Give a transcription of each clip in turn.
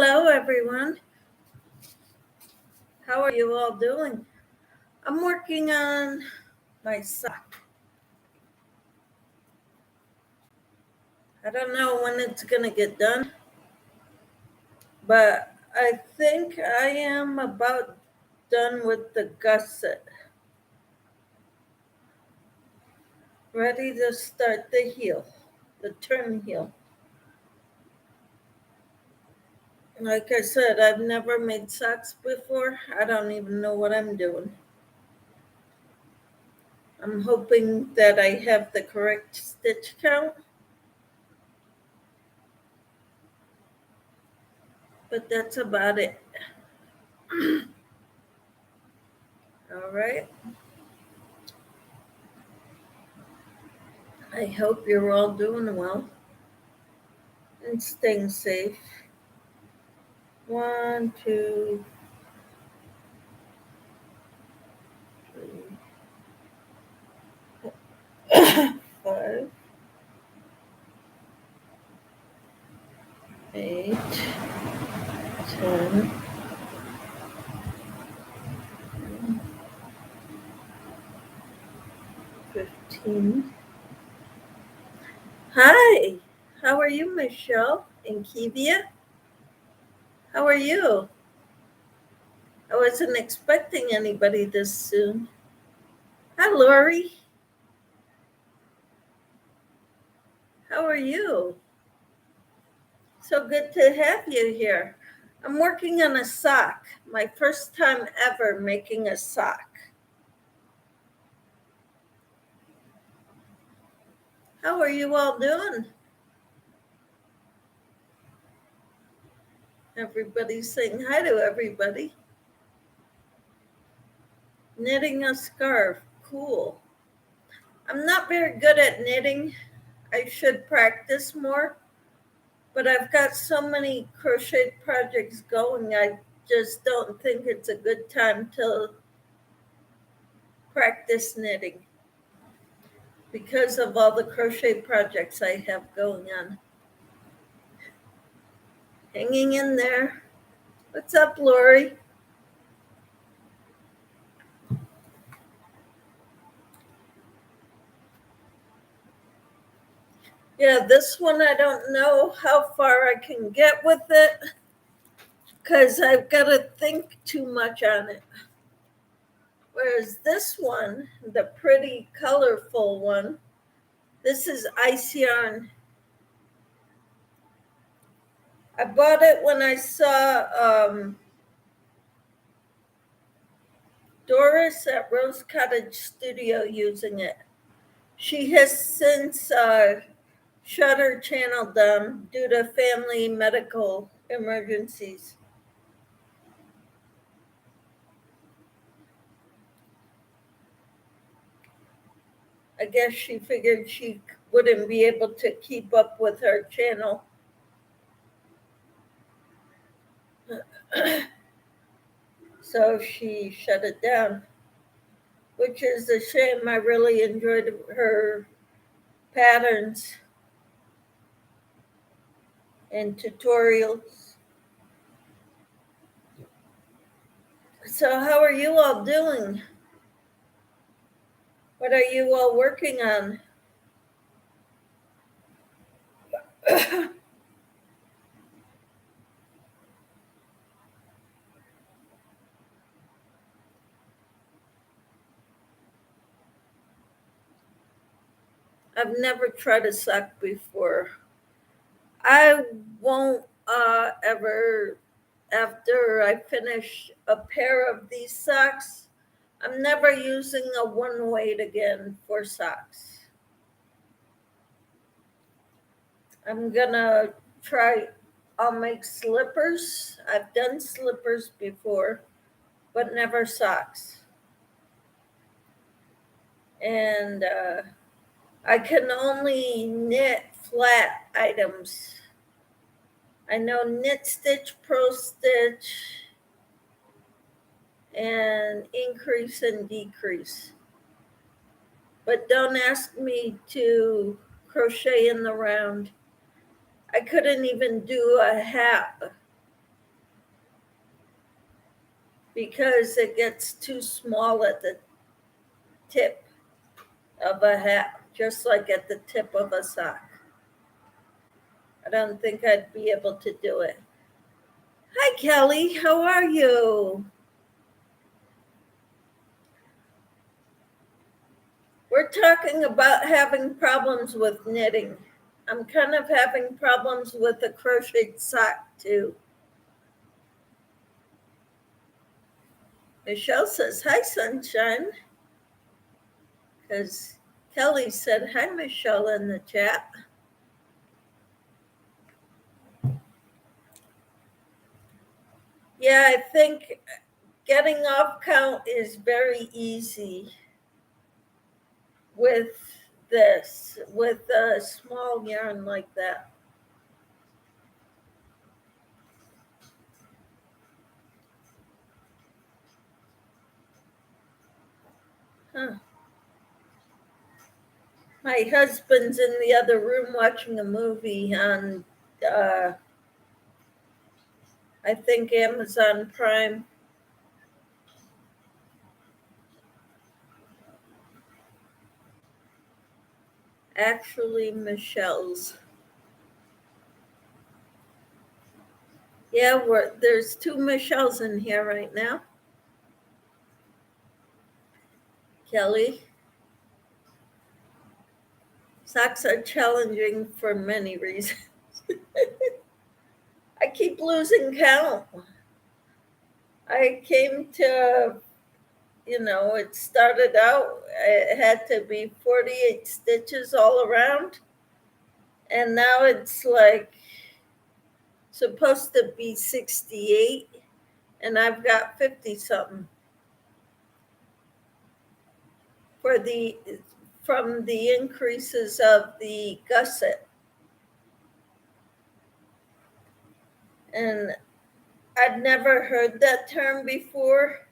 Hello, everyone. How are you all doing? I'm working on my sock. I don't know when it's going to get done, but I think I am about done with the gusset. Ready to start the heel, the turn heel. Like I said, I've never made socks before. I don't even know what I'm doing. I'm hoping that I have the correct stitch count, but that's about it. All right. I hope you're all doing well and staying safe. 1, 2, 3, 5, 8, 10, 15. Hi, how are you, Michelle and Kivia? How are you? I wasn't expecting anybody this soon. Hi, Lori. How are you? So good to have you here. I'm working on a sock, my first time ever making a sock. How are you all doing? Everybody's saying hi to everybody. Knitting a scarf, cool. I'm not very good at knitting. I should practice more, but I've got so many crochet projects going, I just don't think it's a good time to practice knitting because of all the crochet projects I have going on. Hanging in there. What's up, Lori? Yeah, this one I don't know how far I can get with it because I've got to think too much on it. Whereas this one, the pretty colorful one, this is ice yarn. I bought it when I saw Doris at Rose Cottage Studio using it. She has since shut her channel down due to family medical emergencies. I guess she figured she wouldn't be able to keep up with her channel. So she shut it down, which is a shame. I really enjoyed her patterns and tutorials. So how are you all doing? What are you all working on? I've never tried a sock before. I won't ever, after I finish a pair of these socks, I'm never using a one weight again for socks. I'm gonna try, I'll make slippers. I've done slippers before, but never socks. And I can only knit flat items. I know knit stitch, pro stitch, and increase and decrease. But don't ask me to crochet in the round. I couldn't even do a hat because it gets too small at the tip of a hat, just like at the tip of a sock. I don't think I'd be able to do it. Hi, Kelly. How are you? We're talking about having problems with knitting. I'm kind of having problems with a crocheted sock too. Michelle says, hi, sunshine. Because Kelly said, hi, Michelle, in the chat. Yeah, I think getting off count is very easy with this, with a small yarn like that. Huh. My husband's in the other room watching a movie on, I think, Amazon Prime. Actually, Michelle's. Yeah, there's two Michelles in here right now. Kelly. Socks are challenging for many reasons. I keep losing count. I came to, it started out, it had to be 48 stitches all around. And now it's like supposed to be 68. And I've got 50 something from the increases of the gusset. And I'd never heard that term before.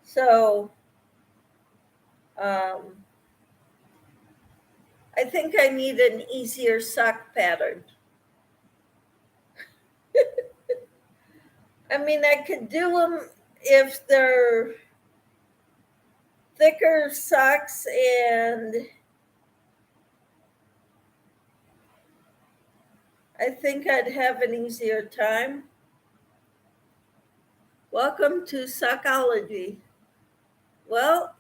So I think I need an easier sock pattern. I mean, I could do them if they're thicker socks, and I think I'd have an easier time. Welcome to Sockology. Well,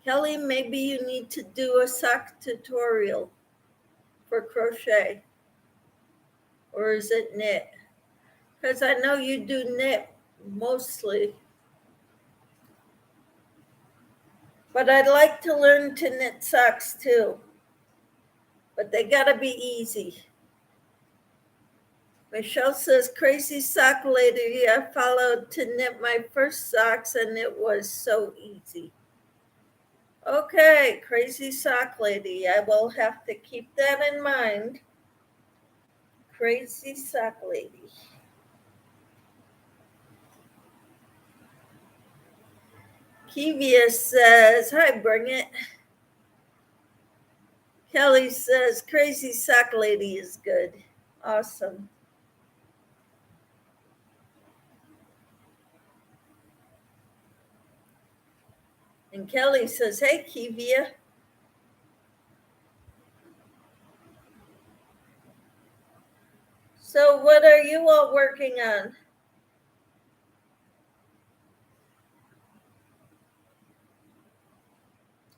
Kelly, maybe you need to do a sock tutorial for crochet. Or is it knit? Because I know you do knit mostly. But I'd like to learn to knit socks too. But they gotta be easy. Michelle says, crazy sock lady, I followed to knit my first socks and it was so easy. Okay, crazy sock lady, I will have to keep that in mind. Crazy sock lady. Kivia says, hi, bring it. Kelly says, crazy sock lady is good. Awesome. And Kelly says, hey, Kivia. So what are you all working on?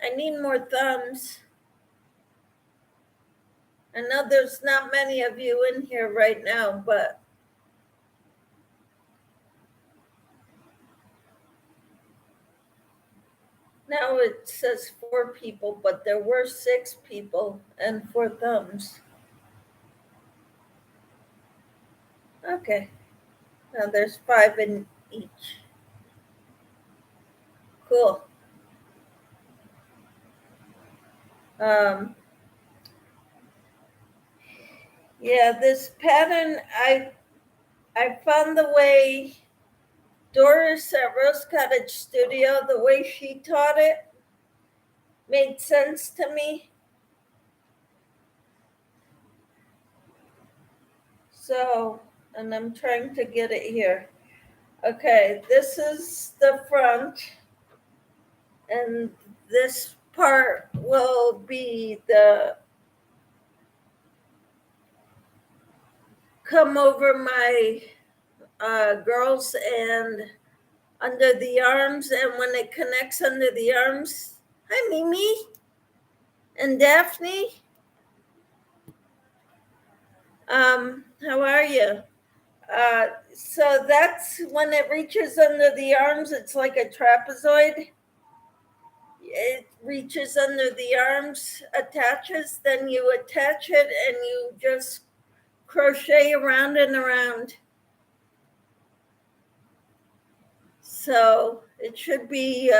I need more thumbs. I know there's not many of you in here right now, but now it says 4 people, but there were 6 people and 4 thumbs. Okay. Now there's 5 in each. Cool. Yeah, this pattern, I found the way Doris at Rose Cottage Studio, the way she taught it made sense to me. So, and I'm trying to get it here. Okay, this is the front, and this part will be the come over my girls and under the arms, and when it connects under the arms, hi Mimi and Daphne. How are you? So that's when it reaches under the arms, it's like a trapezoid. It reaches under the arms, attaches, then you attach it and you just crochet around and around. So it should be,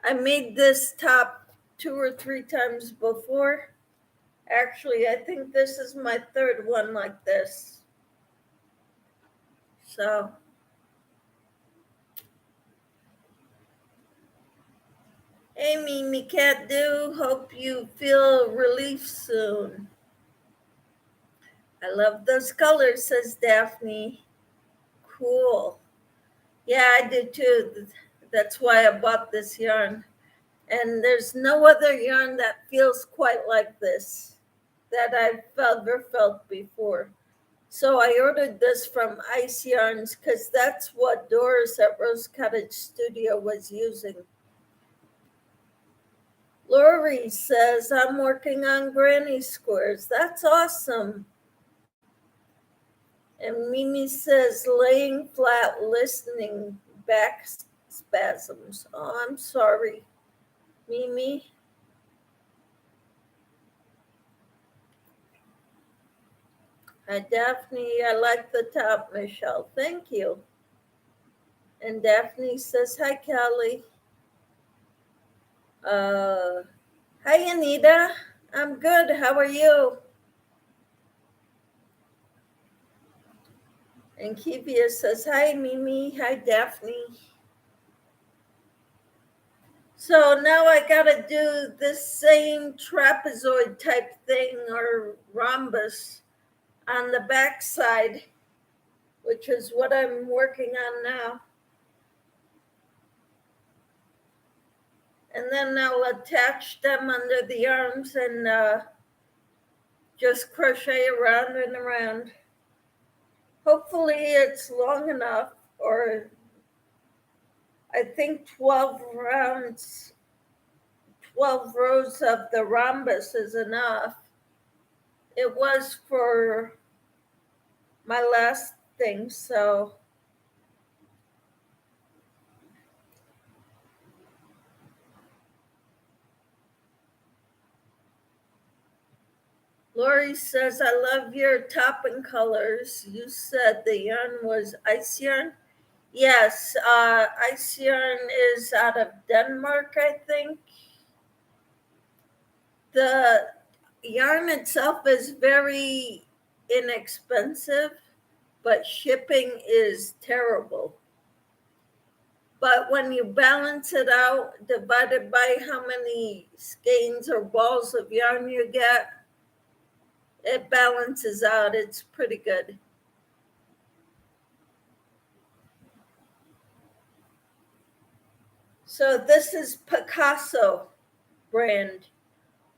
I made this top 2 or 3 times before. Actually, I think this is my third one like this. So, hey, Mimi Cat Do, hope you feel relief soon. I love those colors, says Daphne. Cool. Yeah, I do too. That's why I bought this yarn. And there's no other yarn that feels quite like this that I've ever felt before. So I ordered this from Ice Yarns because that's what Doris at Rose Cottage Studio was using. Lori says, I'm working on granny squares. That's awesome. And Mimi says, laying flat, listening, back spasms. Oh, I'm sorry, Mimi. Hi, Daphne. I like the top, Michelle. Thank you. And Daphne says, hi, Kelly. Hi, Anita. I'm good. How are you? And Kivia says, hi, Mimi. Hi, Daphne. So now I got to do this same trapezoid type thing or rhombus on the back side, which is what I'm working on now. And then I'll attach them under the arms and just crochet around and around. Hopefully it's long enough, or I think 12 rounds, 12 rows of the rhombus is enough. It was for my last thing, so. Lori says, I love your topping colors. You said the yarn was ice yarn? Yes, ice yarn is out of Denmark, I think. The yarn itself is very inexpensive, but shipping is terrible. But when you balance it out, divided by how many skeins or balls of yarn you get, it balances out. It's pretty good. So this is Picasso brand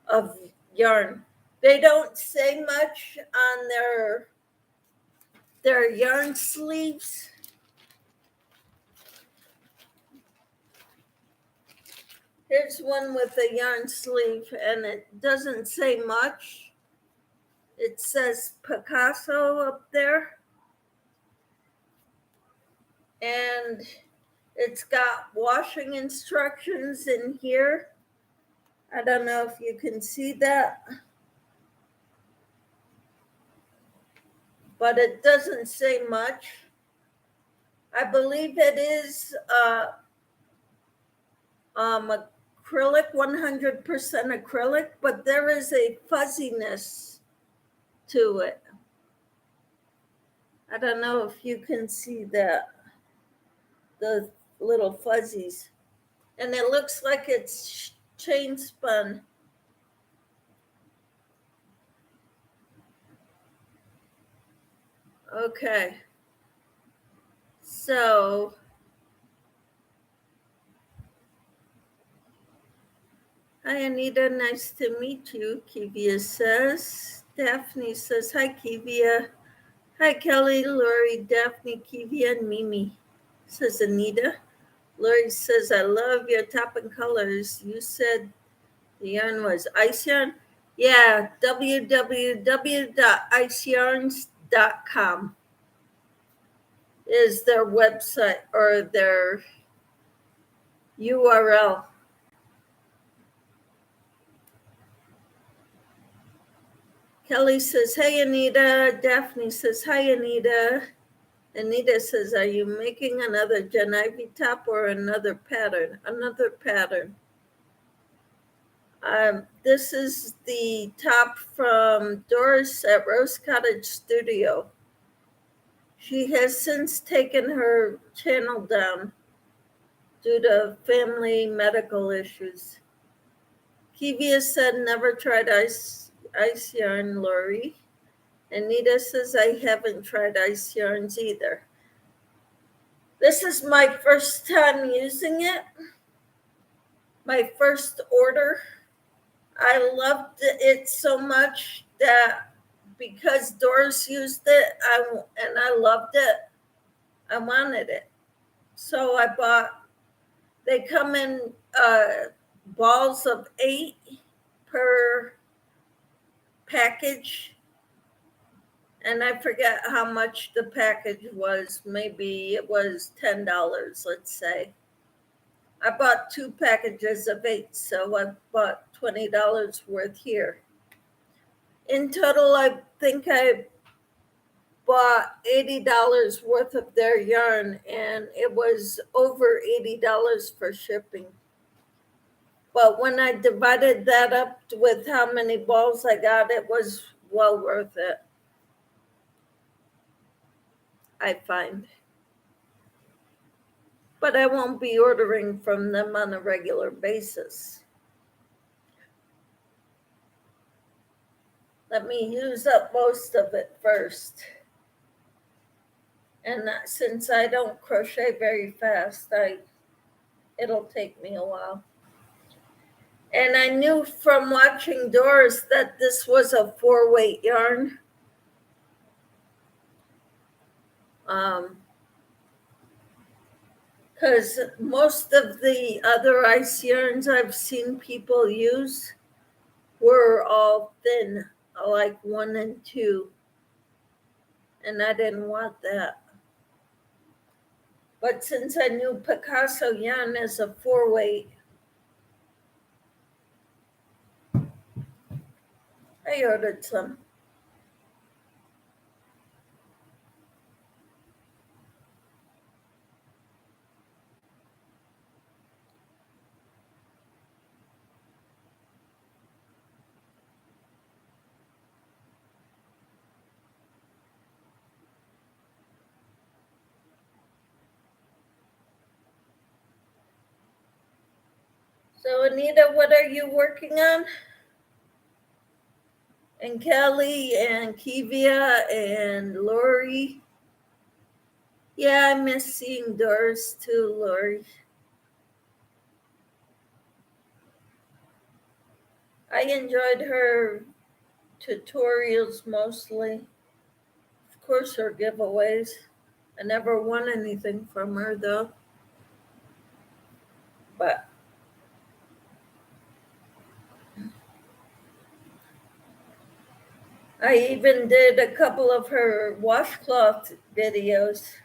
of yarn. They don't say much on their yarn sleeves. Here's one with a yarn sleeve, and it doesn't say much. It says Picasso up there. And it's got washing instructions in here. I don't know if you can see that, but it doesn't say much. I believe it is acrylic, 100% acrylic, but there is a fuzziness to it. I don't know if you can see that, the little fuzzies. And it looks like it's chain spun. Okay. So hi, Anita. Nice to meet you. Kivia says. Daphne says, hi, Kivia. Hi, Kelly, Lori, Daphne, Kivia, and Mimi, says Anita. Lori says, I love your top and colors. You said the yarn was ice yarn? Yeah, www.iceyarns.com is their website or their URL. Kelly says, hey, Anita. Daphne says, hi, Anita. Anita says, are you making another Gen Ivy top or another pattern? Another pattern. This is the top from Doris at Rose Cottage Studio. She has since taken her channel down due to family medical issues. Kivia said, never tried ice yarn, Lori. Anita says, I haven't tried ice yarns either. This is my first time using it. My first order. I loved it so much that because Doris used it and I loved it, I wanted it. So I bought, they come in balls of 8 per package. And I forget how much the package was. Maybe it was $10, let's say. I bought 2 packages of 8, so I bought $20 worth here. In total, I think I bought $80 worth of their yarn, and it was over $80 for shipping. But when I divided that up with how many balls I got, it was well worth it, I find. But I won't be ordering from them on a regular basis. Let me use up most of it first. And since I don't crochet very fast, it'll take me a while. And I knew from watching Doris that this was a 4-weight yarn. Because most of the other ice yarns I've seen people use were all thin, like 1 and 2. And I didn't want that. But since I knew Picasso yarn is a 4-weight, I ordered some. So Anita, what are you working on? And Kelly and Kivia and Lori. Yeah, I miss seeing Doris too, Lori. I enjoyed her tutorials mostly. Of course, her giveaways. I never won anything from her though. But I even did a couple of her washcloth videos.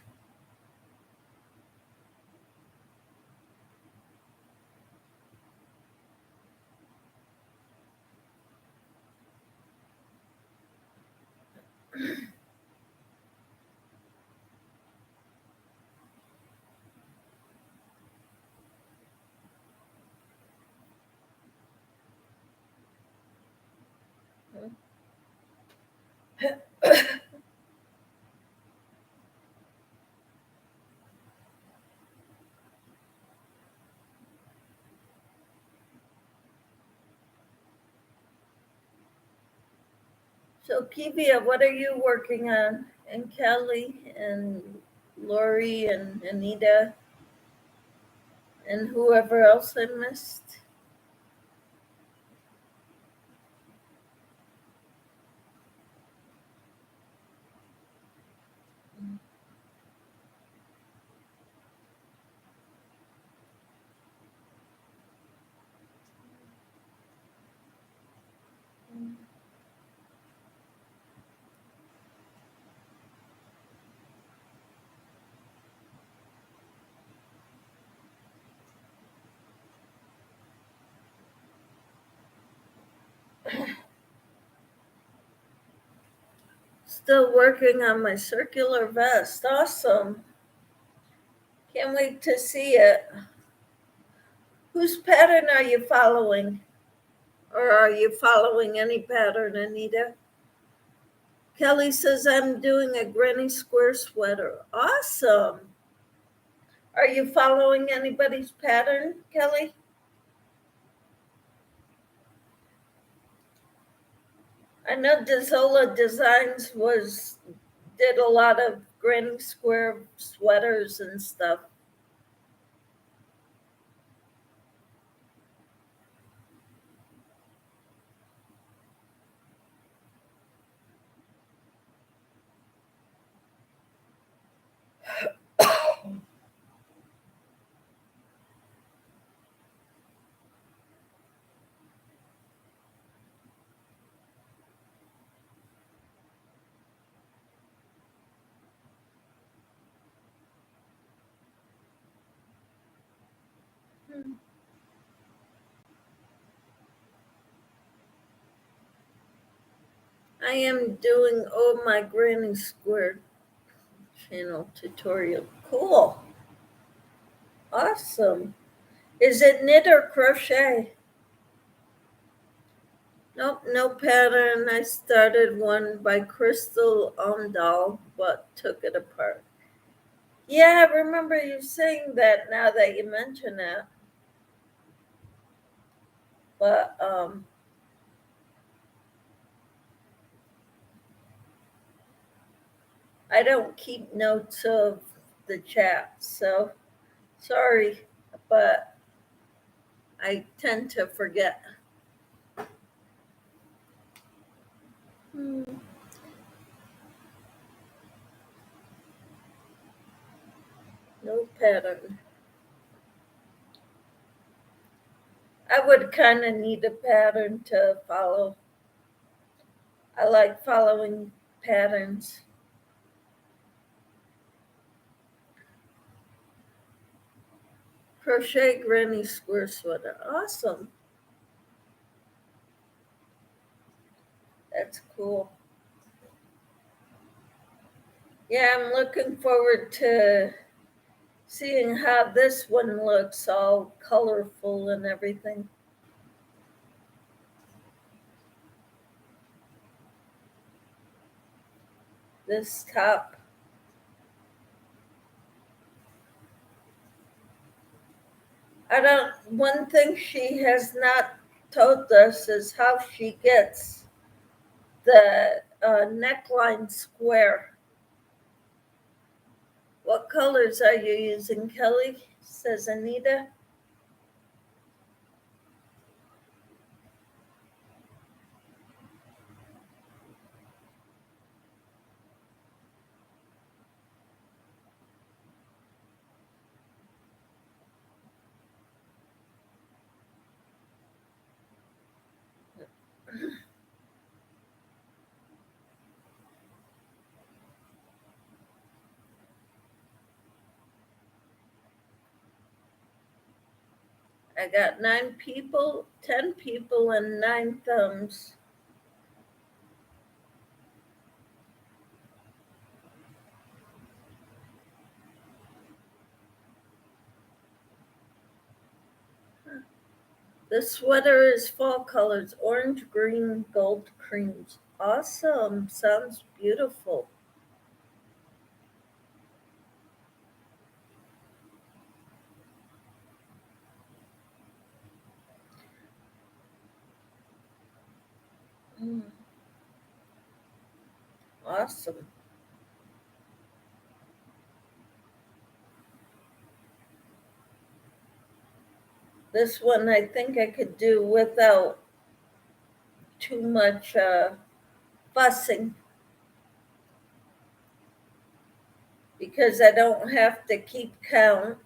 So Kivia, what are you working on? And Kelly and Lori and Anita and whoever else I missed. Still working on my circular vest. Awesome. Can't wait to see it. Whose pattern are you following? Or are you following any pattern, Anita? Kelly says, I'm doing a granny square sweater. Awesome. Are you following anybody's pattern, Kelly? I know Desola Designs did a lot of granny square sweaters and stuff. I am doing my granny square channel tutorial. Cool. Awesome. Is it knit or crochet? Nope, no pattern. I started one by Crystal Omdahl, but took it apart. Yeah, I remember you saying that now that you mention it. But I don't keep notes of the chat, so sorry, but I tend to forget. No pattern. I would kind of need a pattern to follow. I like following patterns. Crochet granny square sweater. Awesome. That's cool. Yeah, I'm looking forward to seeing how this one looks, all colorful and everything. This top. One thing she has not told us is how she gets the neckline square. What colors are you using, Kelly? Says Anita. I got 9 people, 10 people, and 9 thumbs. The sweater is fall colors, orange, green, gold, creams. Awesome. Sounds beautiful. Awesome. This one I think I could do without too much fussing, because I don't have to keep count.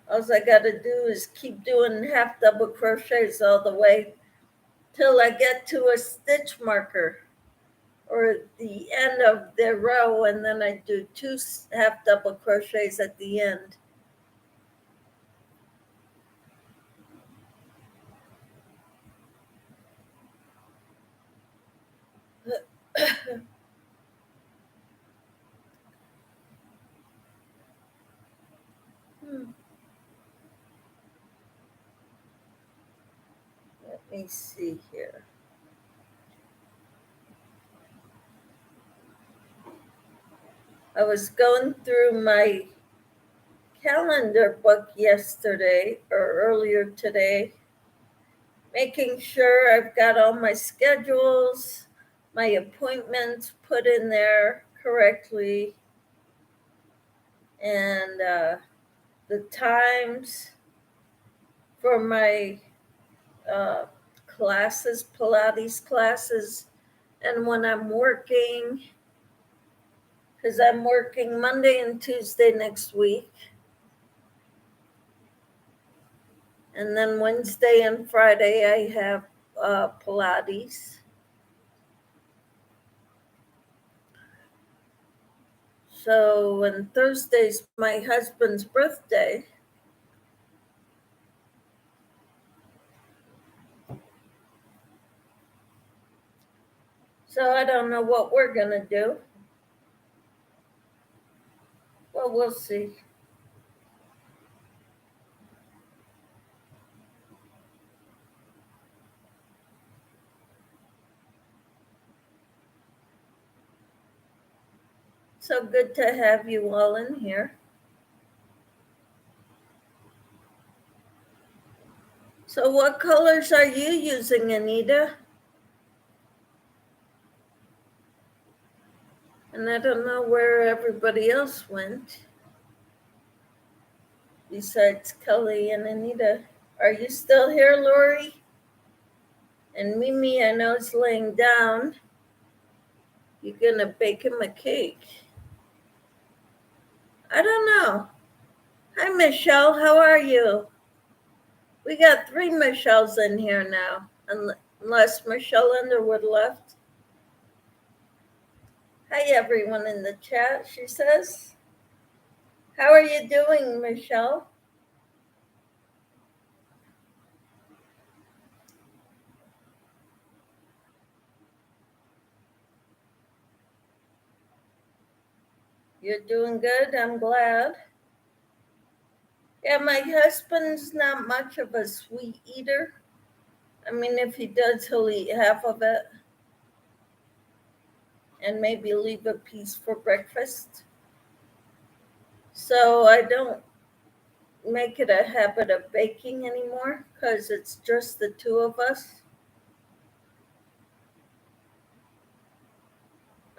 All I got to do is keep doing half double crochets all the way till I get to a stitch marker or the end of the row, and then I do 2 half double crochets at the end. Let me see here. I was going through my calendar book yesterday or earlier today, making sure I've got all my schedules, my appointments put in there correctly, and the times for my classes, Pilates classes, and when I'm working, because I'm working Monday and Tuesday next week. And then Wednesday and Friday, I have Pilates. So, and Thursday's my husband's birthday. So I don't know what we're going to do. Well, we'll see. So good to have you all in here. So what colors are you using, Anita? And I don't know where everybody else went, besides Kelly and Anita. Are you still here, Lori? And Mimi, I know, is laying down. You're going to bake him a cake. I don't know. Hi, Michelle. How are you? We got 3 Michelles in here now, unless Michelle Underwood left. Hi, everyone in the chat, she says. How are you doing, Michelle? You're doing good. I'm glad. Yeah, my husband's not much of a sweet eater. I mean, if he does, he'll eat half of it and maybe leave a piece for breakfast. So I don't make it a habit of baking anymore because it's just the 2 of us.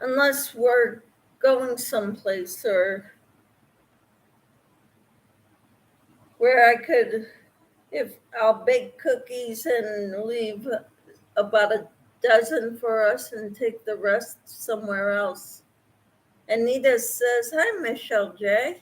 Unless we're going someplace or where I could, if I'll bake cookies and leave about a dozen for us and take the rest somewhere else. Anita says, hi, Michelle J.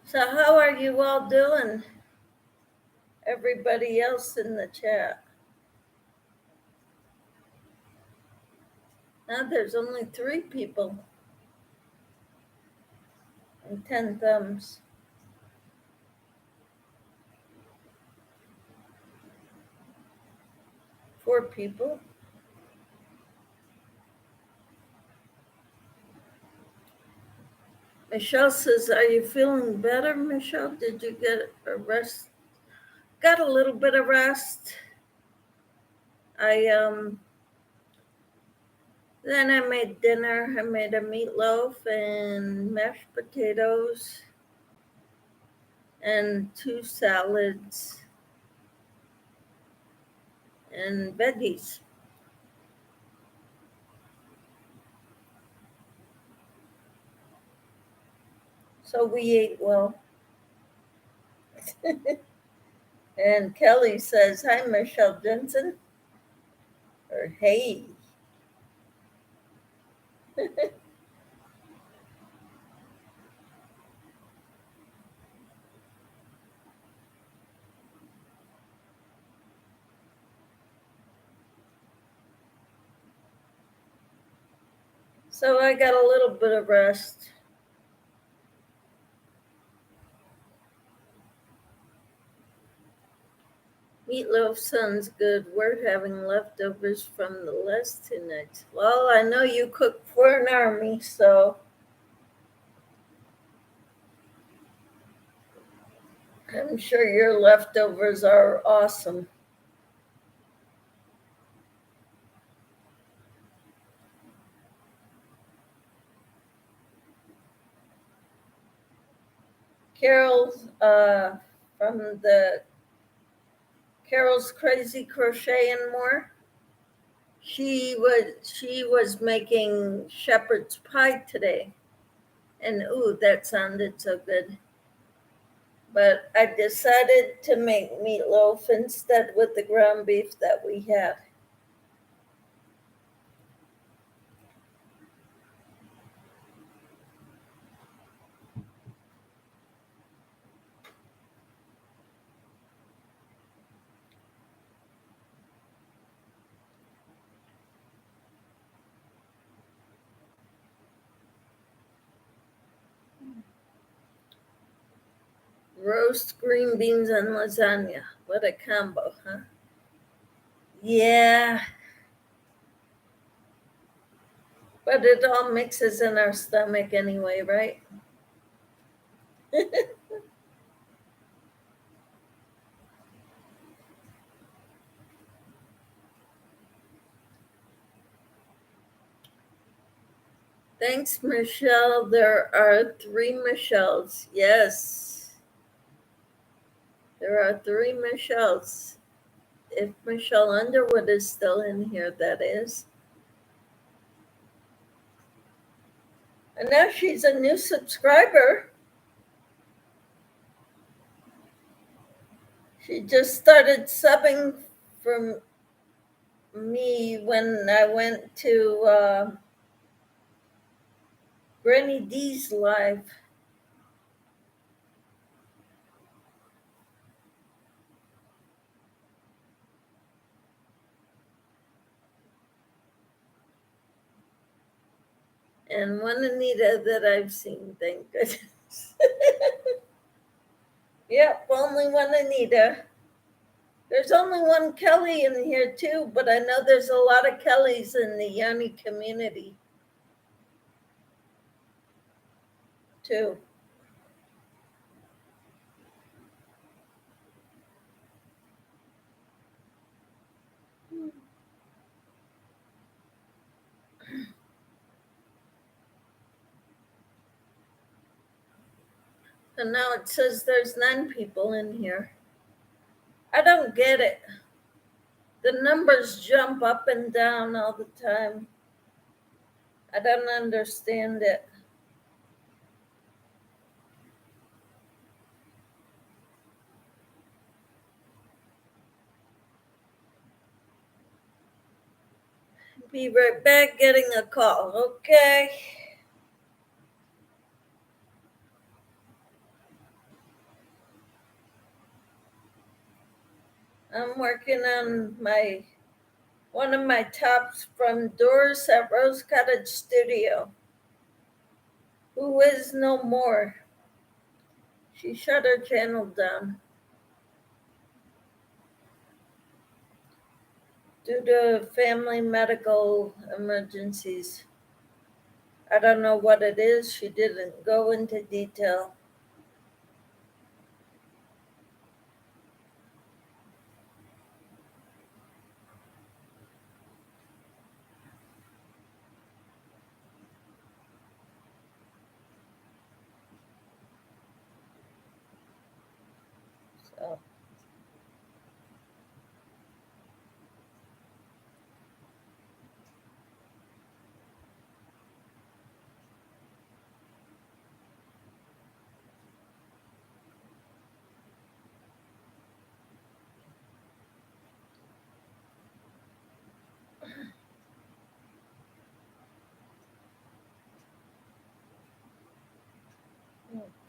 So how are you all doing? Everybody else in the chat. Now there's only 3 people and 10 thumbs. 4 people. Michelle says, are you feeling better, Michelle? Did you get a rest? Got a little bit of rest. I Then I made dinner. I made a meatloaf and mashed potatoes and 2 salads and veggies. So we ate well. And Kelly says, "Hi, Michelle Jensen," or "Hey." So I got a little bit of rest. Meatloaf sounds good. We're having leftovers from the last 2 nights. Well, I know you cook for an army, so I'm sure your leftovers are awesome. Carol, from the Carol's Crazy Crochet and More, she was making shepherd's pie today, and ooh, that sounded so good. But I decided to make meatloaf instead with the ground beef that we had. Roast green beans and lasagna. What a combo, huh? Yeah, but it all mixes in our stomach anyway, right? Thanks, Michelle. There are 3 Michelles. Yes, there are 3 Michelles. If Michelle Underwood is still in here, that is. And now she's a new subscriber. She just started subbing from me when I went to Granny D's live. And one Anita that I've seen, thank goodness. Yep, only one Anita. There's only one Kelly in here too, but I know there's a lot of Kellys in the Yanni community too. And now it says there's 9 people in here. I don't get it. The numbers jump up and down all the time. I don't understand it. Be right back, getting a call, okay? I'm working on one of my tops from Doris at Rose Cottage Studio, who is no more. She shut her channel down due to family medical emergencies. I don't know what it is. She didn't go into detail.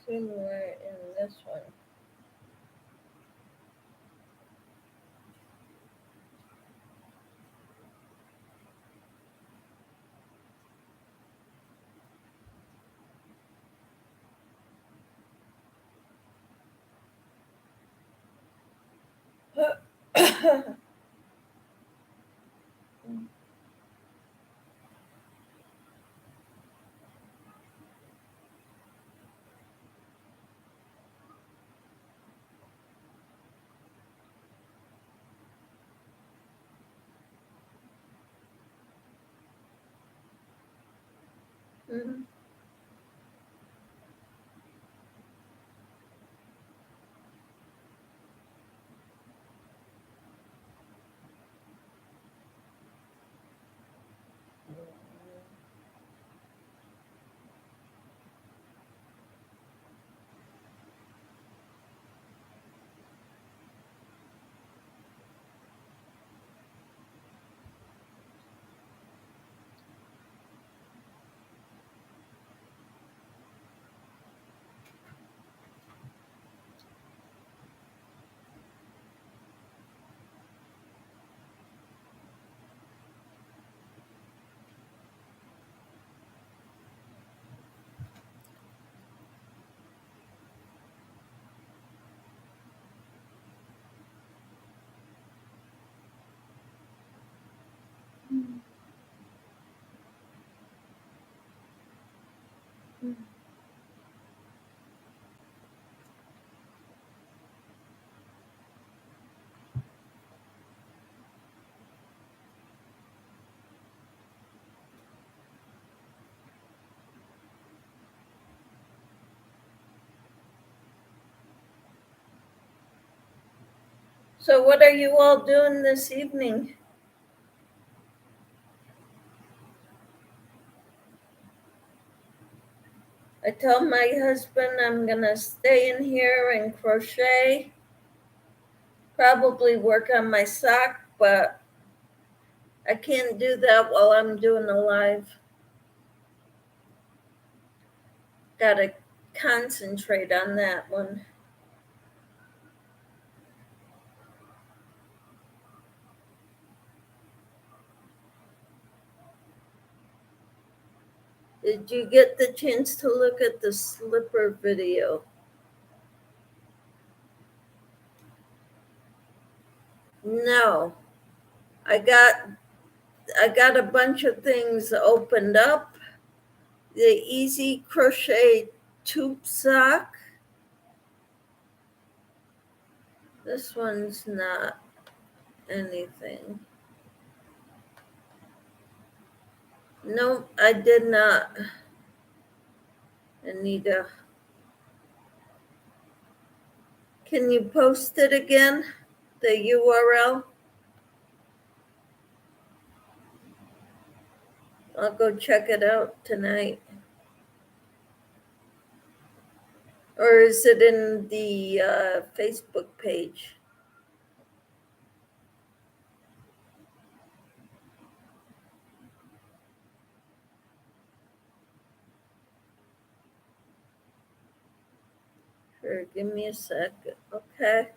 Two more in this one. Mhm. So, what are you all doing this evening? I told my husband I'm gonna stay in here and crochet, probably work on my sock, but I can't do that while I'm doing a live. Gotta concentrate on that one. Did you get the chance to look at the slipper video? No. I got a bunch of things opened up. The easy crochet tube sock. This one's not anything. Nope, I did not. Anita. Can you post it again? The URL? I'll go check it out tonight. Or is it in the Facebook page? Sure, give me a sec. Okay.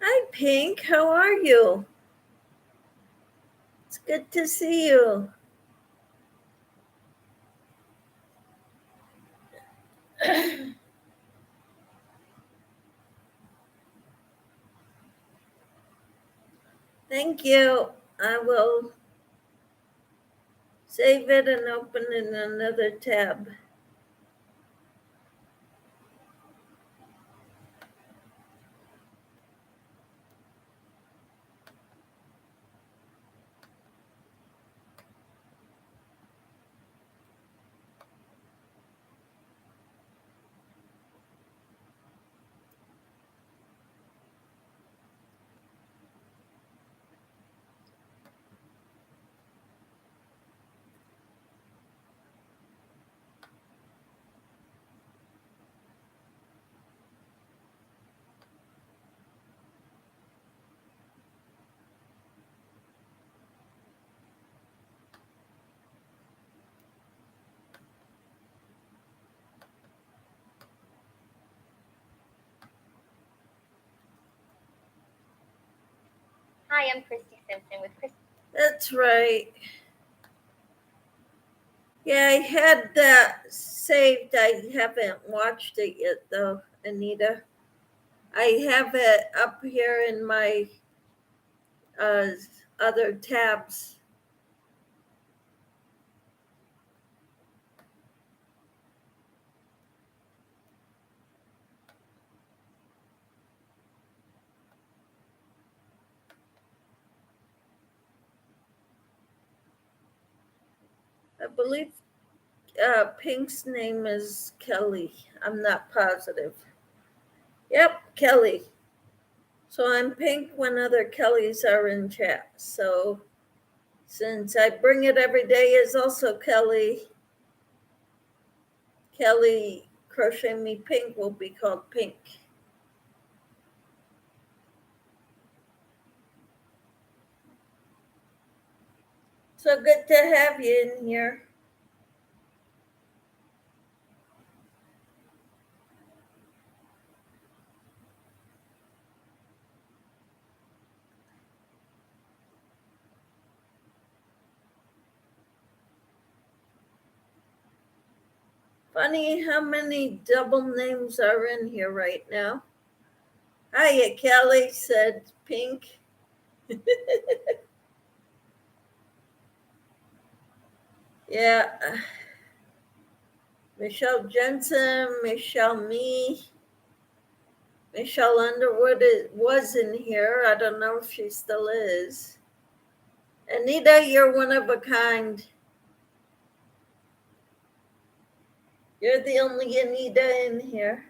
Hi, Pink. How are you? It's good to see you. Thank you. I will save it and open it in another tab. Hi, I'm Christy Simpson with Christy. That's right. Yeah, I had that saved. I haven't watched it yet, though, Anita. I have it up here in my uh, other tabs. I believe Pink's name is Kelly. I'm not positive. Yep, Kelly. So I'm Pink when other Kellys are in chat. So since I bring it every day is also Kelly, Kelly Crochet Me Pink will be called Pink. So good to have you in here. Funny how many double names are in here right now. Hiya, Kelly, said Pink. Yeah. Michelle Jensen, Michelle Me, Michelle Underwood was in here. I don't know if she still is. Anita, you're one of a kind. You're the only Anita in here.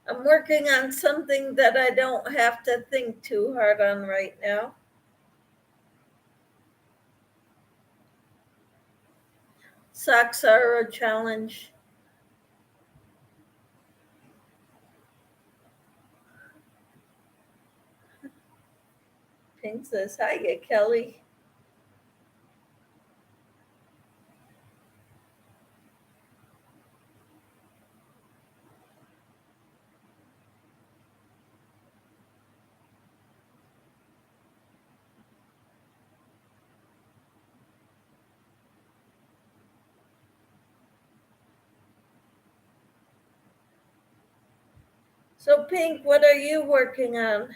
I'm working on something that I don't have to think too hard on right now. Socks are a challenge. Pink says, hiya, Kelly. So, Pink, what are you working on?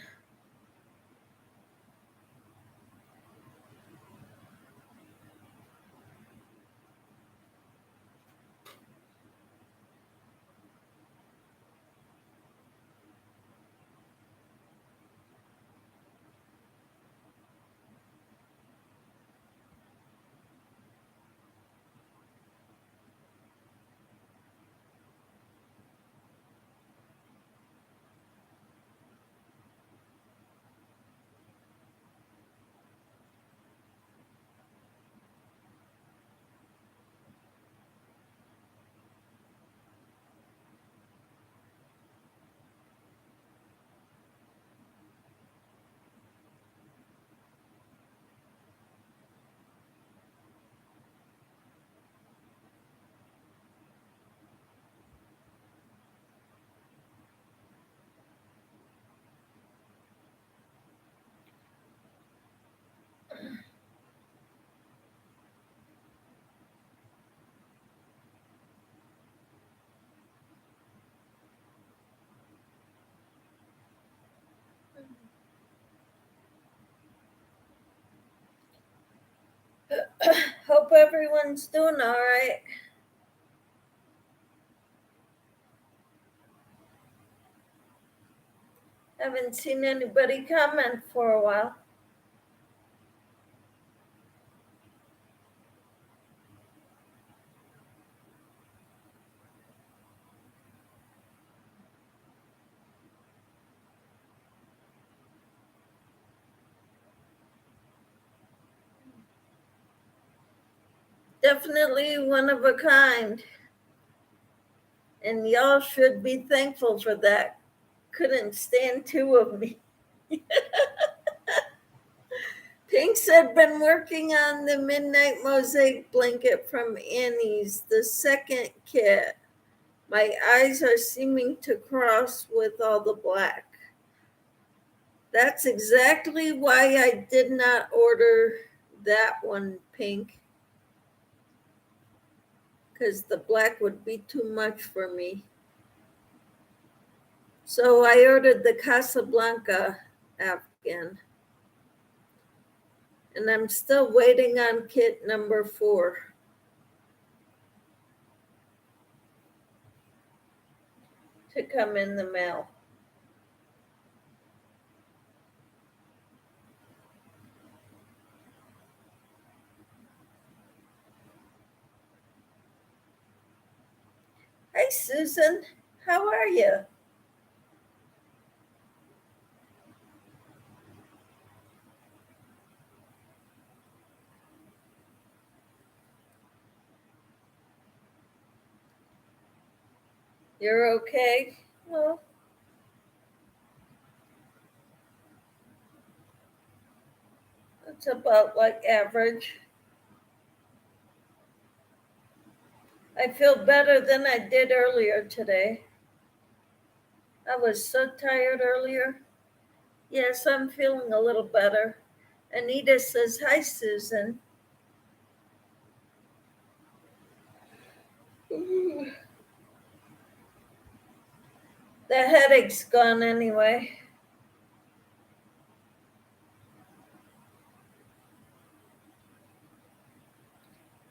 Hope everyone's doing all right. Haven't seen anybody comment for a while. Definitely one of a kind. And y'all should be thankful for that. Couldn't stand two of me. Pink said, been working on the Midnight Mosaic blanket from Annie's, the second kit. My eyes are seeming to cross with all the black. That's exactly why I did not order that one, Pink, because the black would be too much for me. So I ordered the Casablanca Afghan. And I'm still waiting on kit number 4. To come in the mail. Hi, Susan. How are you? You're okay? Well, that's about like average. I feel better than I did earlier today. I was so tired earlier. Yes, I'm feeling a little better. Anita says, hi, Susan. Ooh. The headache's gone anyway.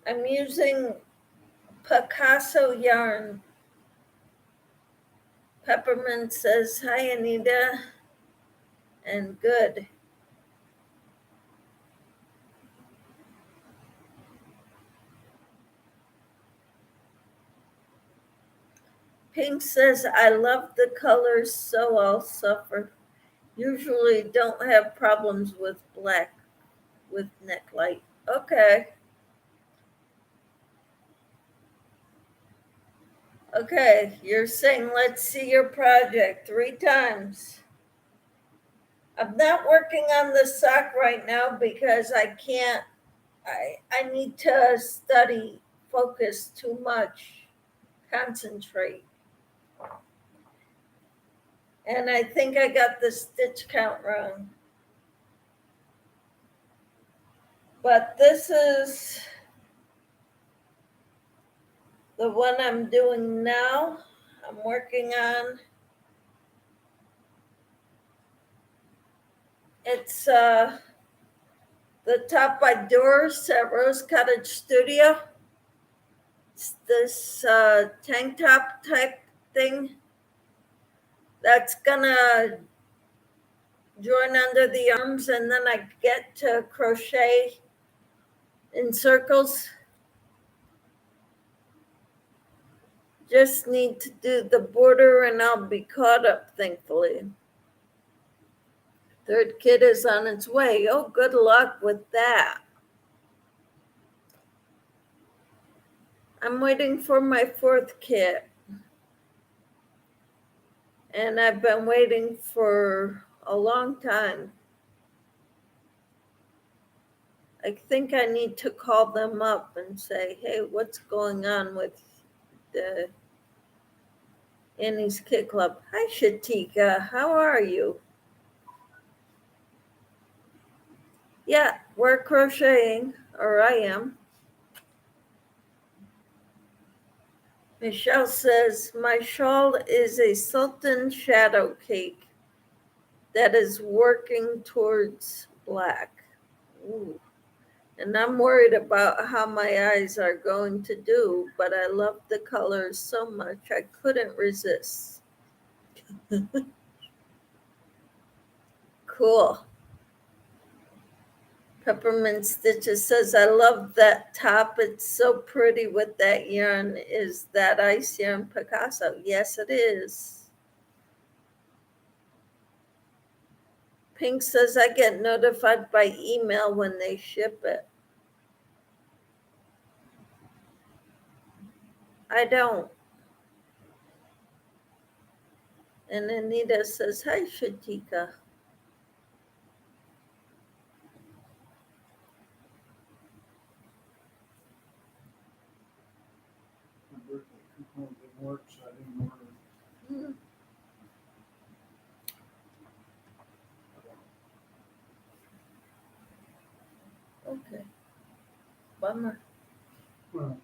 I'm using Picasso yarn. Peppermint says, hi, Anita. And good. Pink says, I love the colors, so I'll suffer. Usually don't have problems with black with neck light. Okay. Okay, you're saying let's see your project 3 times. I'm not working on the sock right now because I can't, I need to study, focus too much, concentrate. And I think I got the stitch count wrong. But this is the one I'm doing now. I'm working on. It's the top by Doris at Rose Cottage Studio. It's this tank top type thing that's gonna join under the arms, and then I get to crochet in circles. Just need to do the border and I'll be caught up, thankfully. 3rd kit is on its way. Oh, good luck with that. I'm waiting for my 4th kit. And I've been waiting for a long time. I think I need to call them up and say, hey, what's going on with the Annie's Kit Club? Hi, Shatika. How are you? Yeah, we're crocheting, or I am. Michelle says, my shawl is a Sultan shadow cake that is working towards black. Ooh. And I'm worried about how my eyes are going to do, but I love the colors so much I couldn't resist. Cool. Peppermint Stitches says, I love that top. It's so pretty with that yarn. Is that ice yarn Picasso? Yes, it is. Pink says, I get notified by email when they ship it. I don't. And Anita says, hi, Shatika. home didn't work, so I didn't order. Hmm. Okay. Bummer. Well,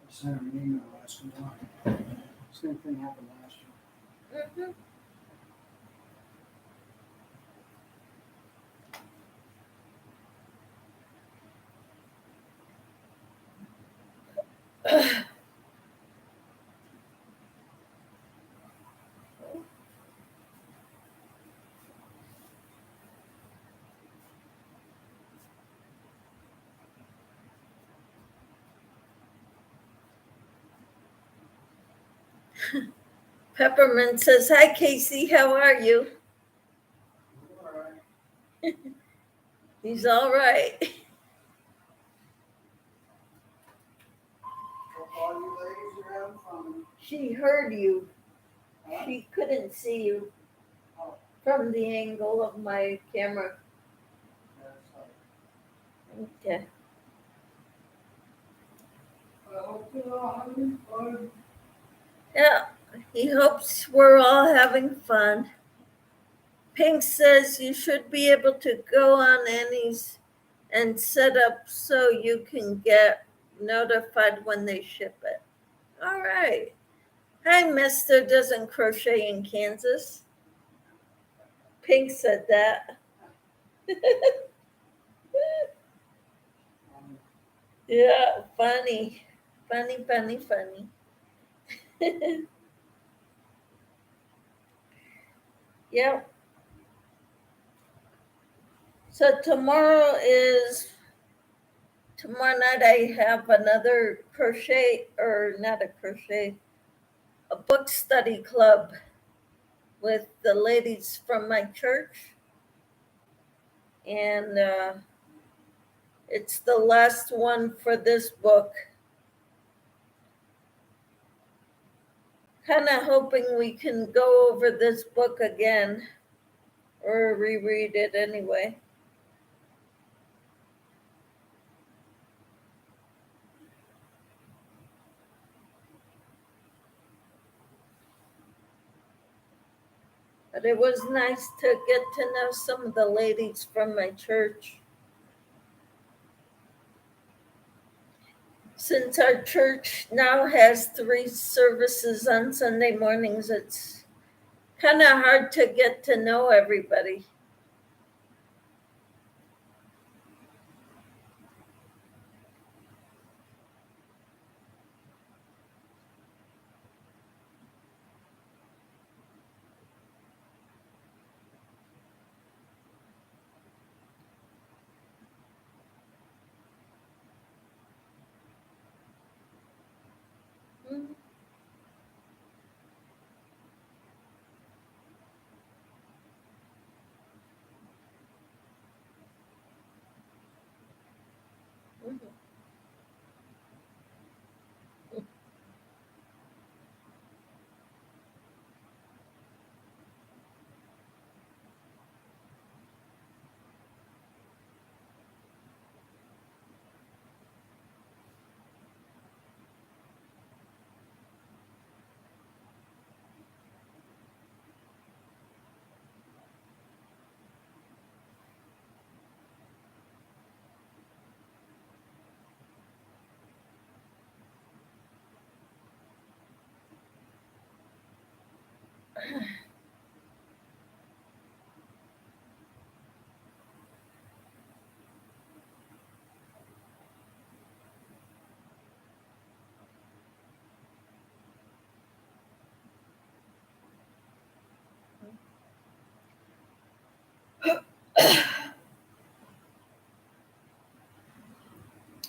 I sent her an email asking why. Same thing happened last year. Mhm. Peppermint says, "Hi, Casey. How are you?" All right. He's all right. Hope all you ladies are having fun. She heard you. Huh? She couldn't see you Oh, from the angle of my camera. that's right. Okay. I hope you're all having fun. Yeah, he hopes we're all having fun. Pink says you should be able to go on Annie's and set up so you can get notified when they ship it. All right. Hi, Mister Doesn't Crochet in Kansas. Pink said that. Yeah, funny. Funny, funny, funny. Yep. So tomorrow night I have another crochet, or not a crochet, a book study club with the ladies from my church. And it's the last one for this book. Kind of hoping we can go over this book again or reread it anyway. But it was nice to get to know some of the ladies from my church. Since our church now has 3 services on Sunday mornings, it's kind of hard to get to know everybody. Mhm. Mhm.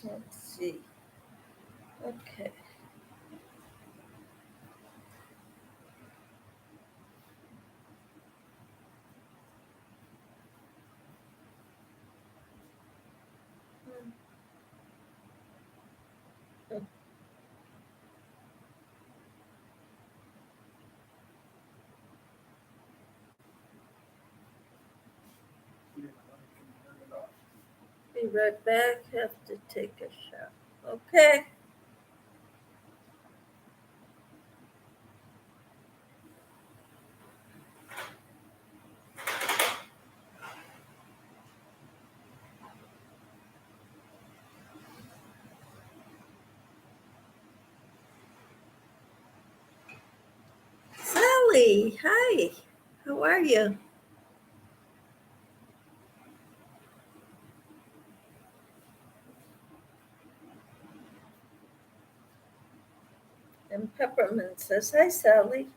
Let's see. Okay. Be right back. Have to take a shot. Okay. Sally, hi. How are you? And Peppermint says, hi, Sally.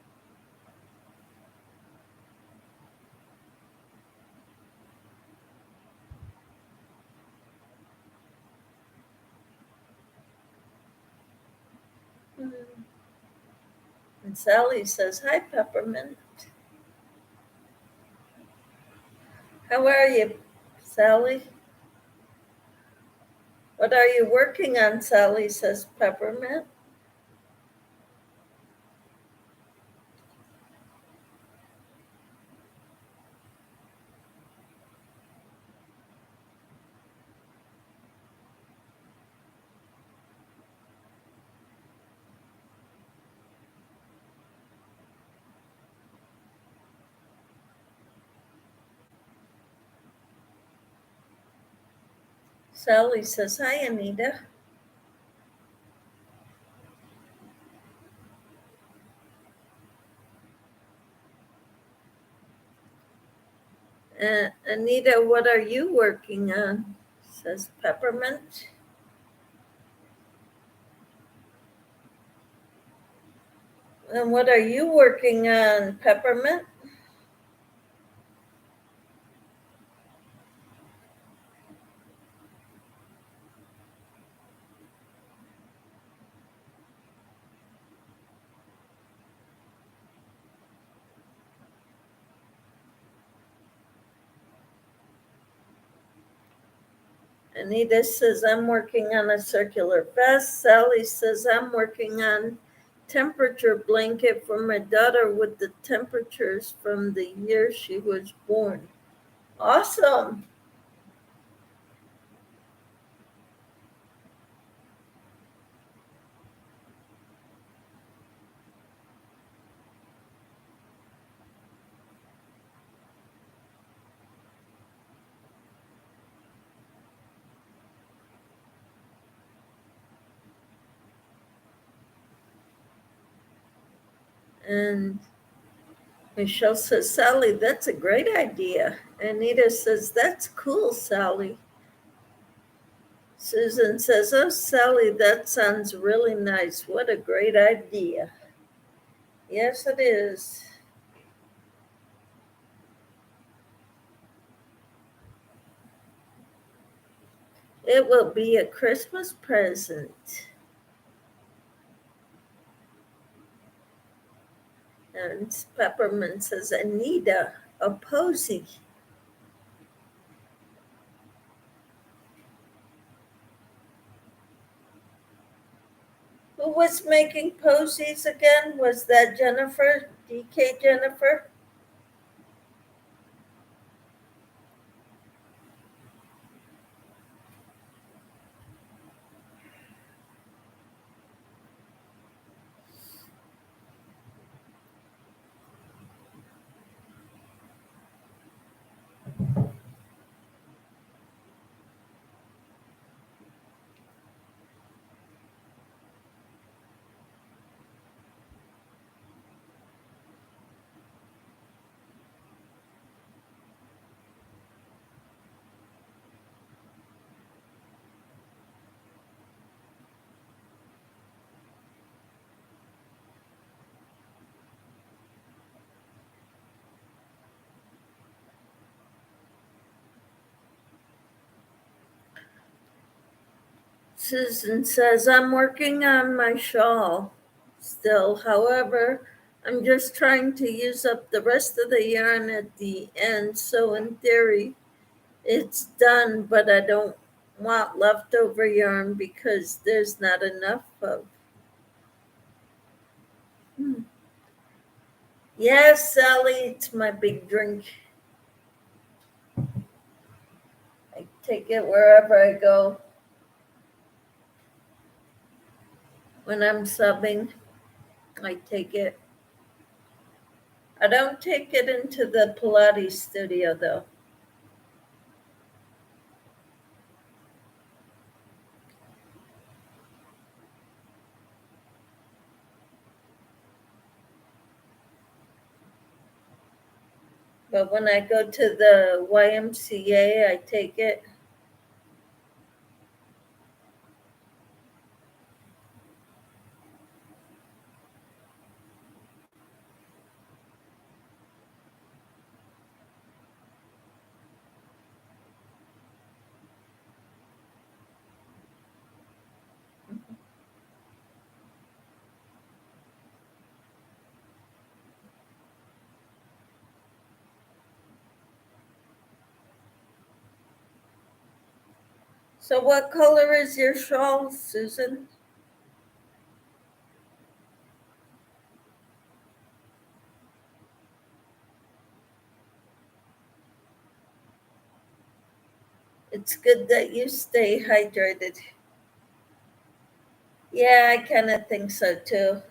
And Sally says, hi, Peppermint. How are you, Sally? What are you working on, Sally, says Peppermint. Sally says, hi, Anita. Anita, what are you working on? Says Peppermint. And what are you working on, Peppermint? Anita says, I'm working on a circular vest. Sally says, I'm working on temperature blanket for my daughter with the temperatures from the year she was born. Awesome. And Michelle says, Sally, that's a great idea. Anita says, that's cool, Sally. Susan says, oh, Sally, that sounds really nice. What a great idea. Yes, it is. It will be a Christmas present. And Peppermint says, Anita, a posy. Who was making posies again? Was that Jennifer? DK Jennifer? Susan says, I'm working on my shawl still. However, I'm just trying to use up the rest of the yarn at the end. So in theory, it's done, but I don't want leftover yarn because there's not enough of. Yes, Sally, it's my big drink. I take it wherever I go. When I'm subbing, I take it. I don't take it into the Pilates studio though. But when I go to the YMCA, I take it. So what color is your shawl, Susan? It's good that you stay hydrated. Yeah, I kind of think so too.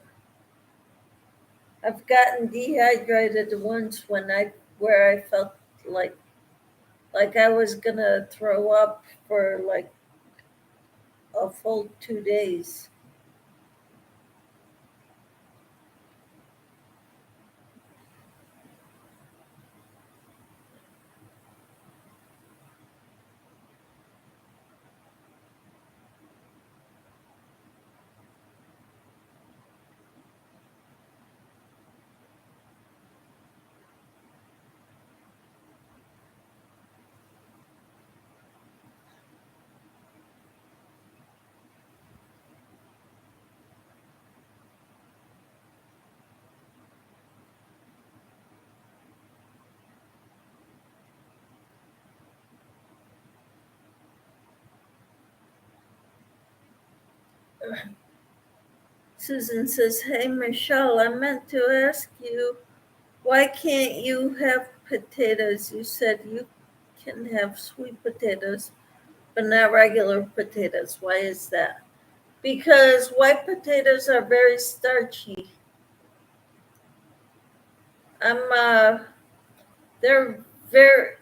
I've gotten dehydrated once where I felt like I was gonna throw up for like a full 2 days. Susan says, "Hey Michelle, I meant to ask you, why can't you have potatoes? You said you can have sweet potatoes, but not regular potatoes. Why is that?" Because white potatoes are very starchy. I'm they're very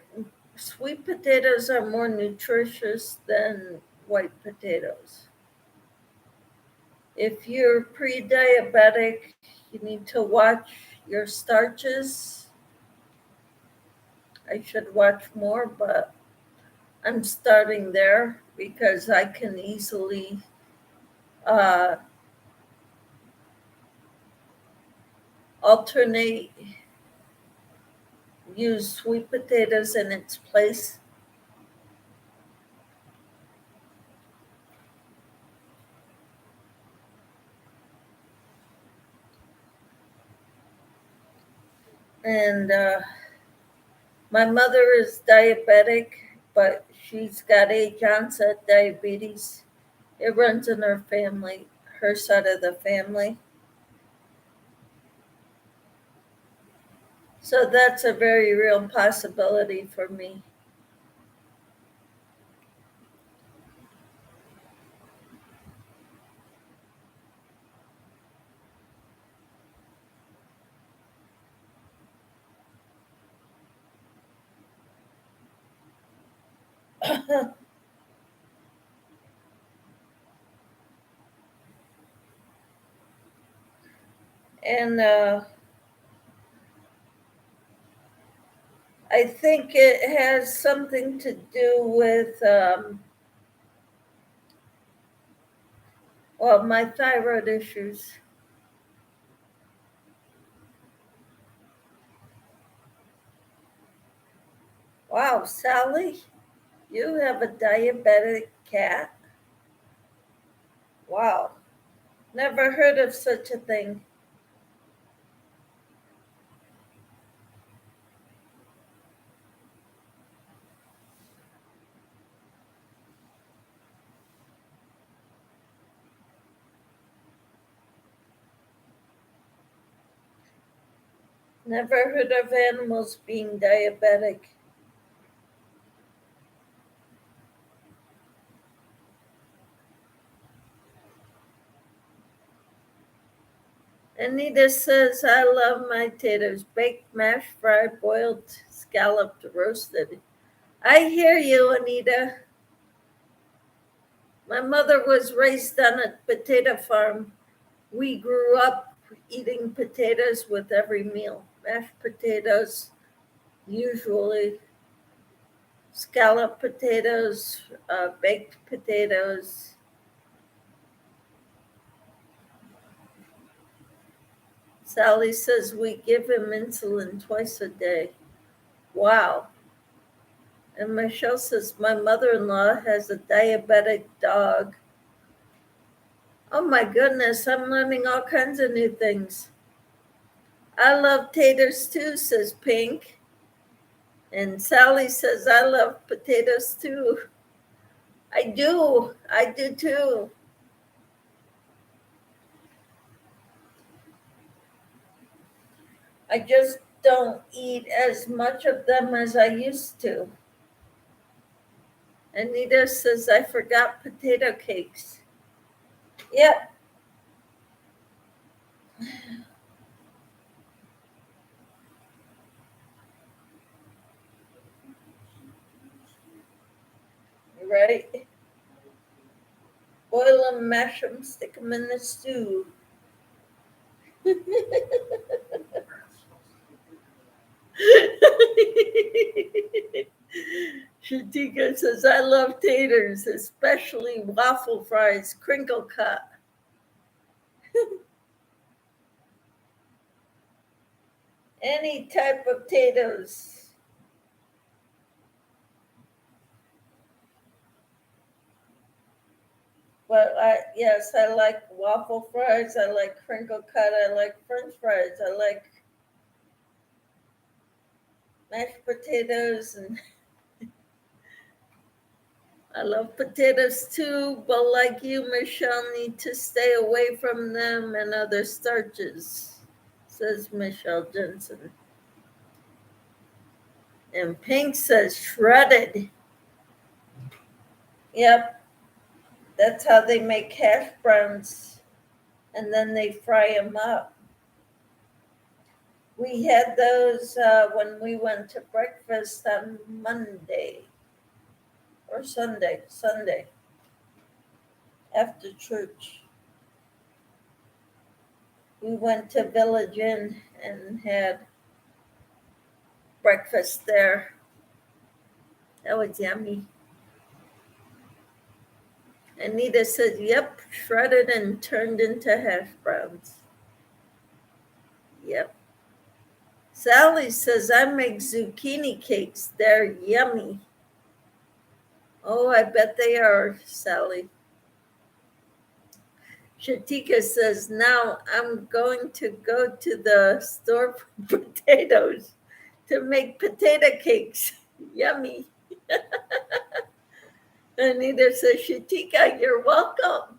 sweet potatoes are more nutritious than white potatoes. If you're pre-diabetic, you need to watch your starches. I should watch more, but I'm starting there because I can easily uh, alternate, use sweet potatoes in its place. And my mother is diabetic, but she's got age onset diabetes. It runs in her family, her side of the family. So that's a very real possibility for me. And I think it has something to do with, well, my thyroid issues. Wow, Sally, you have a diabetic cat? Wow, never heard of such a thing. Never heard of animals being diabetic. Anita says, I love my potatoes, baked, mashed, fried, boiled, scalloped, roasted. I hear you, Anita. My mother was raised on a potato farm. We grew up eating potatoes with every meal. Mashed potatoes, usually scalloped potatoes, baked potatoes. Sally says we give him insulin twice a day. Wow. And Michelle says, my mother-in-law has a diabetic dog. Oh my goodness, I'm learning all kinds of new things. I love taters too, says Pink. And Sally says, I love potatoes too. I do too. I just don't eat as much of them as I used to. Anita says, I forgot potato cakes. Yep. Right? Boil them, mash them, stick them in the stew. Shatika says, I love taters, especially waffle fries, crinkle cut. Any type of potatoes. But yes, I like waffle fries. I like crinkle cut. I like French fries. I like mashed potatoes, and I love potatoes too. But like you, Michelle, need to stay away from them and other starches, says Michelle Jensen. And Pink says shredded. Yep, that's how they make hash browns, and then they fry them up. We had those when we went to breakfast on Monday or Sunday after church. We went to Village Inn and had breakfast there. That was yummy. Anita said, yep, shredded and turned into hash browns. Yep. Sally says, I make zucchini cakes. They're yummy. Oh, I bet they are, Sally. Shatika says, now I'm going to go to the store for potatoes to make potato cakes. Yummy. Anita says, Shatika, you're welcome.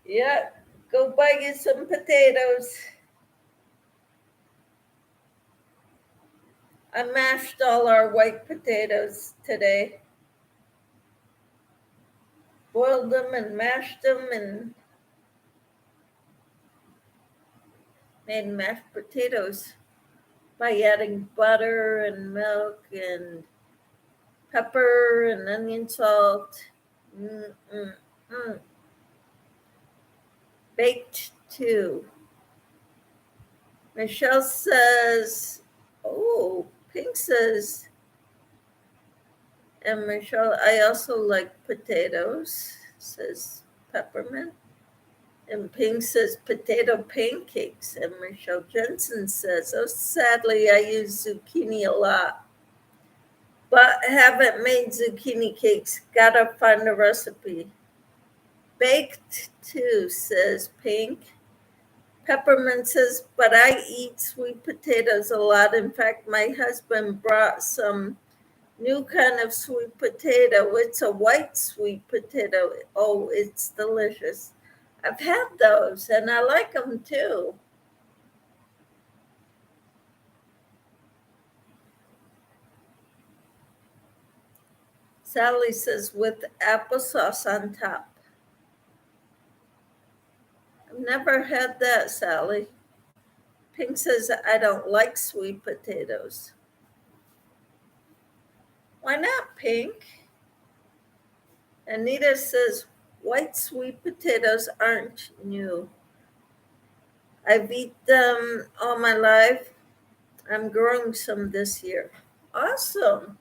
Yeah, go buy you some potatoes. I mashed all our white potatoes today. Boiled them and mashed them and made mashed potatoes by adding butter and milk and pepper and onion salt. Mm-mm-mm. Baked too. Michelle says, oh, Pink says, and Michelle, I also like potatoes, says Peppermint. And Pink says potato pancakes. And Michelle Jensen says, oh, sadly, I use zucchini a lot, but haven't made zucchini cakes. Gotta find a recipe. Baked too, says Pink. Peppermint says, but I eat sweet potatoes a lot. In fact, my husband brought some new kind of sweet potato. It's a white sweet potato. Oh, it's delicious. I've had those and I like them too. Sally says, with applesauce on top. Never had that, Sally. Pink says, I don't like sweet potatoes. Why not, Pink? Anita says, white sweet potatoes aren't new. I've eaten them all my life. I'm growing some this year. Awesome.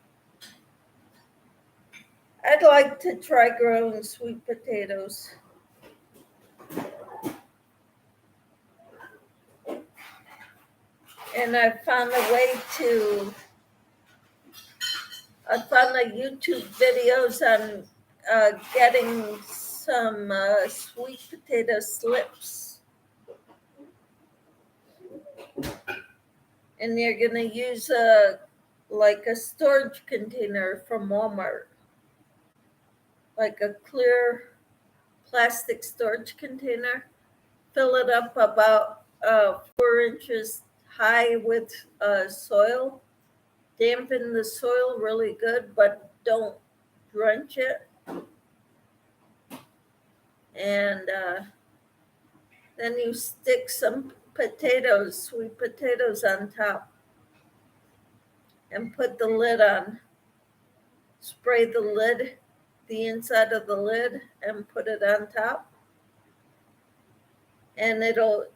I'd like to try growing sweet potatoes. And I found YouTube videos on getting some sweet potato slips. And you're going to use a storage container from Walmart, like a clear plastic storage container. Fill it up about 4 inches high with soil. Dampen the soil really good, but don't drench it. And then you stick some sweet potatoes on top, and put the lid on. Spray the inside of the lid, and put it on top. And it'll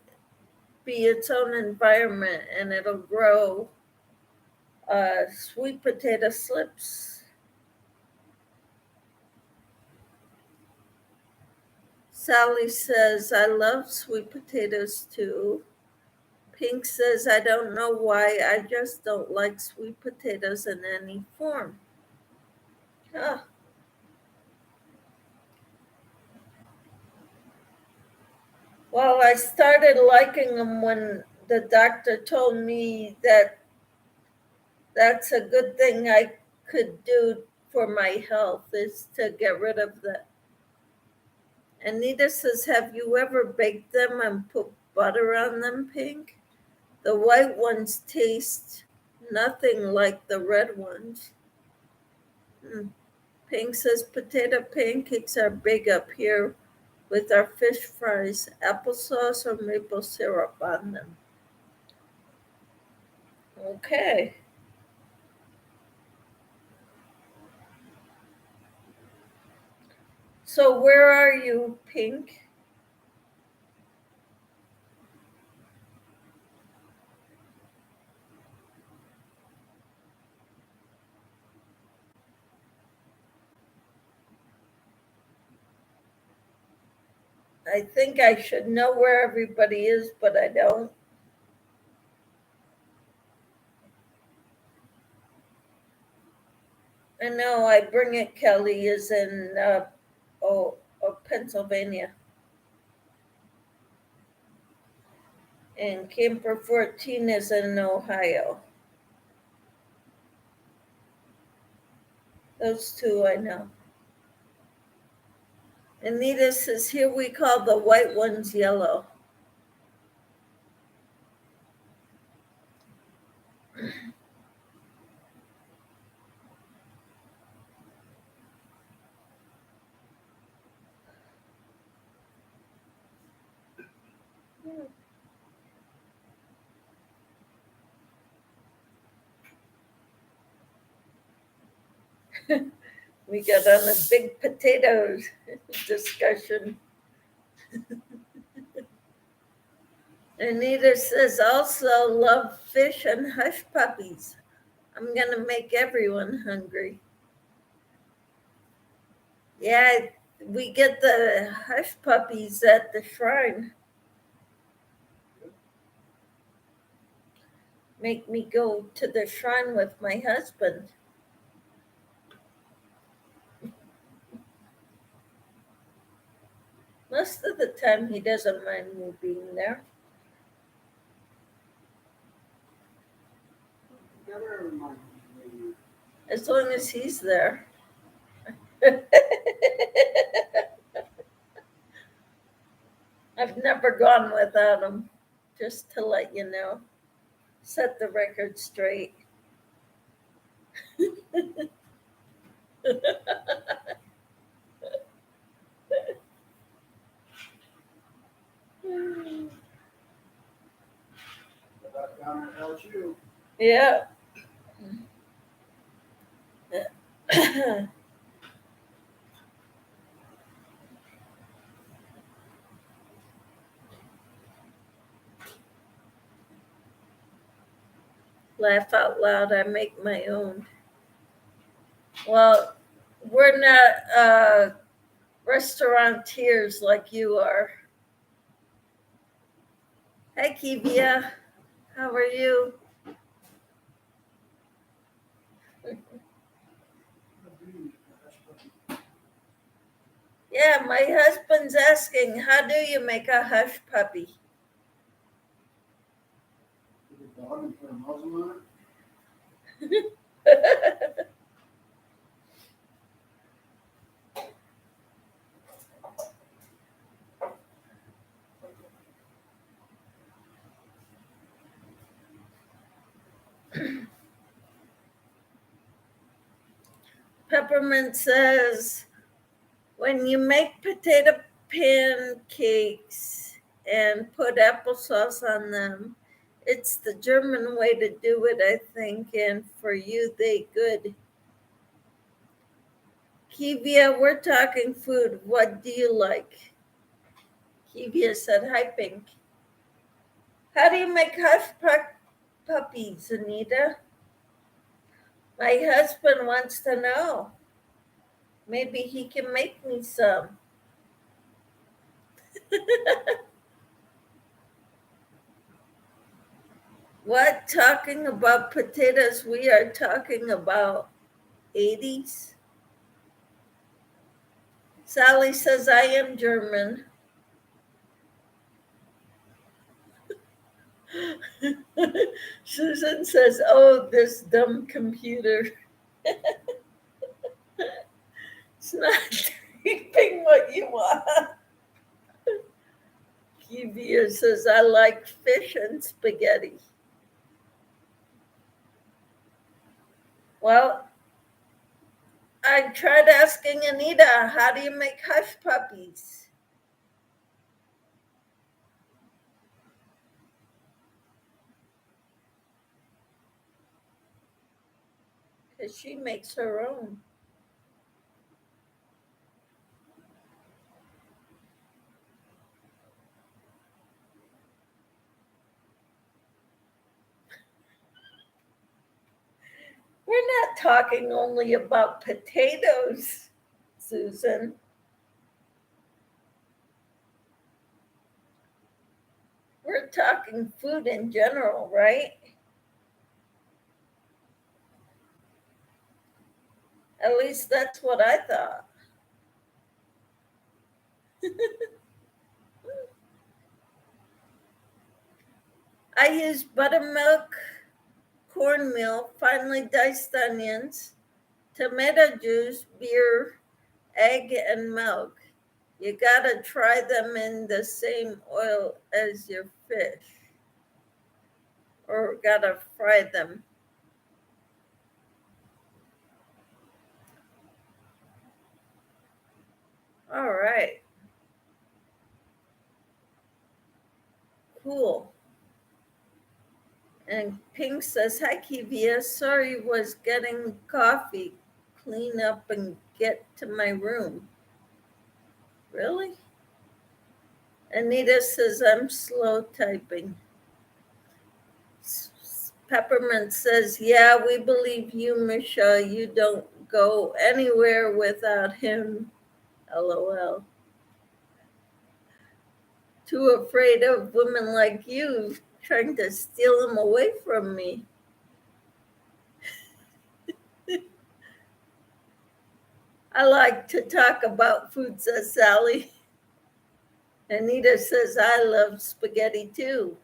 be its own environment, and it'll grow sweet potato slips. Sally says, I love sweet potatoes too. Pink says, I don't know why, I just don't like sweet potatoes in any form. Huh. Well, I started liking them when the doctor told me that that's a good thing I could do for my health, is to get rid of that. Anita says, have you ever baked them and put butter on them, Pink? The white ones taste nothing like the red ones. Pink says, potato pancakes are big up here with our fish fries, applesauce or maple syrup on them. Okay. So where are you, Pink? I think I should know where everybody is, but I don't. I know I Bring It Kelly is in Pennsylvania. And Camper 14 is in Ohio. Those two I know. Anita says, here we call the white ones yellow. We got on a big potatoes discussion. Anita says, also love fish and hush puppies. I'm going to make everyone hungry. Yeah, we get the hush puppies at the shrine. Make me go to the shrine with my husband. Most of the time, he doesn't mind me being there. Never mind me. As long as he's there. I've never gone without him, just to let you know. Set the record straight. Back down at LSU. Yeah. Laugh out loud. I make my own. Well, we're not restaurateurs like you are. Hi, Kivia. How are you? Yeah, my husband's asking, how do you make a hush puppy? Get a dog and put a muzzle on it. Peppermint says, when you make potato pancakes and put applesauce on them, it's the German way to do it, I think, and for you, they good. Kivia, we're talking food. What do you like? Kivia said, hi, Pink. How do you make hush puppies, Anita? My husband wants to know. Maybe he can make me some. What? Talking about potatoes? We are talking about 80s. Sally says, I am German. Susan says, oh, this dumb computer. It's not typing what you want. Kivia says, I like fish and spaghetti. Well, I tried asking Anita, how do you make hush puppies? Because she makes her own. We're not talking only about potatoes, Susan. We're talking food in general, right? At least that's what I thought. I use buttermilk, cornmeal, finely diced onions, tomato juice, beer, egg, and milk. You gotta try them in the same oil as your fish, or gotta fry them. All right. Cool. And Pink says, hi, Kivia. Sorry, was getting coffee. Clean up and get to my room. Really? Anita says, I'm slow typing. Peppermint says, yeah, we believe you, Michelle. You don't go anywhere without him. LOL. Too afraid of women like you trying to steal him away from me. I like to talk about food, says Sally. Anita says, I love spaghetti too.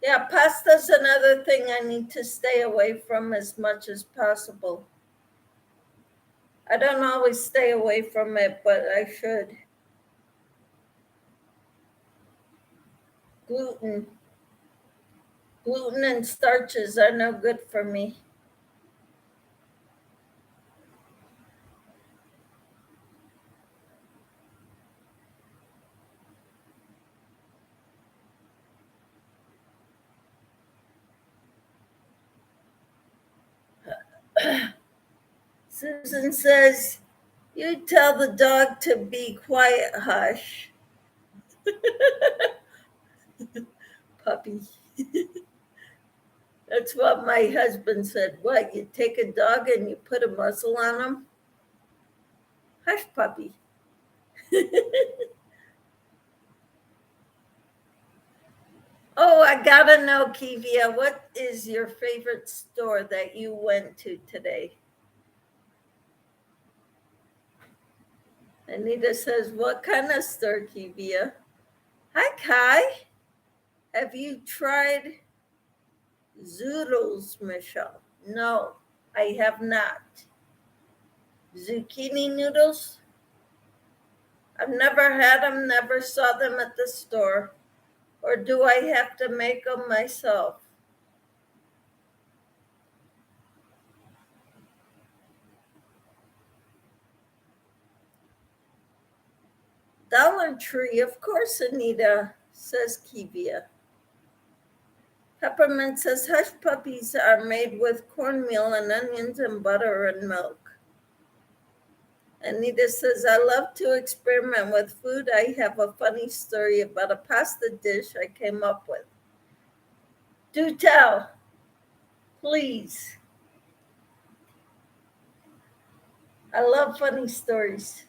Yeah, pasta's another thing I need to stay away from as much as possible. I don't always stay away from it, but I should. Gluten. Gluten and starches are no good for me. Susan says, you tell the dog to be quiet, Hush. Puppy. That's what my husband said. What, you take a dog and you put a muzzle on him? Hush, puppy. Oh, I gotta know, Kivia, what is your favorite store that you went to today? Anita says, what kind of store, Kivia? Hi, Kai. Have you tried zoodles, Michelle? No, I have not. Zucchini noodles? I've never had them, never saw them at the store. Or do I have to make them myself? Dollar Tree, of course, Anita, says Kivia. Peppermint says hush puppies are made with cornmeal and onions and butter and milk. Anita says, I love to experiment with food. I have a funny story about a pasta dish I came up with. Do tell, please. I love funny stories.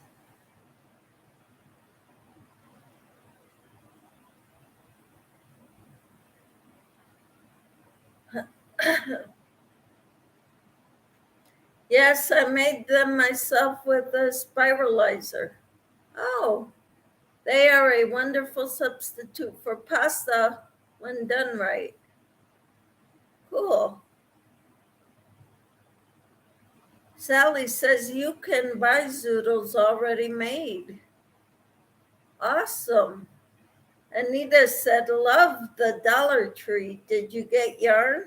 Yes, I made them myself with a spiralizer. Oh, they are a wonderful substitute for pasta when done right. Cool. Sally says you can buy zoodles already made. Awesome. Anita said, love the Dollar Tree. Did you get yarn?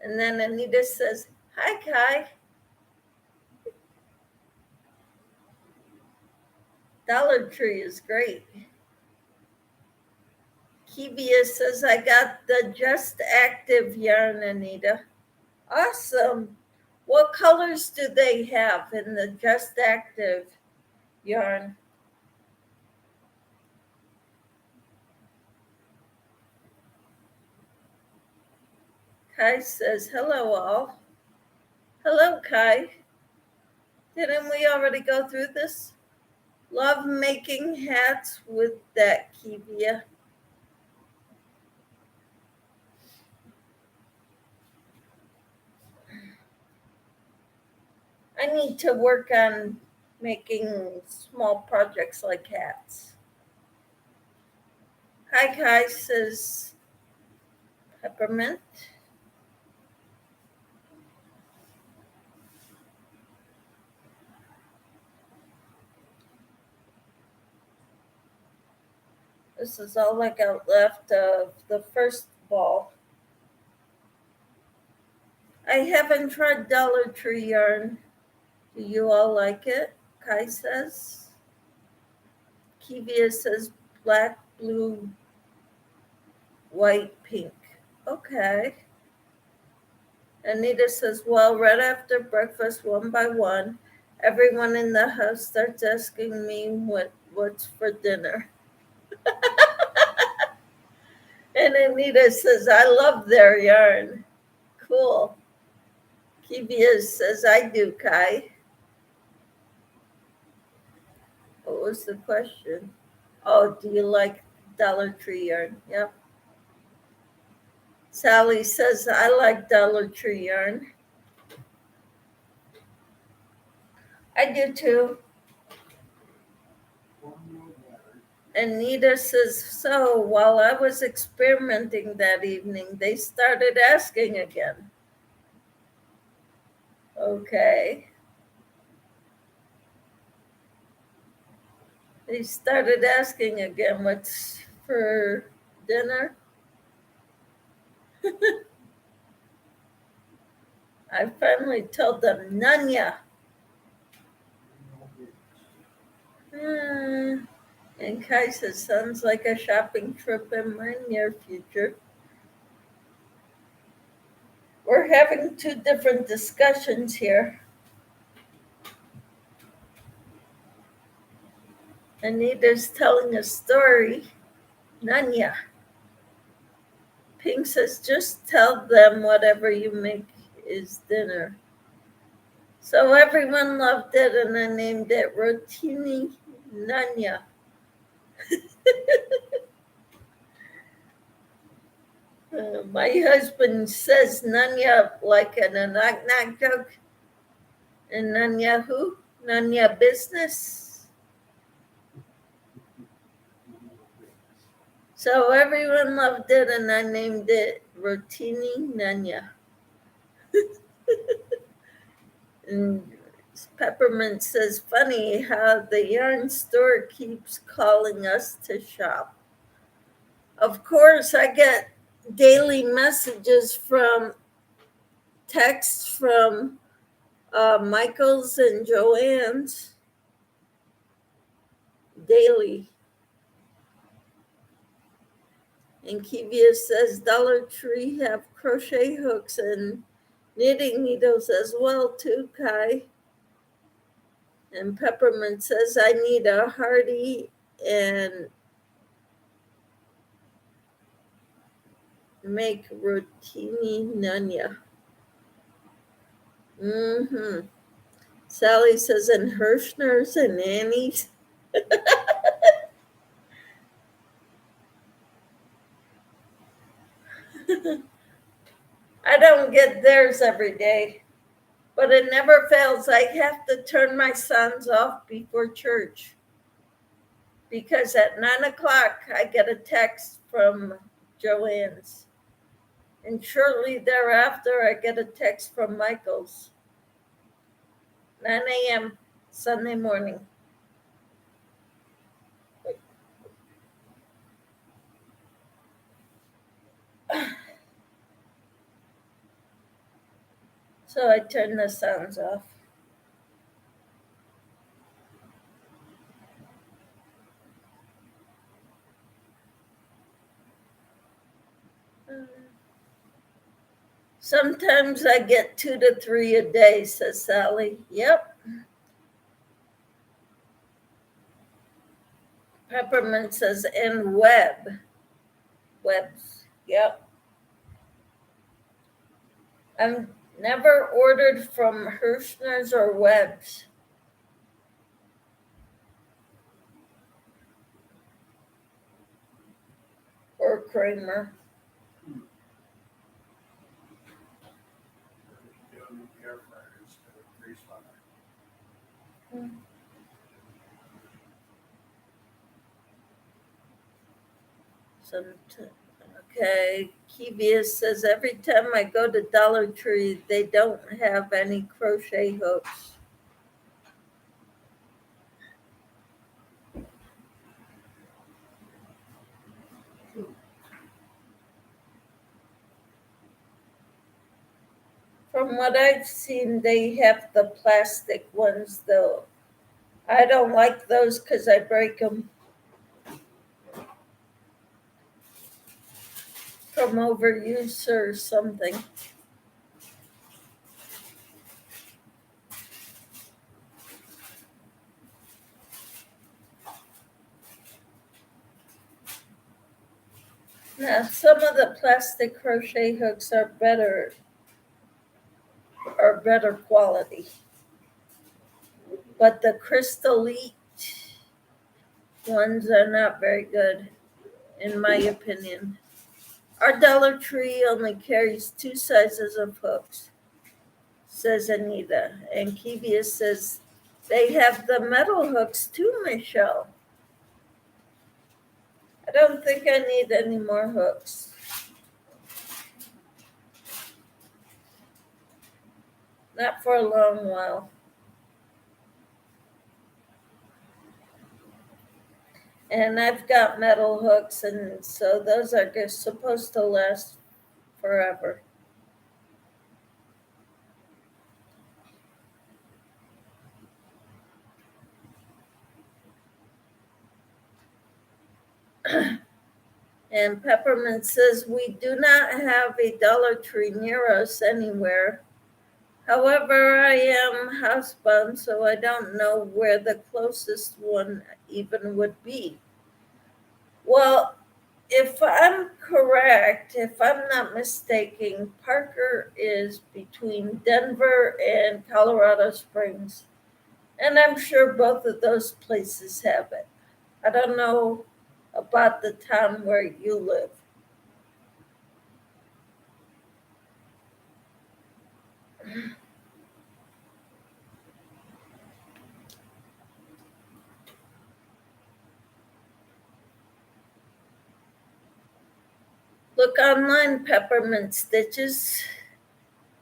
And then Anita says, hi, Kai. Dollar Tree is great. Kivia says, I got the Just Active yarn, Anita. Awesome. What colors do they have in the Just Active yarn? Kai says, hello, all. Hello, Kai. Didn't we already go through this? Love making hats with that, Kivia. I need to work on making small projects like hats. Hi, Kai, says Peppermint. This is all I got left of the first ball. I haven't tried Dollar Tree yarn. Do you all like it? Kai says. Kivia says black, blue, white, pink. Okay. Anita says, well, right after breakfast, one by one, everyone in the house starts asking me what's for dinner. And Anita says, I love their yarn. Cool. Kivia says, I do, Kai. What was the question? Oh, do you like Dollar Tree yarn? Yep. Sally says, I like Dollar Tree yarn. I do too. Anita says, so while I was experimenting that evening, they started asking again. Okay. They started asking again, what's for dinner? I finally told them, Nanya. And Kai says, sounds like a shopping trip in my near future. We're having two different discussions here. Anita's telling a story. Nanya. Pink says, just tell them whatever you make is dinner. So everyone loved it, and I named it Rotini Nanya. My husband says Nanya like in a knock-knock joke. And Nanya who? Nanya business. So everyone loved it, and I named it Rotini Nanya. And Peppermint says, funny how the yarn store keeps calling us to shop. Of course, I get daily messages from texts from Michael's and Joanne's daily. And Kivia says Dollar Tree have crochet hooks and knitting needles as well too, Kai. And Peppermint says I need a Hardy and make Rotini Nanya. Sally says and Hirschner's and Annie's. I don't get theirs every day, but it never fails. I have to turn my sons off before church because at 9 o'clock I get a text from Joanne's, and shortly thereafter I get a text from Michael's. 9 a.m. Sunday morning. So I turn the sounds off. Sometimes I get 2 to 3 a day, says Sally. Yep. Peppermint says, and webs. Yep. I've never ordered from Hirschner's or Webb's. Or Kramer. Okay, Kivia says every time I go to Dollar Tree, they don't have any crochet hooks. From what I've seen, they have the plastic ones, though. I don't like those because I break them from overuse or something. Now, some of the plastic crochet hooks are better quality, but the crystallite ones are not very good, in my opinion. Our Dollar Tree only carries 2 sizes of hooks, says Anita. And Kivia says they have the metal hooks too, Michelle. I don't think I need any more hooks. Not for a long while. And I've got metal hooks, and so those are just supposed to last forever. And Peppermint says, we do not have a Dollar Tree near us anywhere. However, I am housebound, so I don't know where the closest one even would be. Well, if I'm correct, if I'm not mistaken, Parker is between Denver and Colorado Springs. And I'm sure both of those places have it. I don't know about the town where you live. Look online, Peppermint Stitches.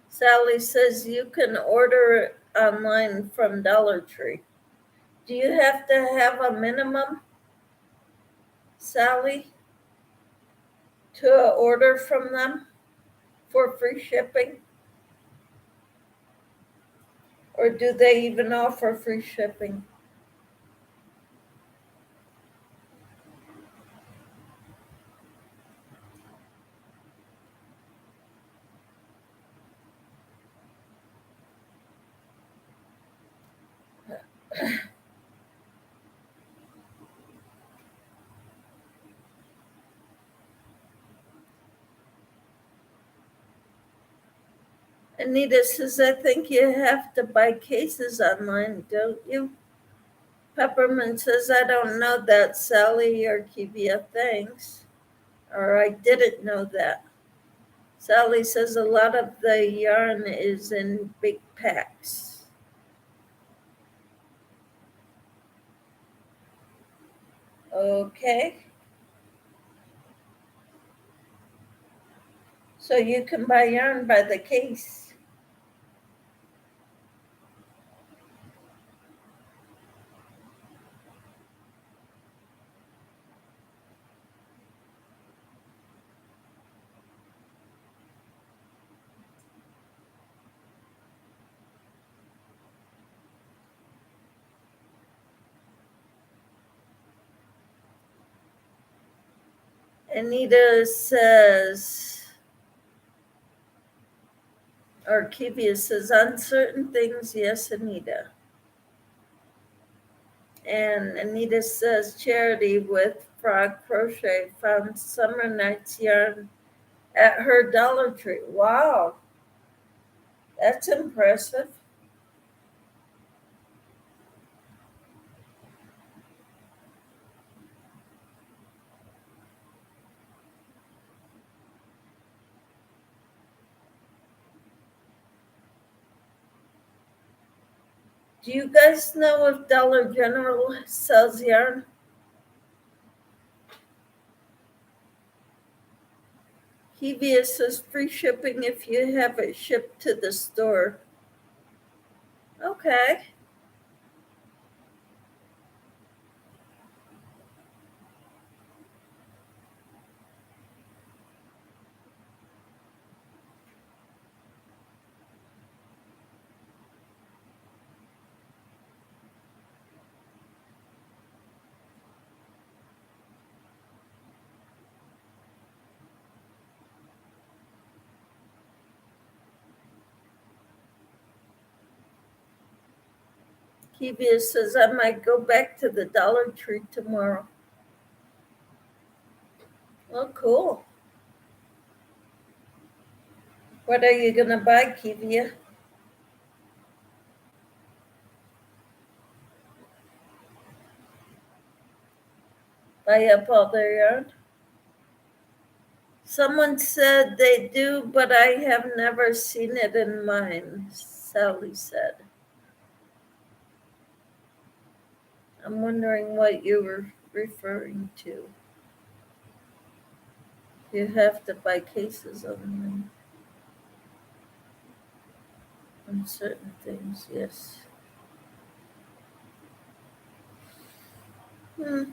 Sally says you can order it online from Dollar Tree. Do you have to have a minimum, Sally, to order from them for free shipping? Or do they even offer free shipping? Anita says, I think you have to buy cases online, don't you? Peppermint says, I don't know that, Sally or Kivia, thanks. Or I didn't know that. Sally says a lot of the yarn is in big packs. Okay. So you can buy yarn by the case. Anita says, or Kivia says, on certain things, yes, Anita. And Anita says, Charity with Frog Crochet found summer nights yarn at her Dollar Tree. Wow, that's impressive. Do you guys know if Dollar General sells yarn? Hevia says free shipping if you have it shipped to the store. Okay. Hevia says I might go back to the Dollar Tree tomorrow. Oh, cool. What are you going to buy, Kivia? Buy up all their yarn? Someone said they do, but I have never seen it in mine, Sally said. I'm wondering what you were referring to. You have to buy cases online on certain things, yes. I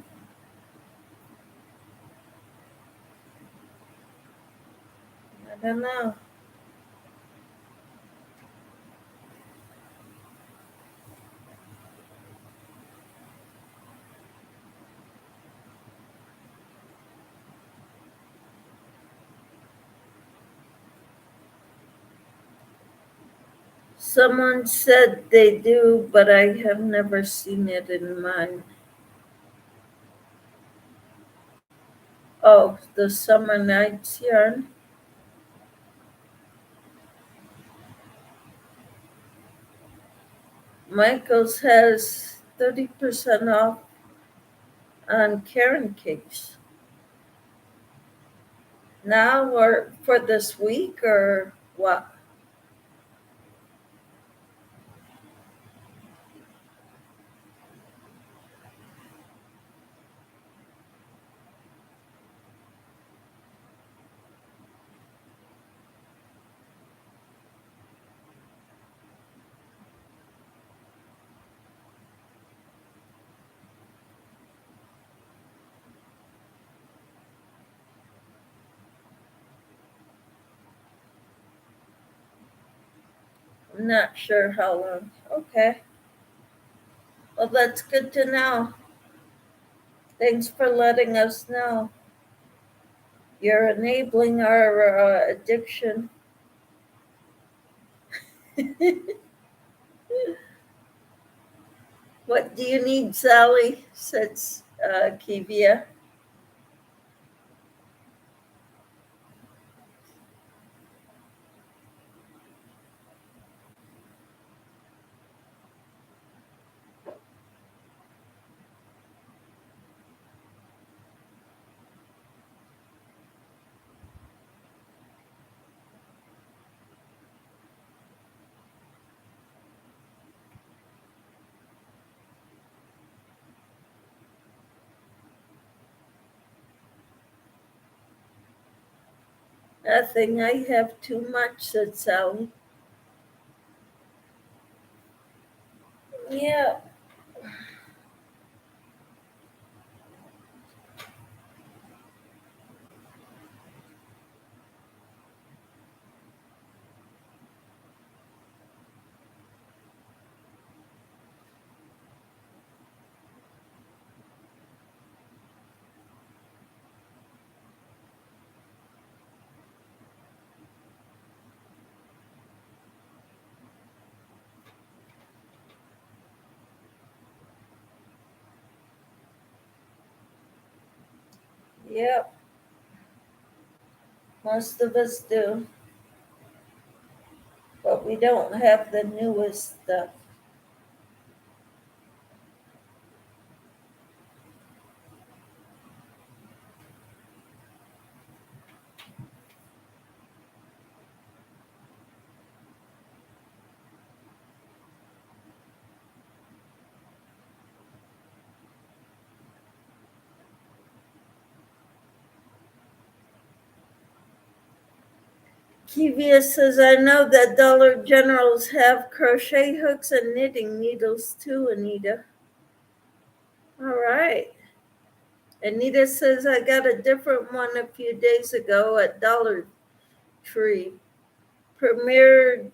don't know. Someone said they do, but I have never seen it in mine. Oh, the Summer Nights yarn. Michael's has 30% off on Karen cakes. Now or for this week or what? I'm not sure how long. Okay. Well, that's good to know. Thanks for letting us know. You're enabling our addiction. What do you need, Sally? Says Kivia. Nothing. I have too much, said Sally. Yeah. Yep. Most of us do. But we don't have the newest stuff. Kivia says, I know that Dollar Generals have crochet hooks and knitting needles too, Anita. All right. Anita says, I got a different one a few days ago at Dollar Tree. Premier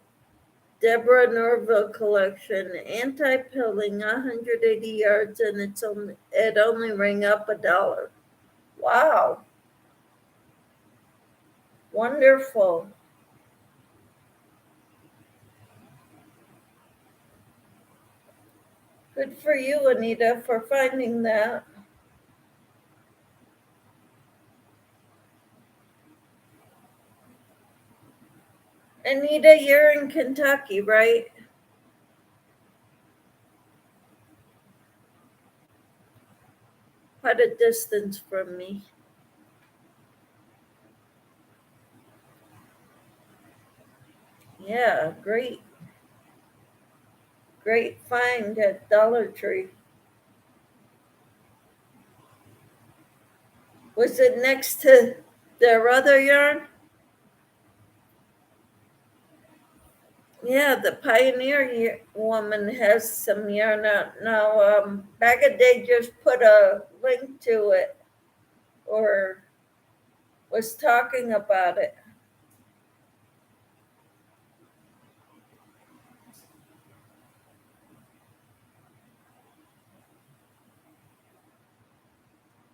Deborah Norville collection, anti-pilling, 180 yards, and it only rang up $1. Wow. Wonderful. Good for you, Anita, for finding that. Anita, you're in Kentucky, right? Quite a distance from me. Yeah, great find at Dollar Tree. Was it next to their other yarn? Yeah, the Pioneer woman has some yarn out now. Bag a Day just put a link to it or was talking about it.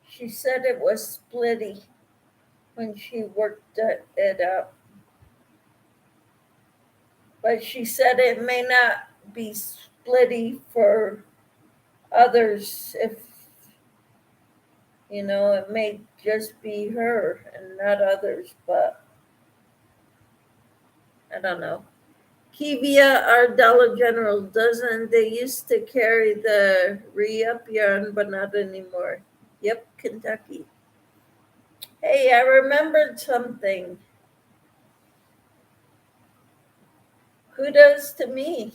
She said it was splitty when she worked it up. But she said it may not be splitty for others if, it may just be her and not others, but I don't know. Kivia, our Dollar General doesn't. They used to carry the re-up yarn, but not anymore. Yep, Kentucky. Hey, I remembered something. Kudos to me.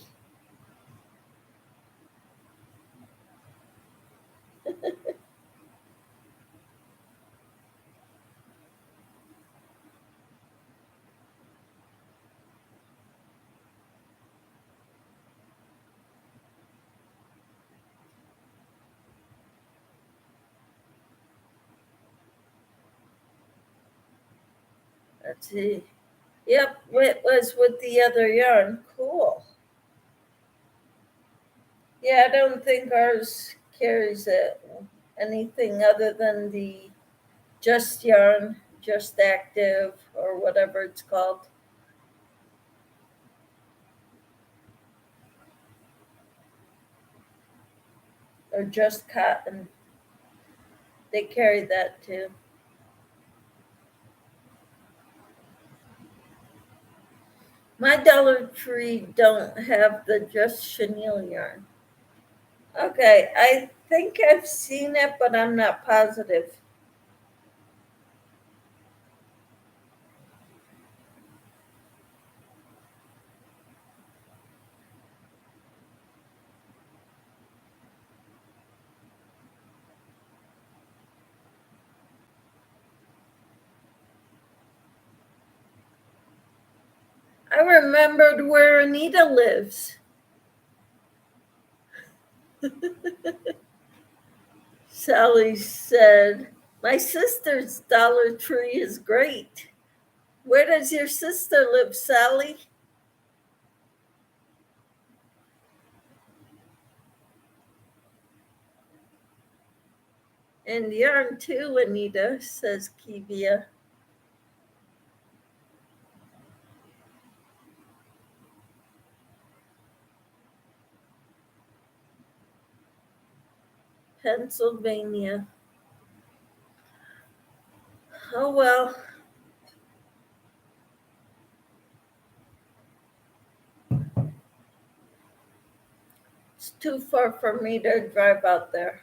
Let's see. Yep, it was with the other yarn. Cool. Yeah, I don't think ours carries anything other than the Just Yarn, Just Active, or whatever it's called. Or Just Cotton. They carry that too. My Dollar Tree don't have the Just Chenille yarn. Okay, I think I've seen it, but I'm not positive. I remembered where Anita lives. Sally said, my sister's Dollar Tree is great. Where does your sister live, Sally? And yarn too, Anita, says Kivia. Pennsylvania. Oh well. It's too far for me to drive out there.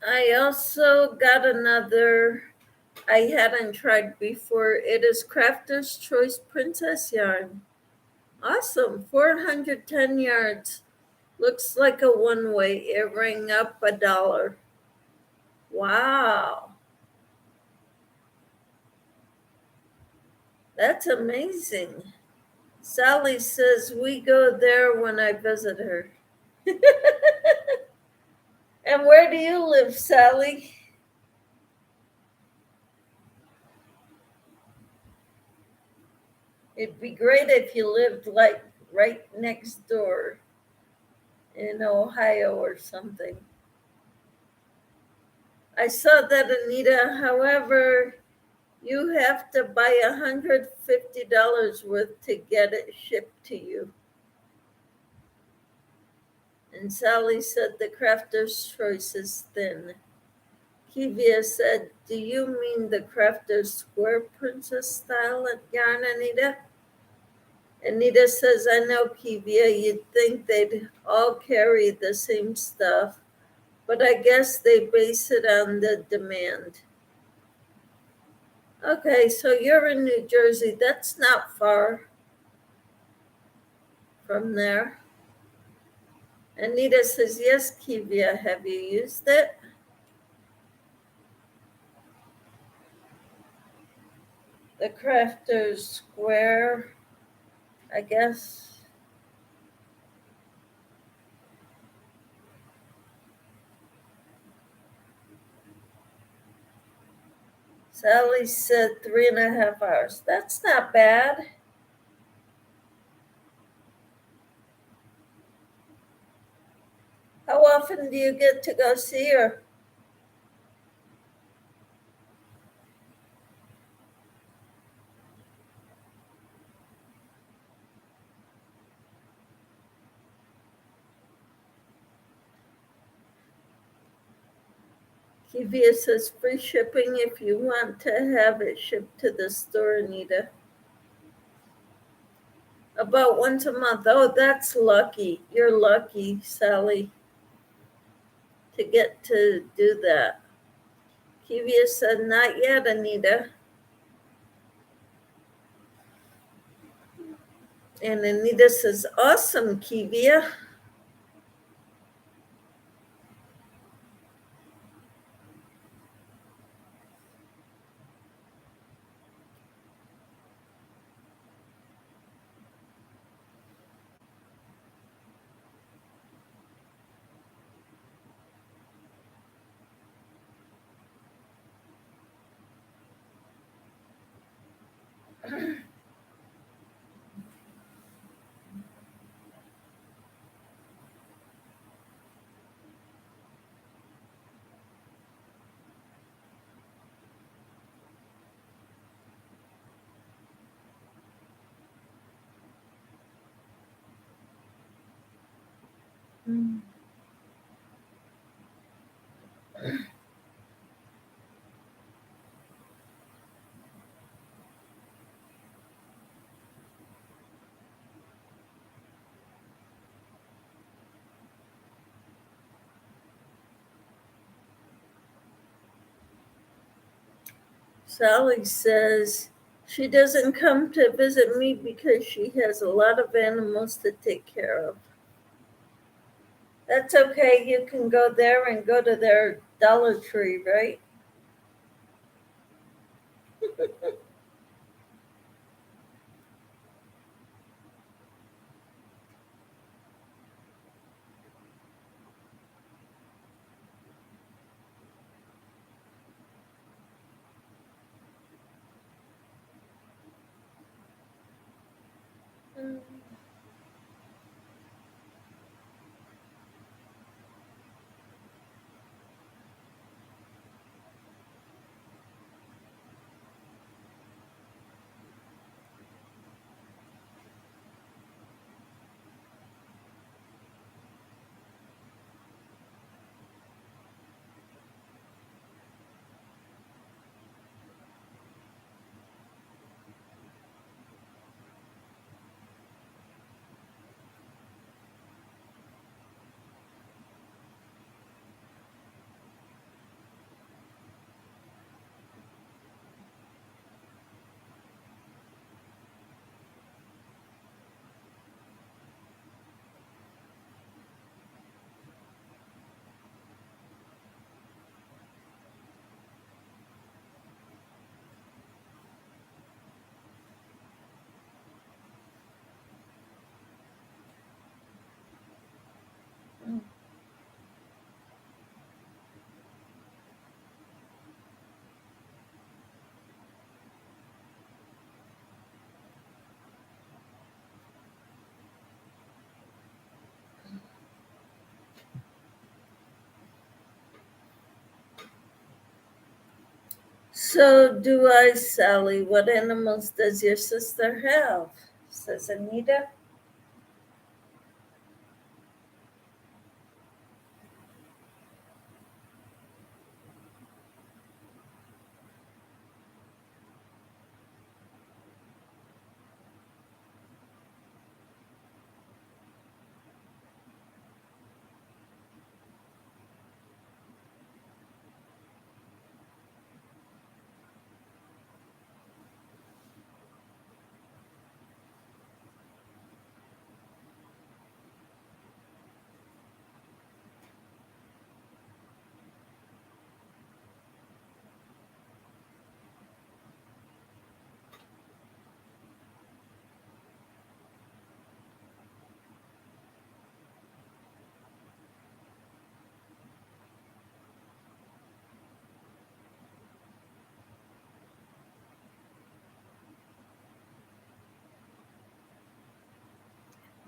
I also got another I hadn't tried before. It is Crafter's Choice Princess yarn. Awesome. 410 yards. Looks like a one-way. It rang up $1. Wow. That's amazing. Sally says we go there when I visit her. And where do you live, Sally? It'd be great if you lived like right next door in Ohio or something. I saw that, Anita. However, you have to buy $150 worth to get it shipped to you. And Sally said the Crafter's Choice is thin. Kivia said, do you mean the Crafter's Square Princess style yarn, Anita? Anita says, I know, Kivia, you'd think they'd all carry the same stuff, but I guess they base it on the demand. Okay, so you're in New Jersey. That's not far from there. Anita says, yes, Kivia, have you used it? the crafter's square, I guess. Sally said 3.5 hours. That's not bad. How often do you get to go see her? Kivia says free shipping if you want to have it shipped to the store, Anita. About once a month. Oh, that's lucky. You're lucky, Sally, to get to do that. Kivia said, not yet, Anita. And Anita says, awesome, Kivia. Sally says she doesn't come to visit me because she has a lot of animals to take care of. That's okay. You can go there and go to their Dollar Tree, right? So do I, Sally. What animals does your sister have? Says Anita.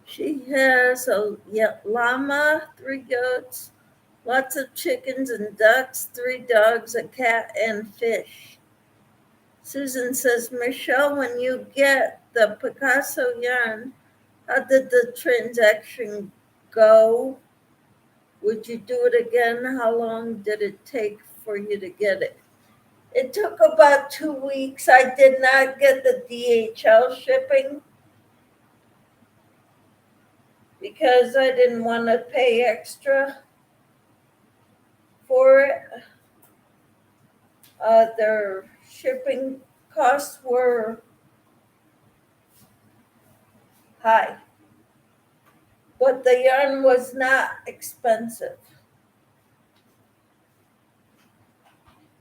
She has a llama, 3 goats, lots of chickens and ducks, 3 dogs, a cat, and fish. Susan says, Michelle, when you get the Picasso yarn, how did the transaction go? Would you do it again? How long did it take for you to get it? It took about 2 weeks. I did not get the DHL shipping because I didn't want to pay extra for it. Their shipping costs were high, but the yarn was not expensive.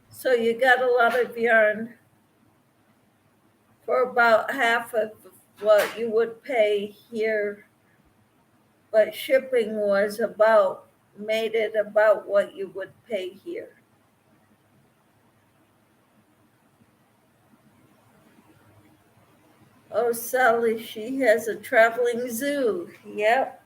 So you got a lot of yarn for about half of what you would pay here, but shipping made it about what you would pay here. Oh, Sally, she has a traveling zoo. Yep.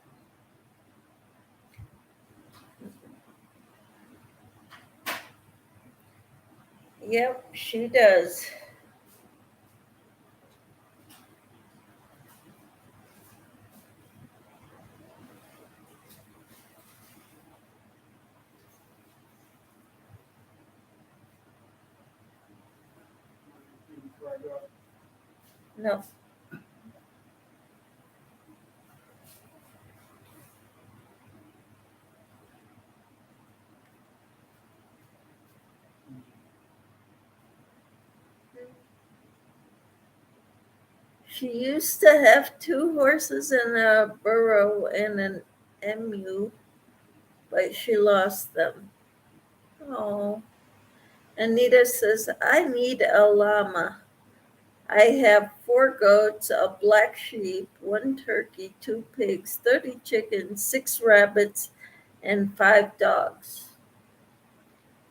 Yep, she does. Before I go, No. She used to have 2 horses and a burro and an emu, but she lost them. Oh. Anita says, I need a llama. I have 4 goats, a black sheep, 1 turkey, 2 pigs, 30 chickens, 6 rabbits, and 5 dogs.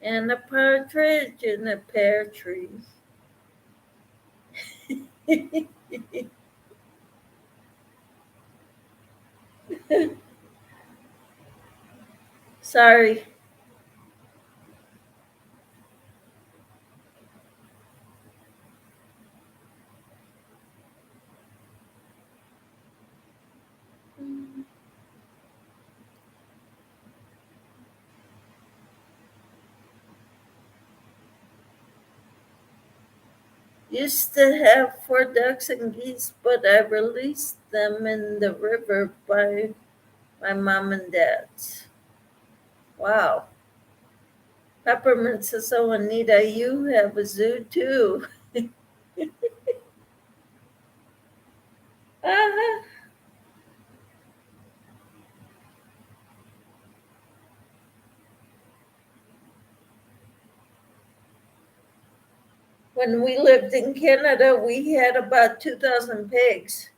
And a partridge in a pear tree. Sorry. Used to have 4 ducks and geese, but I released them in the river by my mom and dad's. Wow. Peppermint says, oh, Anita, you have a zoo too. Uh-huh. When we lived in Canada, we had about 2,000 pigs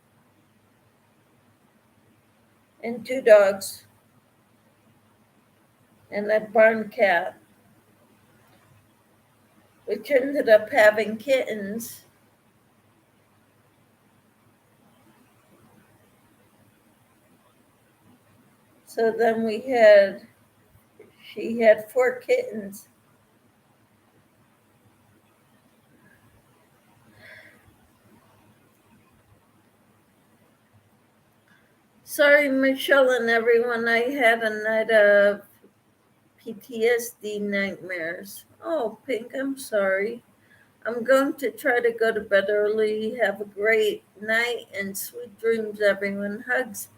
and 2 dogs and a barn cat, which ended up having kittens. So then she had 4 kittens. Sorry, Michelle and everyone, I had a night of PTSD nightmares. Oh, Pink, I'm sorry. I'm going to try to go to bed early. Have a great night and sweet dreams, everyone. Hugs.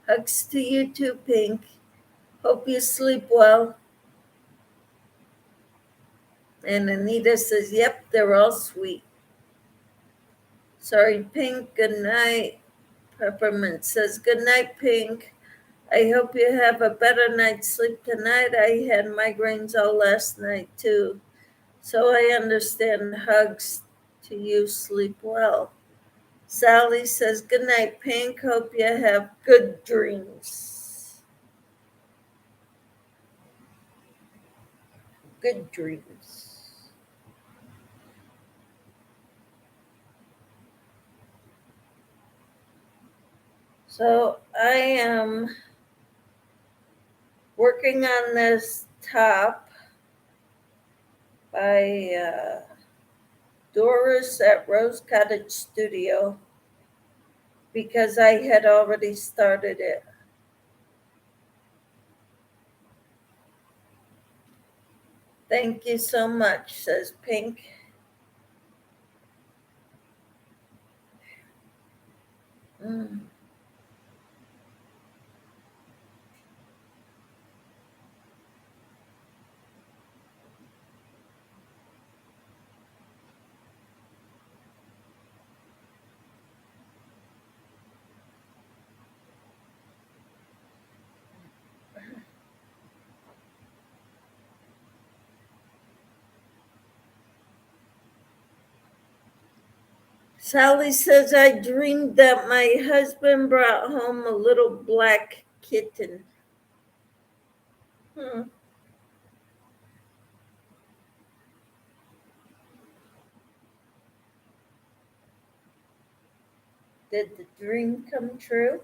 Hugs to you too, Pink. Hope you sleep well. And Anita says, yep, they're all sweet. Sorry, Pink. Good night. Peppermint says, good night, Pink. I hope you have a better night's sleep tonight. I had migraines all last night too. So I understand. Hugs to you. Sleep well. Sally says, good night, Pink. Hope you have good dreams. Good dreams. So I am working on this top by Doris at Rose Cottage Studio because I had already started it. Thank you so much, says Pink. Mm. Sally says, I dreamed that my husband brought home a little black kitten. Hmm. Did the dream come true?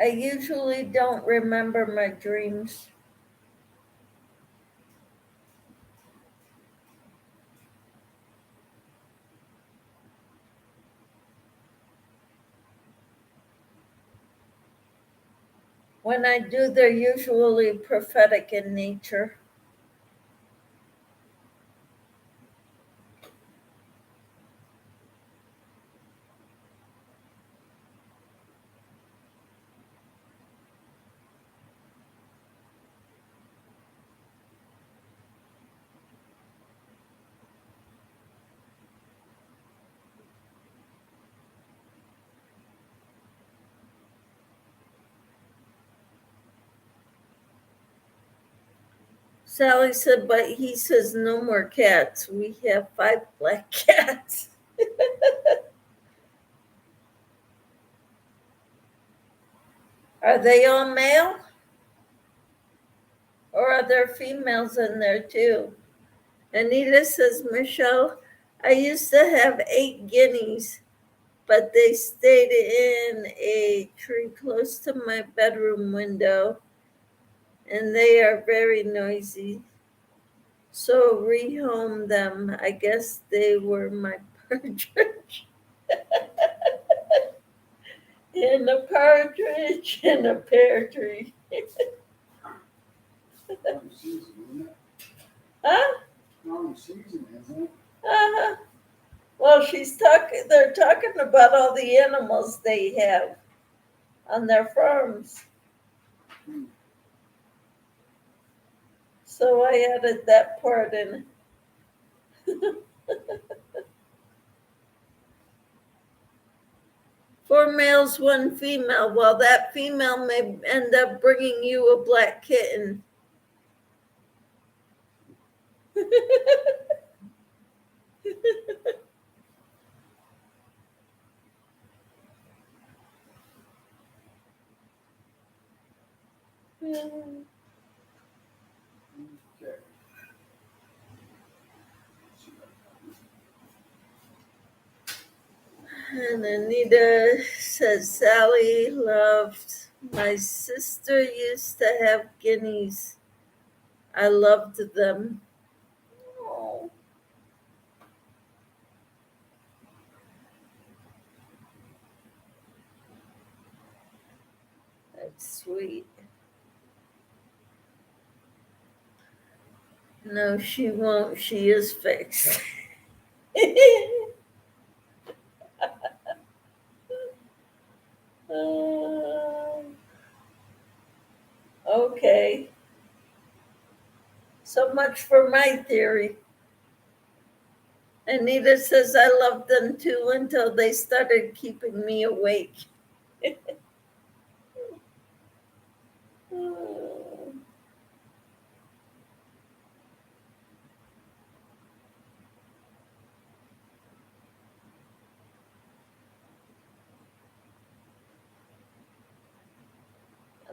I usually don't remember my dreams. When I do, they're usually prophetic in nature. Sally said, but he says no more cats. We have 5 black cats. Are they all male? Or are there females in there too? Anita says, Michelle, I used to have 8 guineas, but they stayed in a tree close to my bedroom window, and they are very noisy. So rehomed them. I guess they were my partridge. And a partridge in a pear tree. Wrong season, isn't it? Huh? Wrong season, isn't it? Uh-huh. Well, they're talking about all the animals they have on their farms. So I added that part in. 4 males, 1 female. Well, that female may end up bringing you a black kitten. Okay. And Anita says, Sally loved, my sister used to have guineas. I loved them. Oh, that's sweet. No, she won't. She is fixed. Okay. So much for my theory. Anita says I loved them too until they started keeping me awake.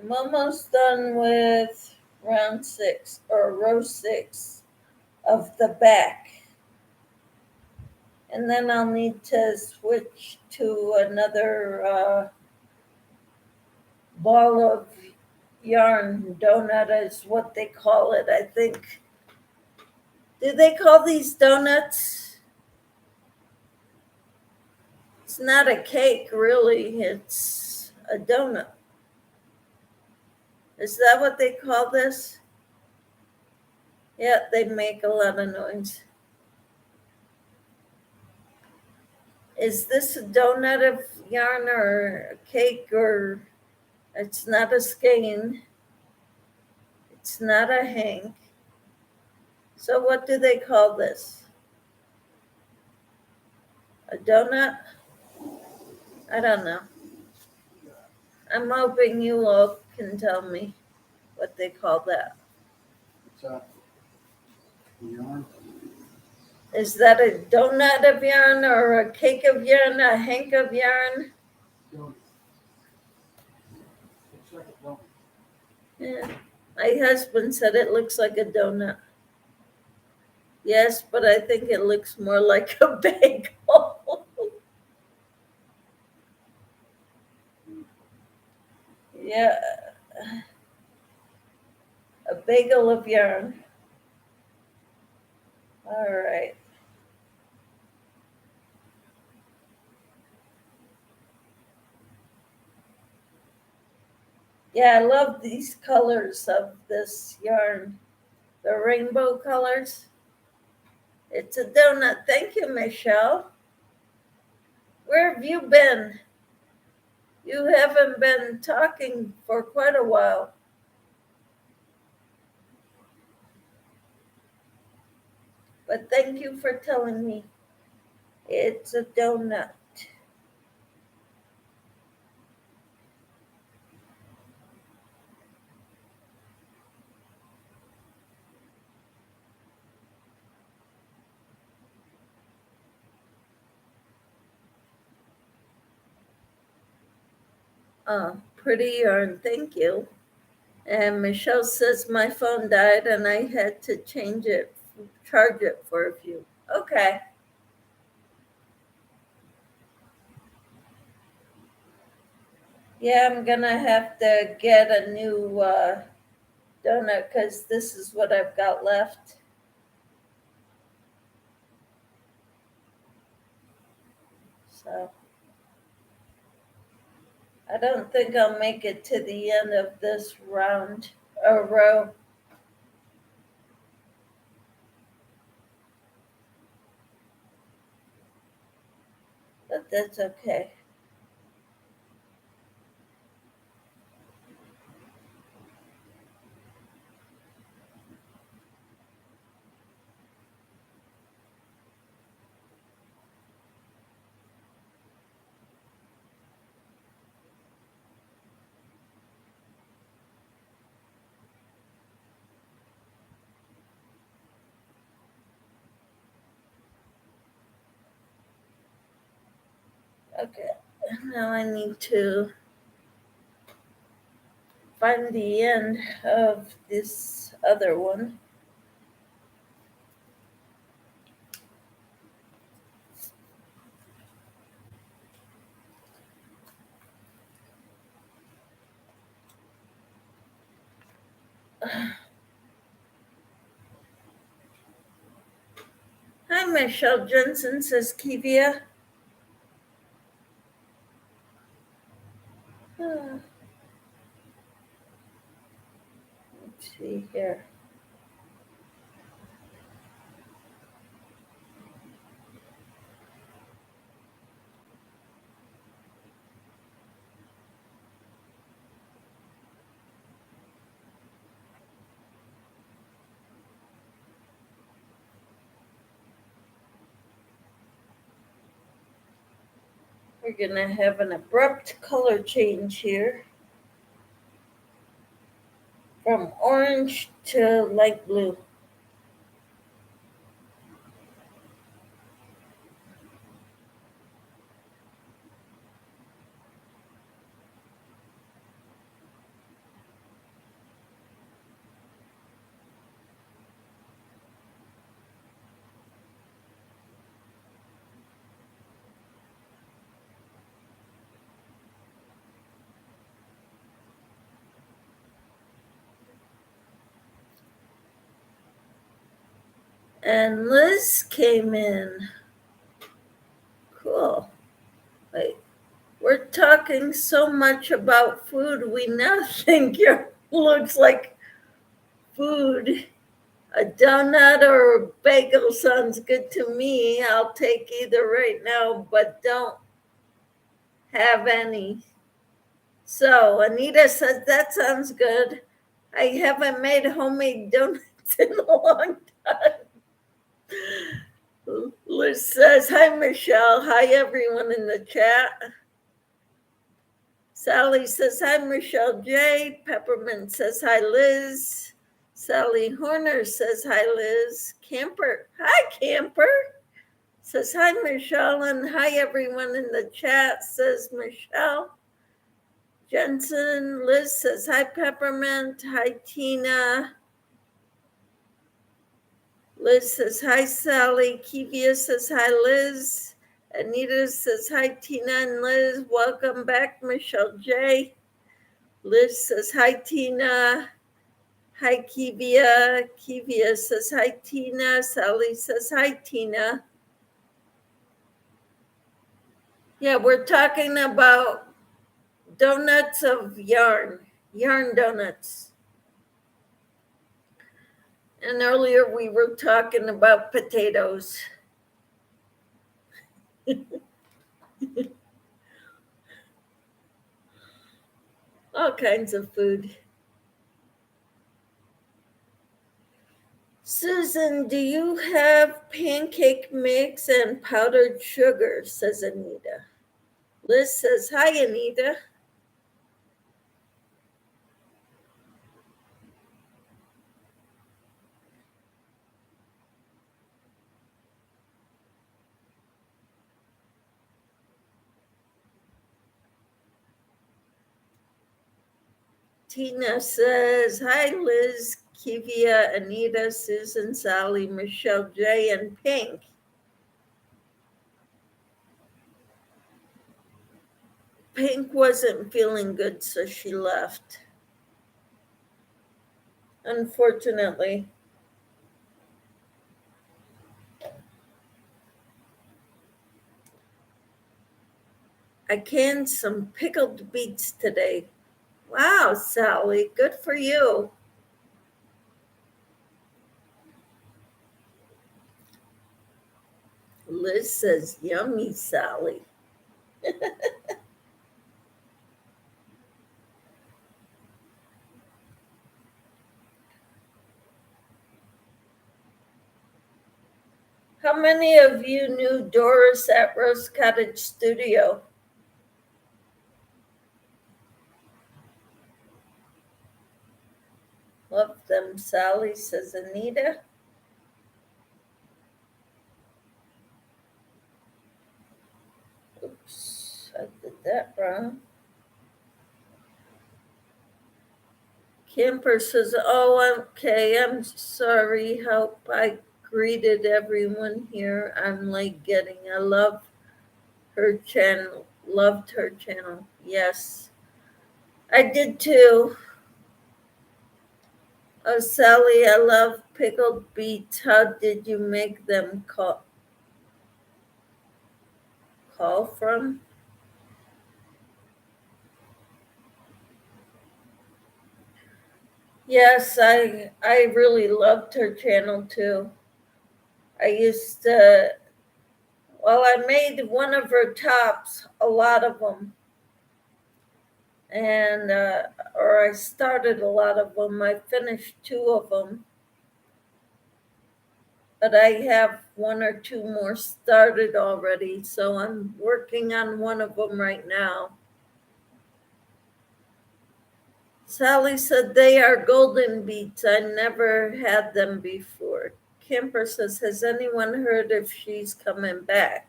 I'm almost done with round 6 or row 6 of the back. And then I'll need to switch to another ball of yarn. Donut is what they call it, I think. Do they call these donuts? It's not a cake, really. It's a donut. Is that what they call this? Yeah, they make a lot of noise. Is this a donut of yarn or a cake, or it's not a skein? It's not a hank. So what do they call this? A donut? I don't know. I'm hoping you all can tell me what they call that. It's a yarn. Is that a donut of yarn or a cake of yarn, a hank of yarn? Donut. Looks like a donut. Yeah. My husband said it looks like a donut. Yes, but I think it looks more like a bagel. Yeah, a bagel of yarn. All right. Yeah, I love these colors of this yarn, the rainbow colors. It's a donut. Thank you, Michelle. Where have you been? You haven't been talking for quite a while. But thank you for telling me. It's a donut. Pretty yarn. Thank you. And Michelle says my phone died and I had to change it, charge it for a few. Okay. Yeah, I'm gonna have to get a new donut because this is what I've got left. So I don't think I'll make it to the end of this round or row. But that's okay. Okay. Now I need to find the end of this other one. Hi, Michelle Jensen, says Kivia. Let's see here. We're gonna have an abrupt color change here from orange to light blue. And Liz came in. Cool. Wait, we're talking so much about food, we now think it looks like food. A donut or a bagel sounds good to me. I'll take either right now, but don't have any. So Anita says, that sounds good. I haven't made homemade donuts in a long time. Liz says, hi, Michelle. Hi, everyone in the chat. Sally says, hi, Michelle J. Peppermint says, hi, Liz. Sally Horner says, hi, Liz. Camper, hi, Camper. Says, hi, Michelle. And hi, everyone in the chat, says Michelle. Jensen, Liz says, hi, Peppermint. Hi, Tina. Liz says, hi, Sally. Kivia says, hi, Liz. Anita says, hi, Tina and Liz. Welcome back, Michelle J. Liz says, hi, Tina. Hi, Kivia. Kivia says, hi, Tina. Sally says, hi, Tina. Yeah, we're talking about donuts of yarn donuts. And earlier we were talking about potatoes. All kinds of food. Susan, do you have pancake mix and powdered sugar? Says Anita. Liz says, hi, Anita. Tina says, hi, Liz, Kivia, Anita, Susan, Sally, Michelle J, and Pink. Pink wasn't feeling good, so she left. Unfortunately. I canned some pickled beets today. Wow, Sally, good for you. Liz says, yummy, Sally. How many of you knew Doris at Rose Cottage Studio? Love them, Sally, says Anita. Oops, I did that wrong. Camper says, oh, okay, I'm sorry. Hope I greeted everyone here. I'm like I love her channel. Loved her channel. Yes, I did too. Oh, Sally, I love pickled beets. How did you make them call from? Yes, I really loved her channel too. I used to, well, I made one of her tops, a lot of them. And, or I started a lot of them. I finished 2 of them. But I have 1 or 2 more started already. So I'm working on one of them right now. Sally said they are golden beets. I never had them before. Camper says, has anyone heard if she's coming back?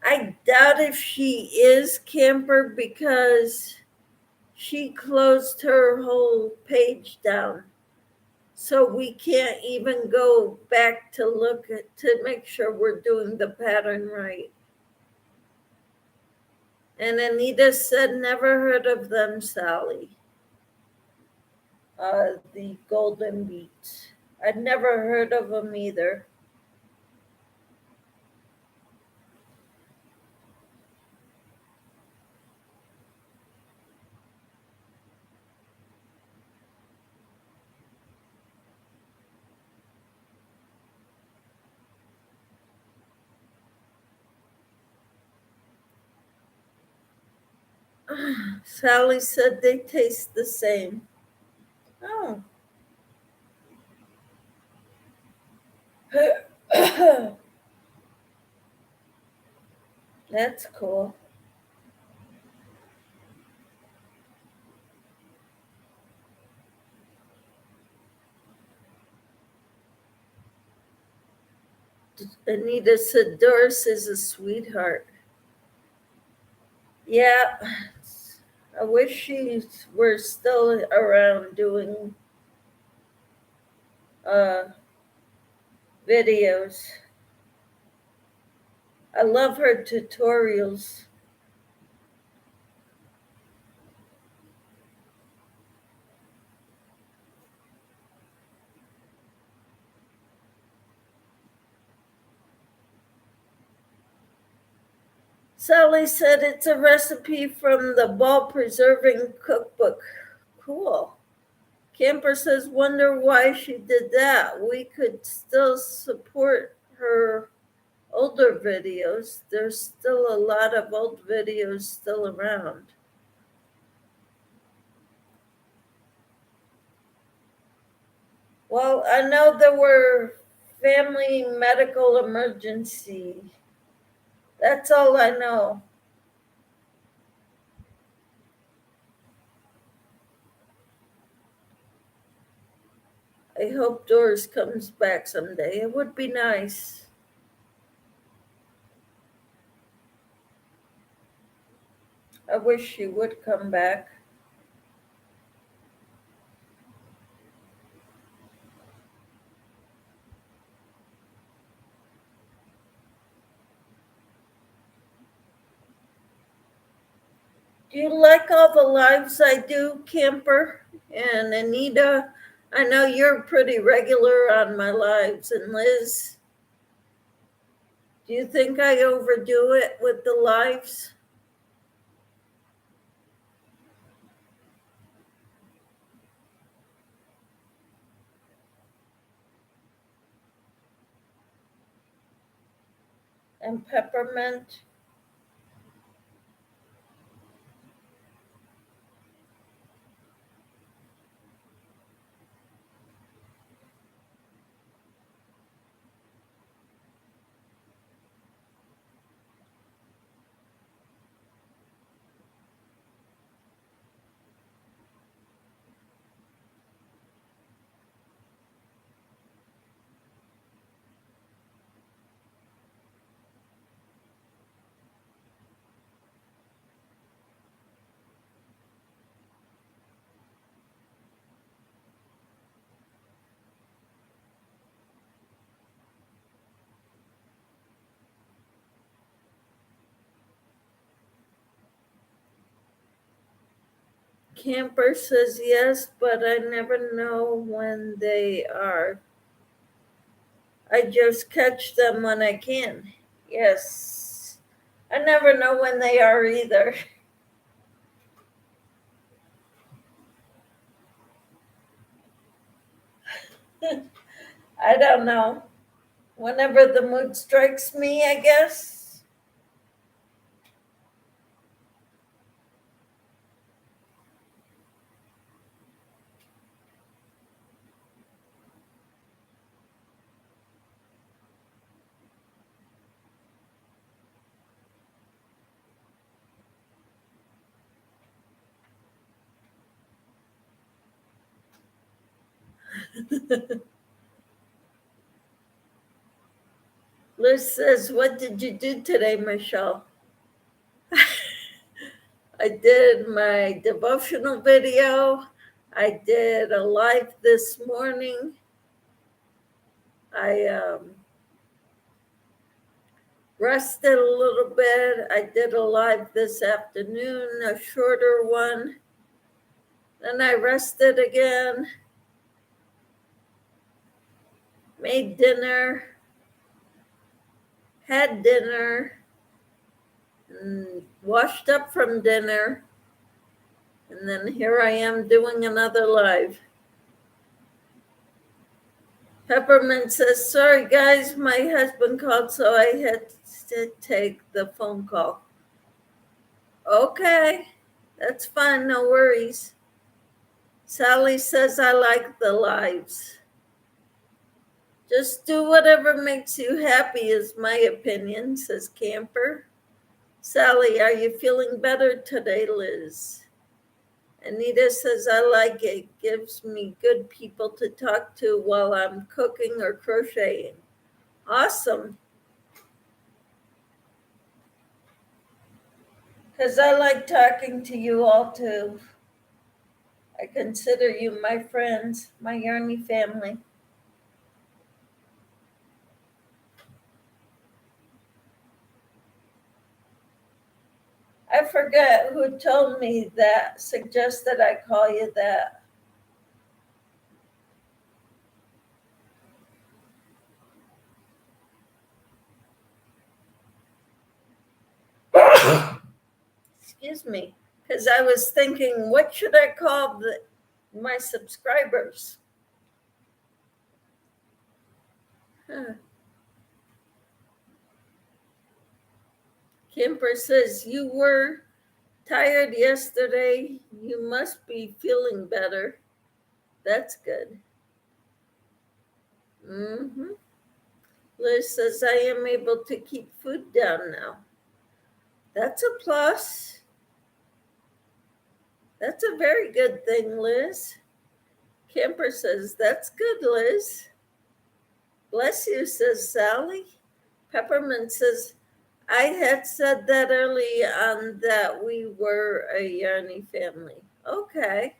I doubt if she is, Camper, because she closed her whole page down. So we can't even go back to look at, to make sure we're doing the pattern right. And Anita said, never heard of them, Sally. The golden beets. I'd never heard of them either. Sally said they taste the same. Oh. That's cool. Anita said Doris is a sweetheart. Yeah, I wish she were still around doing videos. I love her tutorials. Sally said it's a recipe from the ball preserving cookbook. Cool. Camper says, wonder why she did that. We could still support her older videos. There's still a lot of old videos still around. Well, I know there were family medical emergency. That's all I know. I hope Doris comes back someday. It would be nice. I wish she would come back. Do you like all the lives I do, Camper? And Anita, I know you're pretty regular on my lives. And Liz, do you think I overdo it with the lives? And Peppermint? Camper says yes, but I never know when they are. I just catch them when I can. Yes. I never know when they are either. I don't know. Whenever the mood strikes me, I guess. Liz says, what did you do today, Michelle? I did my devotional video. I did a live this morning. I rested a little bit. I did a live this afternoon, a shorter one. Then I rested again. made dinner, had dinner, and washed up from dinner. And then here I am doing another live. Peppermint says, sorry guys, my husband called, so I had to take the phone call. Okay, that's fine, no worries. Sally says, I like the lives. Just do whatever makes you happy is my opinion, says Camper. Sally, are you feeling better today, Liz? Anita says, I like it. Gives me good people to talk to while I'm cooking or crocheting. Awesome. Because I like talking to you all too. I consider you my friends, my Yarny family. I forget who told me that, suggested I call you that. Excuse me, because I was thinking, what should I call my subscribers? Huh. Kimper says, you were tired yesterday. You must be feeling better. That's good. Mm-hmm. Liz says, I am able to keep food down now. That's a plus. That's a very good thing, Liz. Camper says, that's good, Liz. Bless you, says Sally. Peppermint says, I had said that early on that we were a Yarny family. Okay.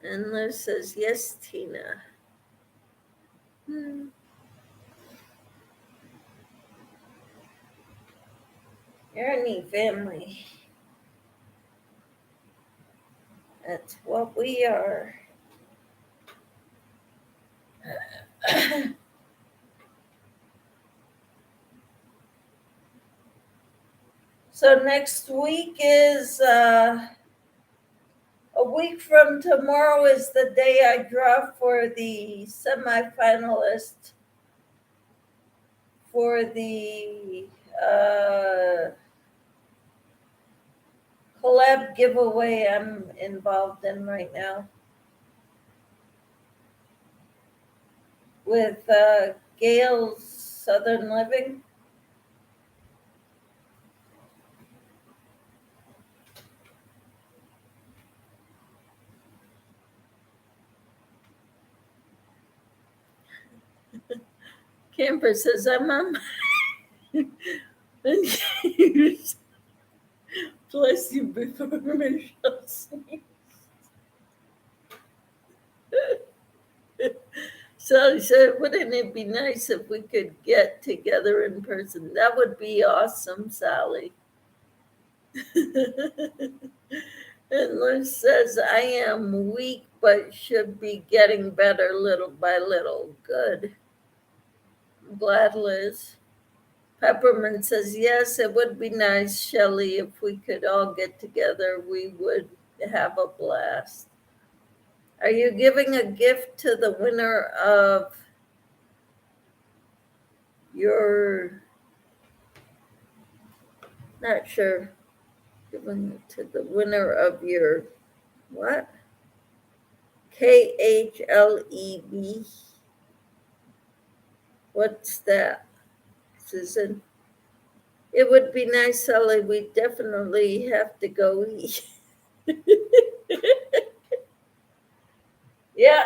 And Liz says, yes, Tina. Yarny family. That's what we are. So next week is a week from tomorrow is the day I draw for the semifinalist for the collab giveaway I'm involved in right now with Gail's Southern Living. Camper says, I'm on bless you before Michelle sings. Sally said, wouldn't it be nice if we could get together in person? That would be awesome, Sally. And Liz says, I am weak, but should be getting better little by little. Good. I'm glad, Liz. Peppermint says, yes, it would be nice, Shelley, if we could all get together. We would have a blast. Are you giving a gift to the winner of your, not sure, giving it to the winner of your, what? KHLEB. What's that, Susan? It would be nice, Sally. We definitely have to go eat. Yeah.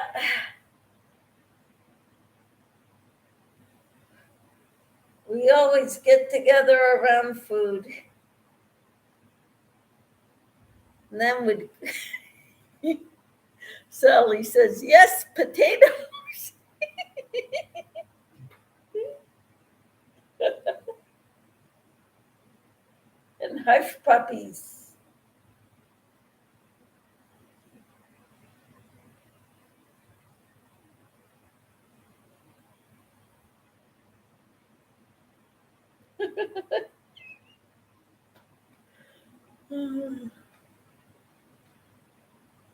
We always get together around food. And then we, Sally says, yes, potatoes. And hush puppies.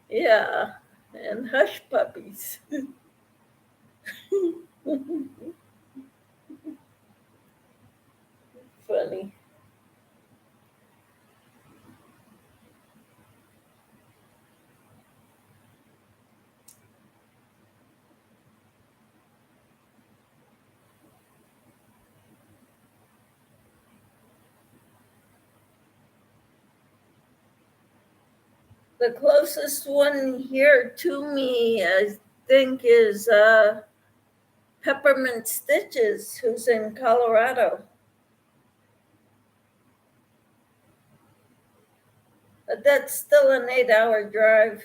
Yeah, and hush puppies. Funny. The closest one here to me, I think, is Peppermint Stitches, who's in Colorado. But that's still an 8-hour drive.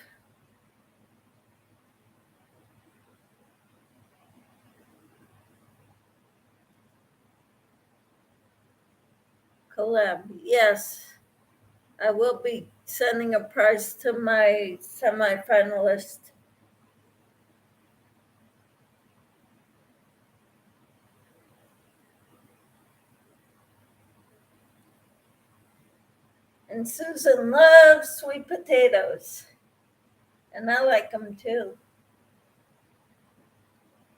Collab, yes. I will be sending a prize to my semifinalist. And Susan loves sweet potatoes. And I like them too.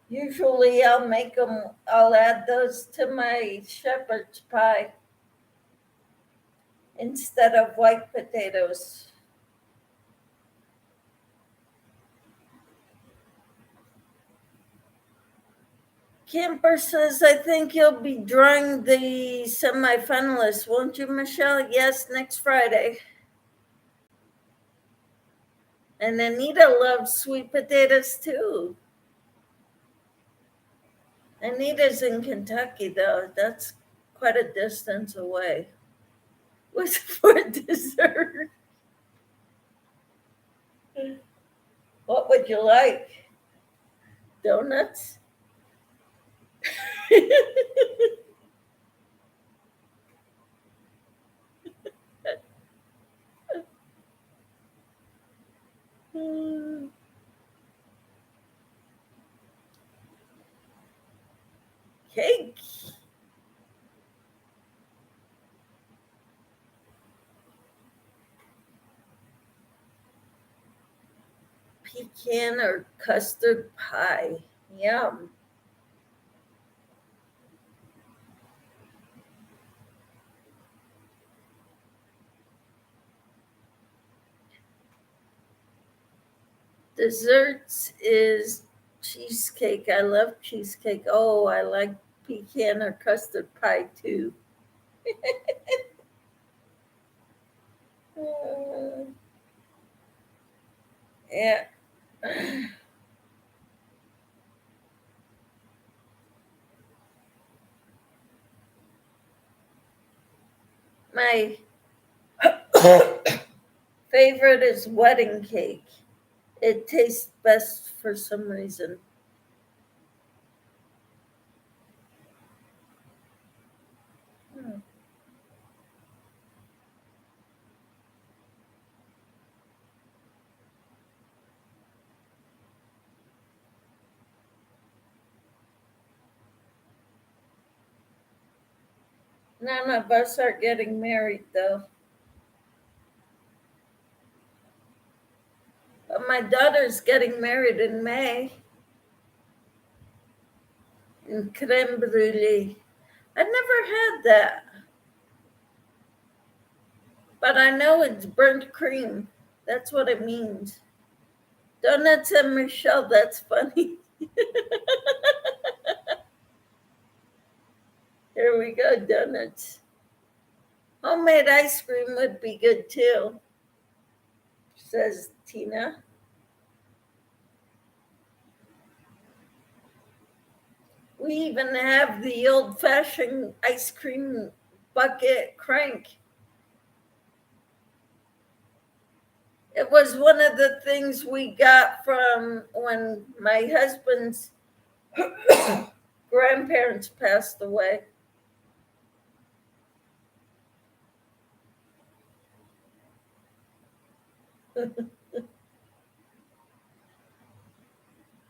Usually I'll add those to my shepherd's pie instead of white potatoes. Camper says, I think you'll be drawing the semifinalists, won't you, Michelle? Yes, next Friday. And Anita loves sweet potatoes too. Anita's in Kentucky, though. That's quite a distance away. What's for dessert? What would you like? Donuts? Cake. Pecan or custard pie. Yum. Desserts is cheesecake. I love cheesecake. Oh, I like pecan or custard pie too. Uh, yeah. My favorite is wedding cake. It tastes best for some reason. Hmm. None of us are getting married though. But my daughter's getting married in May in creme brulee. I've never had that, but I know it's burnt cream. That's what it means. Donuts and Michelle, that's funny. Here we go, donuts. Homemade ice cream would be good too, says Tina. We even have the old fashioned ice cream bucket crank. It was one of the things we got from when my husband's grandparents passed away.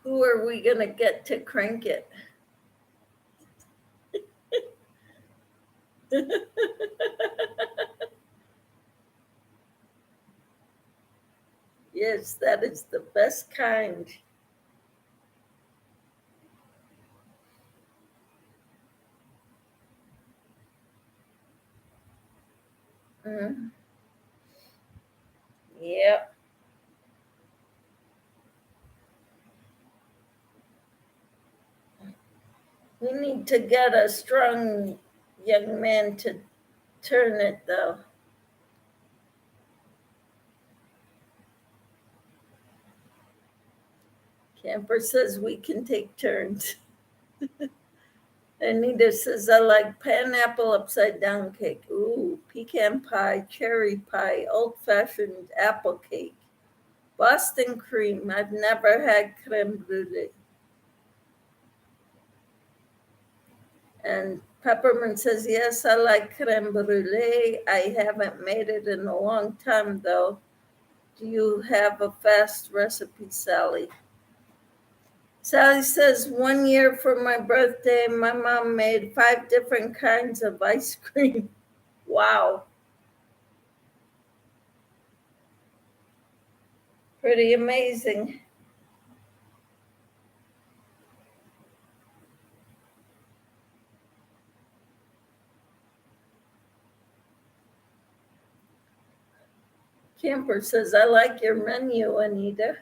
Who are we going to get to crank it? Yes, that is the best kind. Mm. Yep. We need to get a strong young man to turn it, though. Camper says we can take turns. Anita says, I like pineapple upside down cake. Ooh, pecan pie, cherry pie, old fashioned apple cake, Boston cream. I've never had creme brulee. And Peppermint says, yes, I like creme brulee. I haven't made it in a long time, though. Do you have a fast recipe, Sally? Sally says, 1 year for my birthday, my mom made 5 different kinds of ice cream. Wow. Pretty amazing. Camper says, I like your menu, Anita.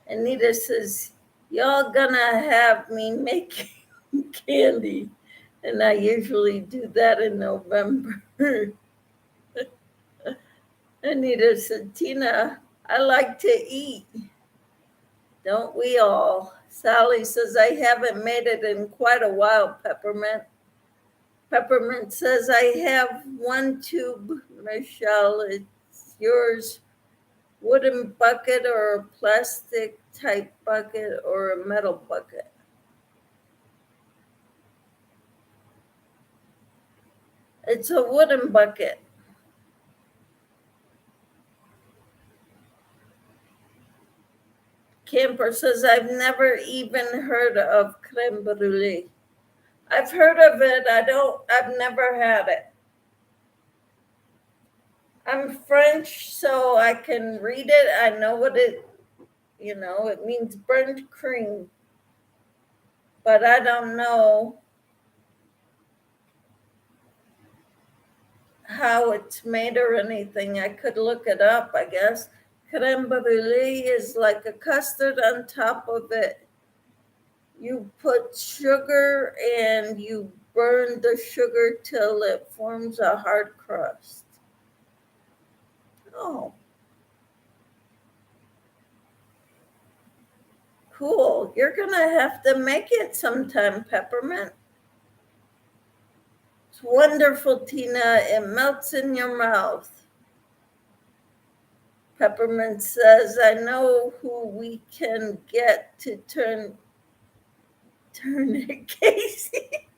Anita says, y'all gonna have me make candy. And I usually do that in November. Anita said, Tina, I like to eat. Don't we all? Sally says, I haven't made it in quite a while, Peppermint. Peppermint says, I have 1 tube, Michelle. It's yours. Wooden bucket or a plastic type bucket or a metal bucket? It's a wooden bucket. Camper says, I've never even heard of creme brulee. I've heard of it. I've never had it. I'm French, so I can read it. I know what it means burnt cream, but I don't know how it's made or anything. I could look it up, I guess. Creme brulee is like a custard on top of it. You put sugar and you burn the sugar till it forms a hard crust. Oh, cool. You're going to have to make it sometime, Peppermint. It's wonderful, Tina. It melts in your mouth. Peppermint says, I know who we can get to turn it, Casey.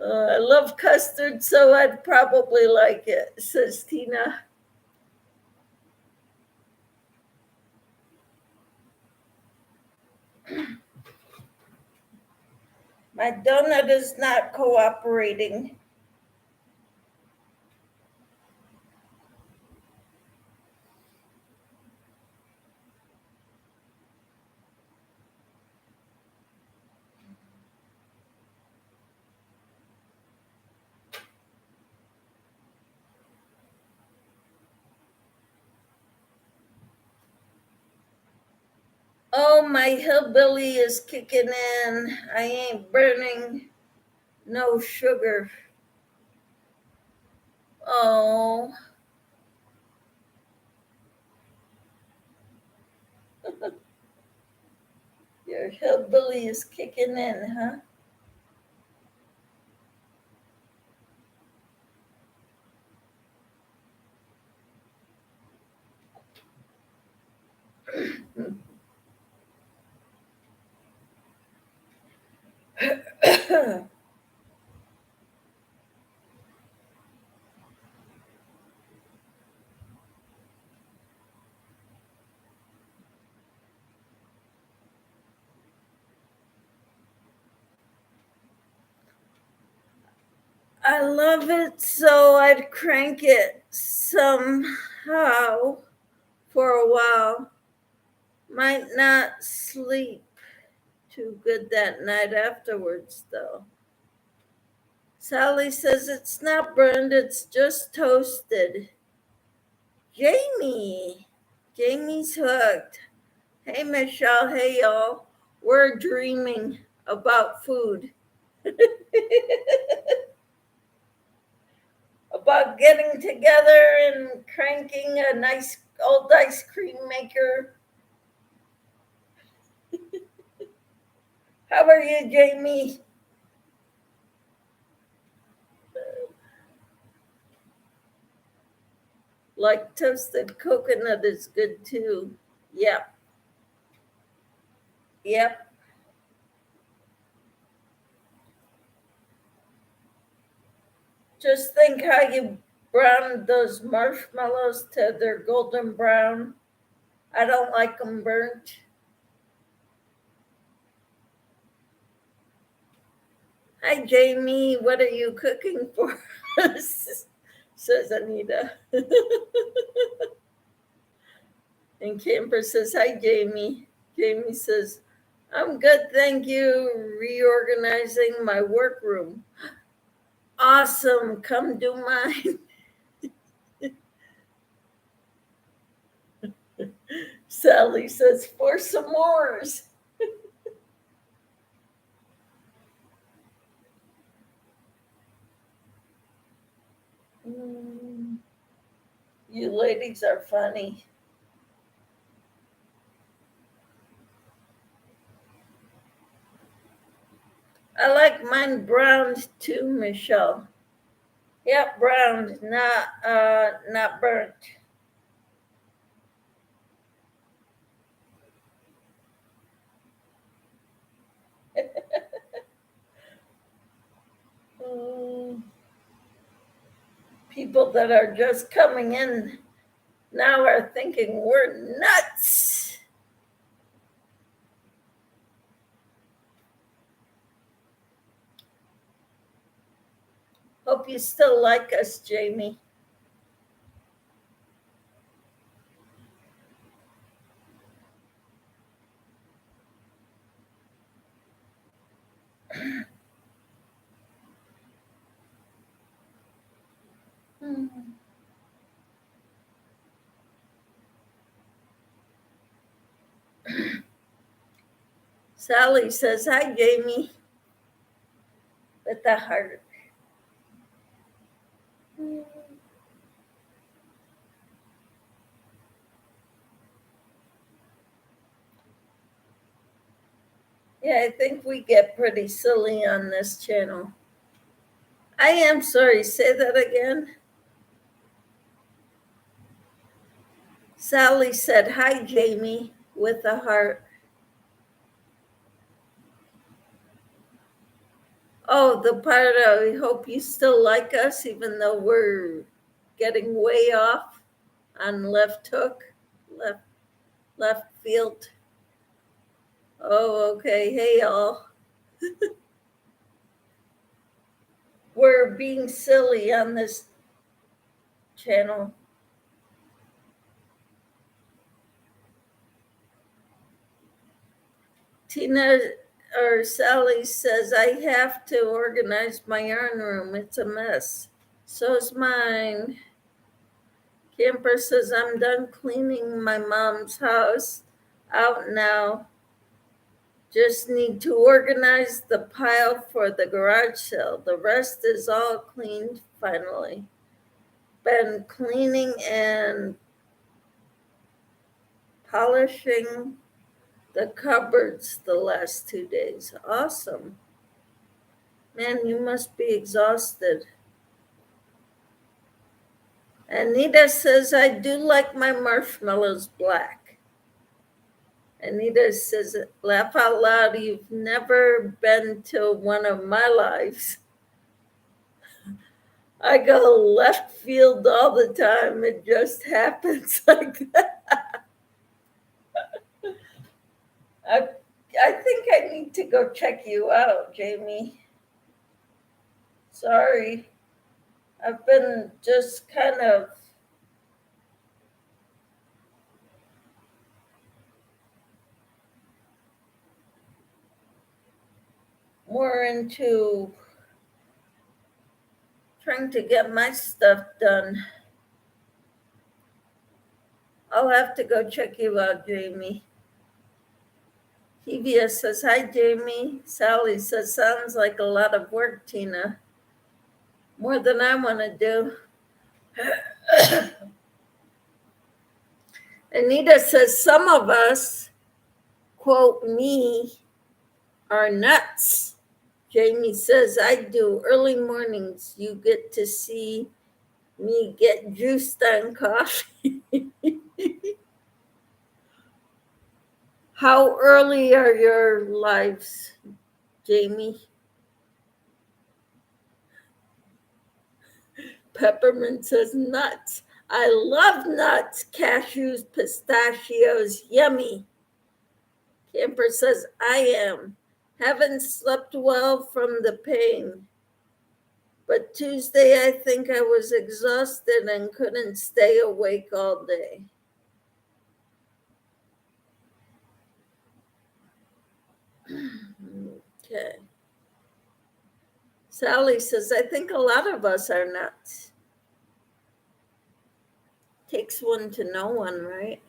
I love custard, so I'd probably like it, says Tina. My donut is not cooperating. Oh, my hillbilly is kicking in. I ain't burning no sugar. Oh, your hillbilly is kicking in, huh? I love it, so I'd crank it somehow for a while. Might not sleep too good that night afterwards, though. Sally says it's not burned, it's just toasted. Jamie's hooked. Hey, Michelle. Hey, y'all. We're dreaming about food. About getting together and cranking a nice old ice cream maker. How are you, Jamie? Like toasted coconut is good too. Yep. Yep. Just think how you brown those marshmallows to their golden brown. I don't like them burnt. Hi, Jamie. What are you cooking for us? Says Anita. And Camper says, hi, Jamie. Jamie says, I'm good, thank you. Reorganizing my workroom. Awesome. Come do mine. Sally says, for some s'mores. You ladies are funny. I like mine browned too, Michelle. Yep, browned, not burnt. People that are just coming in now are thinking we're nuts. Hope you still like us, Jamie. Sally says, hi, Jamie, with the heart. Yeah, I think we get pretty silly on this channel. I am sorry, say that again. Sally said, hi, Jamie, with a heart. Oh, the part I hope you still like us, even though we're getting way off on left hook, left field. Oh, okay. Hey, y'all. We're being silly on this channel. Tina or Sally says, I have to organize my yarn room. It's a mess. So's mine. Camper says, I'm done cleaning my mom's house out now. Just need to organize the pile for the garage sale. The rest is all cleaned finally. Been cleaning and polishing the cupboards the last 2 days. Awesome. Man, you must be exhausted. Anita says, I do like my marshmallows black. Anita says, laugh out loud, you've never been to one of my lives. I go left field all the time. It just happens like that. I think I need to go check you out, Jamie. Sorry. I've been just kind of more into trying to get my stuff done. I'll have to go check you out, Jamie. Hevia says, hi, Jamie. Sally says, sounds like a lot of work, Tina. More than I want to do. Anita says, some of us, quote me, are nuts. Jamie says, I do early mornings. You get to see me get juiced on coffee. How early are your lives, Jamie? Peppermint says, nuts. I love nuts, cashews, pistachios, yummy. Camper says, I am. Haven't slept well from the pain. But Tuesday, I think I was exhausted and couldn't stay awake all day. Okay. Sally says, I think a lot of us are nuts. Takes one to know one, right?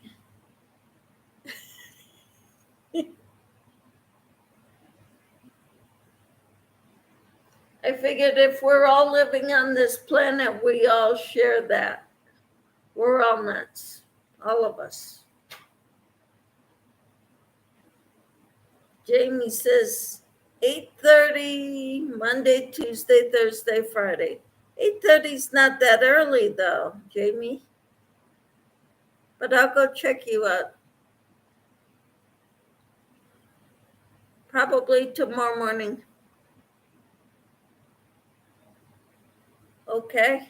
I figured if we're all living on this planet, we all share that. We're all nuts, all of us. Jamie says 8:30, Monday, Tuesday, Thursday, Friday. 8:30 is not that early though, Jamie. But I'll go check you out. Probably tomorrow morning. Okay.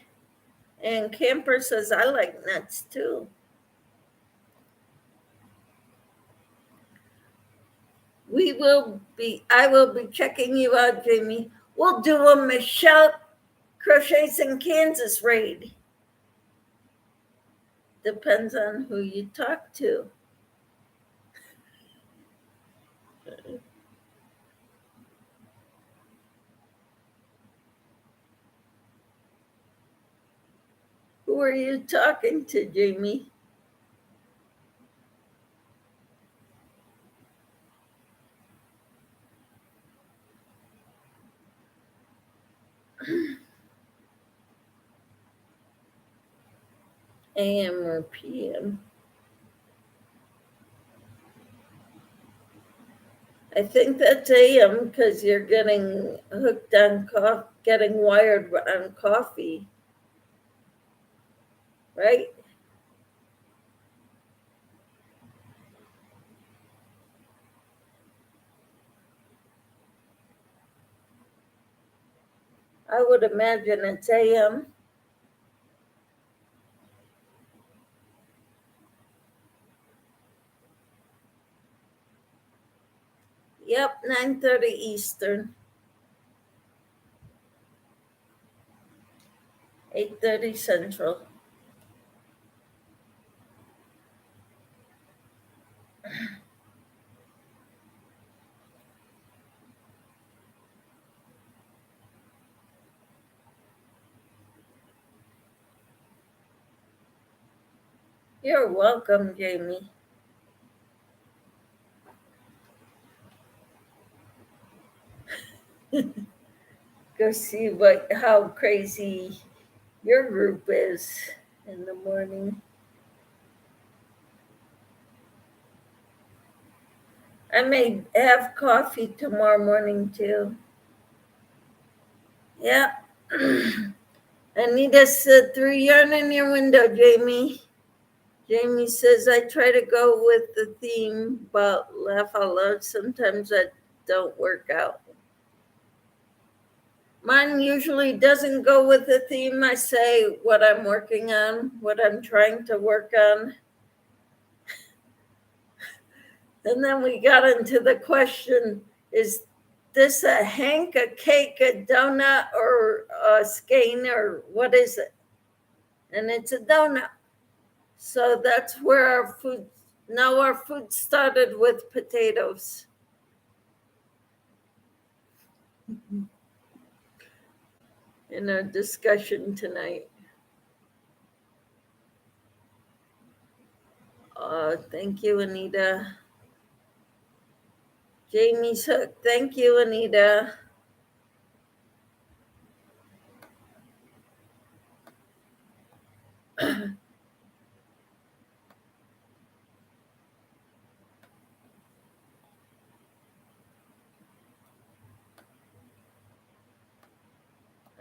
And Camper says, I like nuts too. I will be checking you out, Jamie. We'll do a Michelle Crochets in Kansas raid. Depends on who you talk to. Who are you talking to, Jamie? AM or PM? I think that's AM because you're getting hooked on getting wired on coffee, right? I would imagine it's AM. Yep, 9:30 Eastern. 8:30 Central. You're welcome, Jamie. Go see how crazy your group is in the morning. I may have coffee tomorrow morning too. Yeah. Anita said, threw yarn in your window, Jamie. Jamie says, I try to go with the theme, but laugh out loud. Sometimes that don't work out. Mine usually doesn't go with the theme. I say what I'm working on, what I'm trying to work on. And then we got into the question, is this a hank, a cake, a donut, or a skein, or what is it? And it's a donut. So that's where our food started with potatoes. In our discussion tonight. Thank you, Anita. Jamie's hook. Thank you, Anita.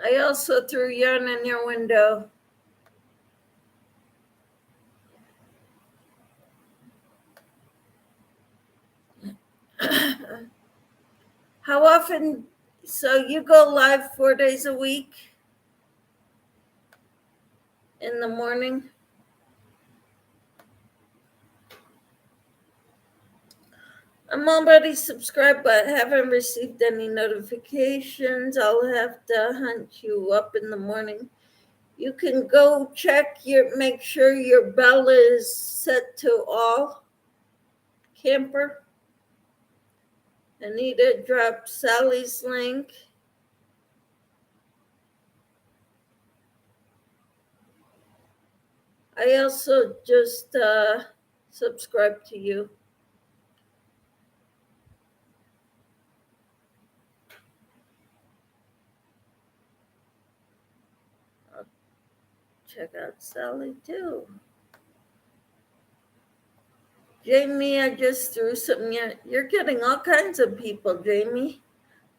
I also threw yarn in your window. How often? So you go live 4 days a week in the morning? I'm already subscribed, but haven't received any notifications. I'll have to hunt you up in the morning. You can go make sure your bell is set to all. Camper. Anita dropped Sally's link. I also just subscribed to you. I'll check out Sally too. Jamie, I just threw some. You're getting all kinds of people, Jamie.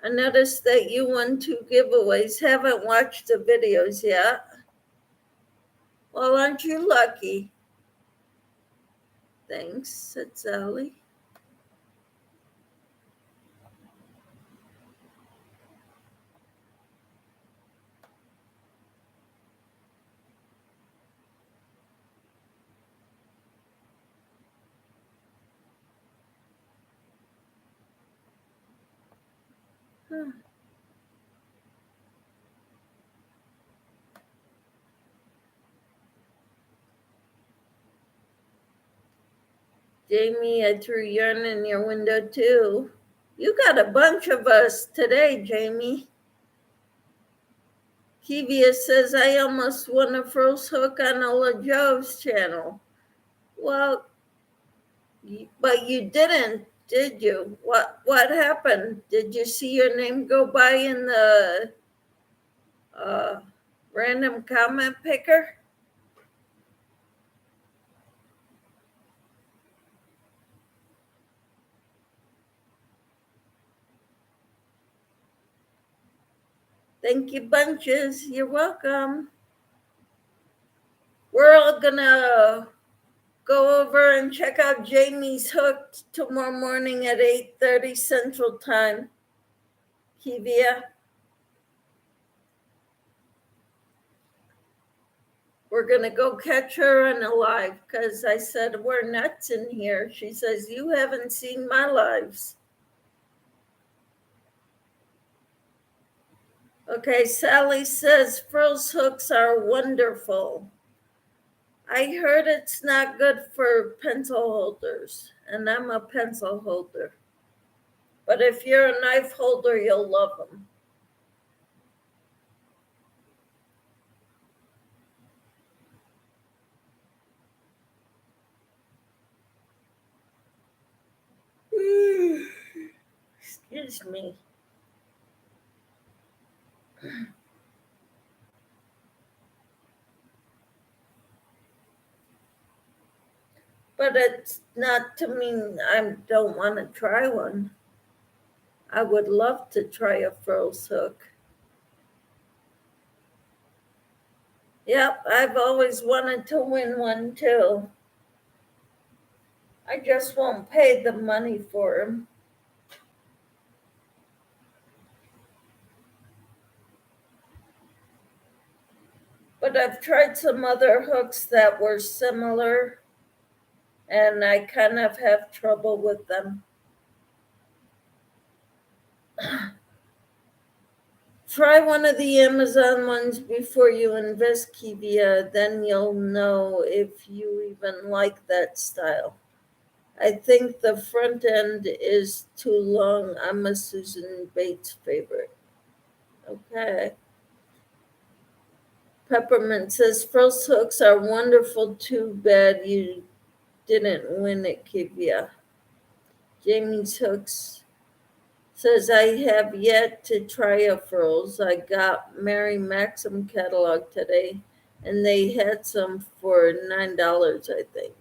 I noticed that you won 2 giveaways. Haven't watched the videos yet. Well, aren't you lucky? Thanks, said Sally. Huh. Jamie, I threw yarn in your window too. You got a bunch of us today, Jamie. Kivia says, I almost won a froze hook on Ola Joe's channel. Well, but you didn't, did you? What happened? Did you see your name go by in the random comment picker? Thank you, bunches. You're welcome. We're all gonna go over and check out Jamie's hook tomorrow morning at 8:30 Central Time. Kivia. We're gonna go catch her in a live because I said we're nuts in here. She says, you haven't seen my lives. Okay, Sally says froze hooks are wonderful. I heard it's not good for pencil holders, and I'm a pencil holder. But if you're a knife holder, you'll love them. Excuse me. But it's not to mean I don't want to try one. I would love to try a froze hook. Yep, I've always wanted to win one too. I just won't pay the money for them. But I've tried some other hooks that were similar, and I kind of have trouble with them. Try one of the Amazon ones before you invest, Kivia, then you'll know if you even like that style. I think the front end is too long. I'm a Susan Bates favorite. Okay. Peppermint says frost hooks are wonderful. Too bad you didn't win it, Kivia. Jamie's hooks says I have yet to try a frills. I got Mary Maxim catalog today, and they had some for $9, I think.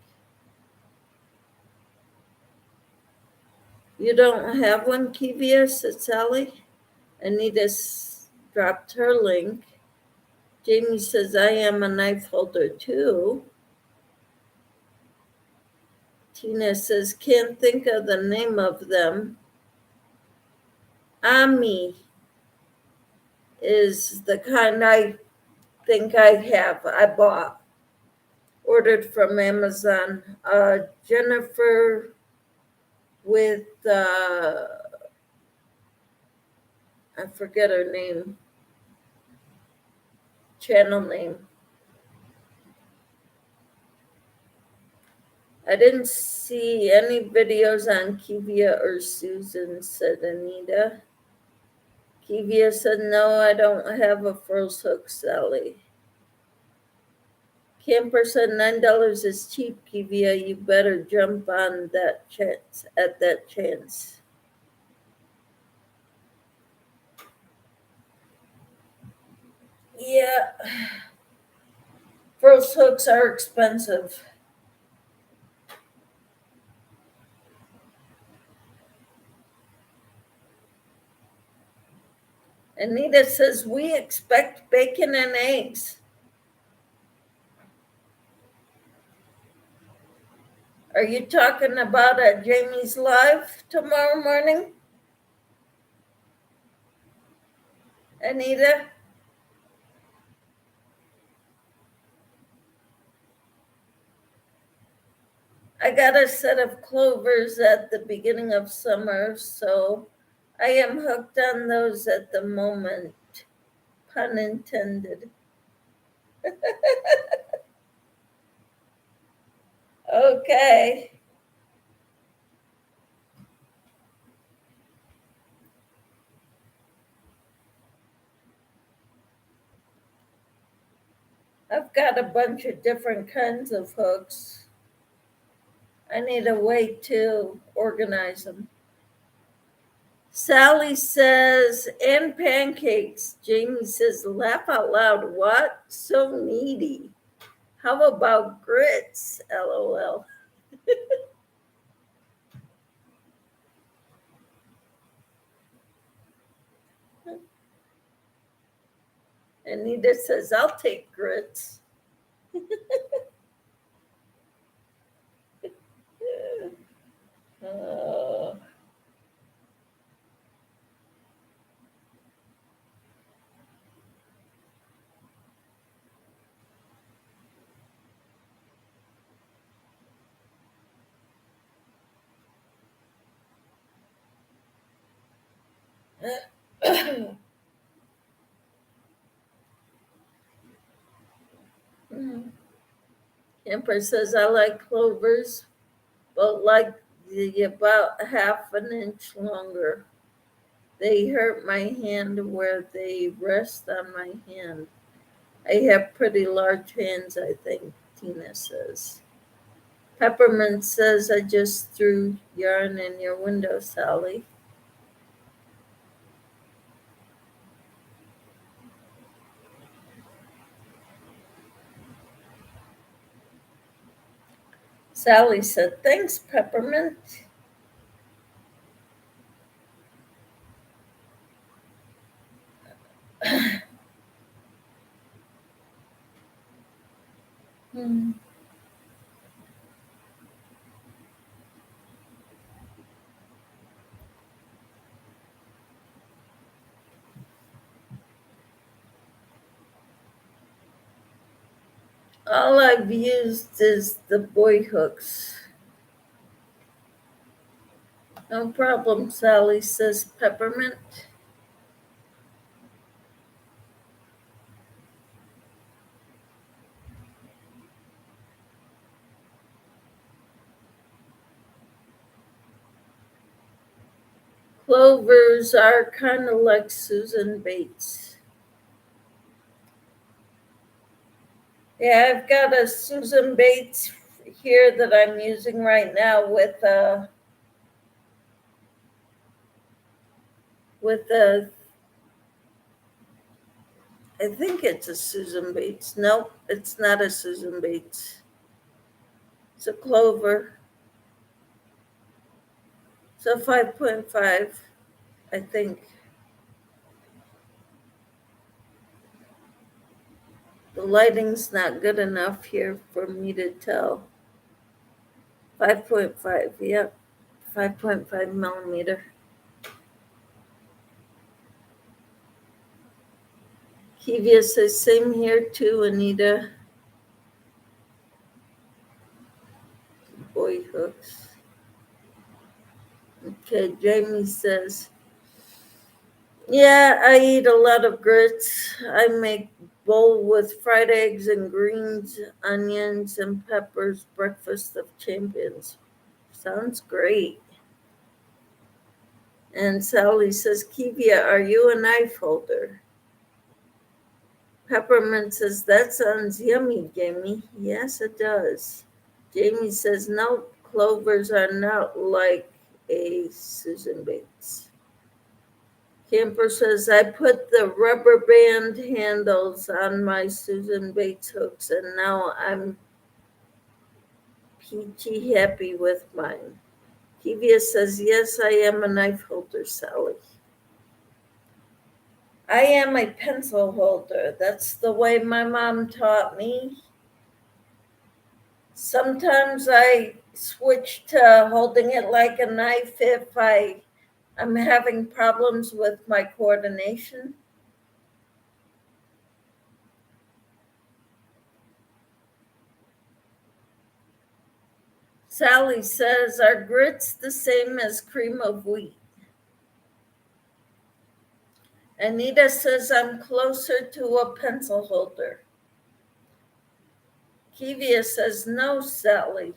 You don't have one, Kivia? Said Sally. Anita dropped her link. Jamie says I am a knife holder too. Tina says can't think of the name of them. Ami is the kind I think I have. I bought, ordered from Amazon. Jennifer with I forget her name, channel name. I didn't see any videos on Kivia or Susan, said Anita. Kivia said, no, I don't have a froze hook, Sally. Camper said $9 is cheap, Kivia. You better jump on that chance at that chance. Yeah. Froze hooks are expensive. Anita says we expect bacon and eggs. Are you talking about at Jamie's Live tomorrow morning? Anita? I got a set of clovers at the beginning of summer, so I am hooked on those at the moment. Pun intended. Okay. I've got a bunch of different kinds of hooks. I need a way to organize them. Sally says, and pancakes. Jamie says, laugh out loud. What? So needy. How about grits? LOL. Anita says, I'll take grits. uh, Empress says, I like clovers, but like the about half an inch longer. They hurt my hand where they rest on my hand. I have pretty large hands, I think, Tina says. Peppermint says, I just threw yarn in your window, Sally. Sally said, thanks, Peppermint. All I've used is the boy hooks. No problem, Sally, says Peppermint. Clovers are kind of like Susan Bates. Yeah, I've got a Susan Bates here that I'm using right now with a I think it's a Susan Bates. Nope, it's not a Susan Bates. It's a clover. So 5.5, I think. The lighting's not good enough here for me to tell. 5.5, yep. 5.5 millimeter. Kivia says, same here too, Anita. Boy hooks. Okay, Jamie says, yeah, I eat a lot of grits. I make bowl with fried eggs and greens, onions, and peppers, breakfast of champions. Sounds great. And Sally says, Kivia, are you a knife holder? Peppermint says, that sounds yummy, Jamie. Yes, it does. Jamie says, no, clovers are not like a Susan Bates. Camper says, I put the rubber band handles on my Susan Bates hooks, and now I'm peachy happy with mine. Kivia says, yes, I am a knife holder, Sally. I am a pencil holder. That's the way my mom taught me. Sometimes I switch to holding it like a knife if I'm having problems with my coordination. Sally says, are grits the same as cream of wheat? Anita says, I'm closer to a pencil holder. Kivia says, no, Sally.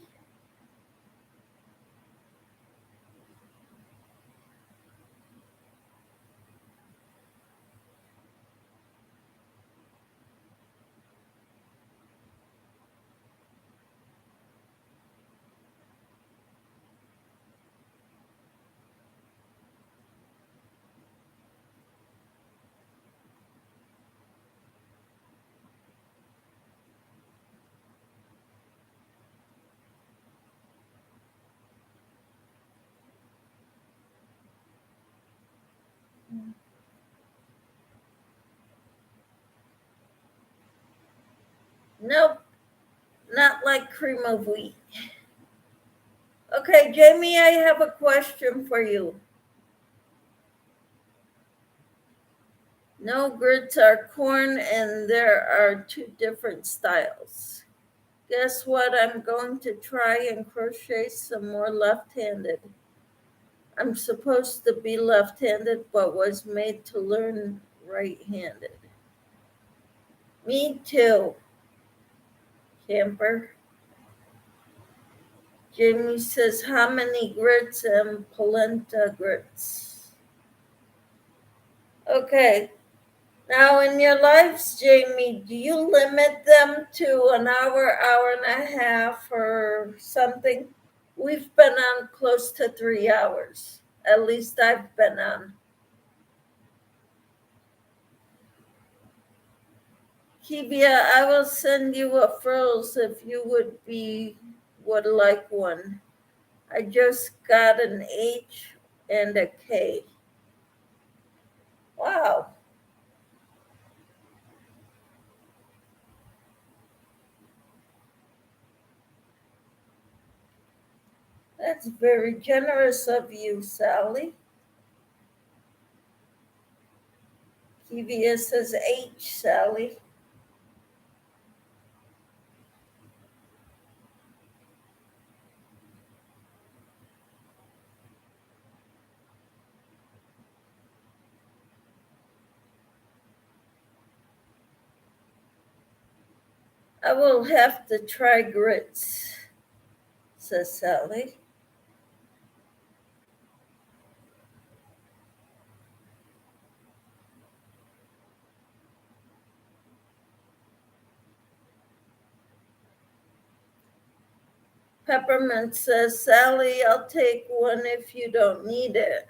Nope, not like cream of wheat. Okay, Jamie, I have a question for you. No, grits are corn, and there are two different styles. Guess what? I'm going to try and crochet some more left-handed. I'm supposed to be left-handed, but was made to learn right-handed. Me too, Camper. Jamie says, how many grits and polenta grits? Okay. Now, in your lives, Jamie, do you limit them to an hour, hour and a half, or something? We've been on close to 3 hours. At least I've been on. Kivia, I will send you a frills if you would like one. I just got an H and a K. Wow. That's very generous of you, Sally. Kivia says H, Sally. I will have to try grits, says Sally. Peppermint says, Sally, I'll take one if you don't need it.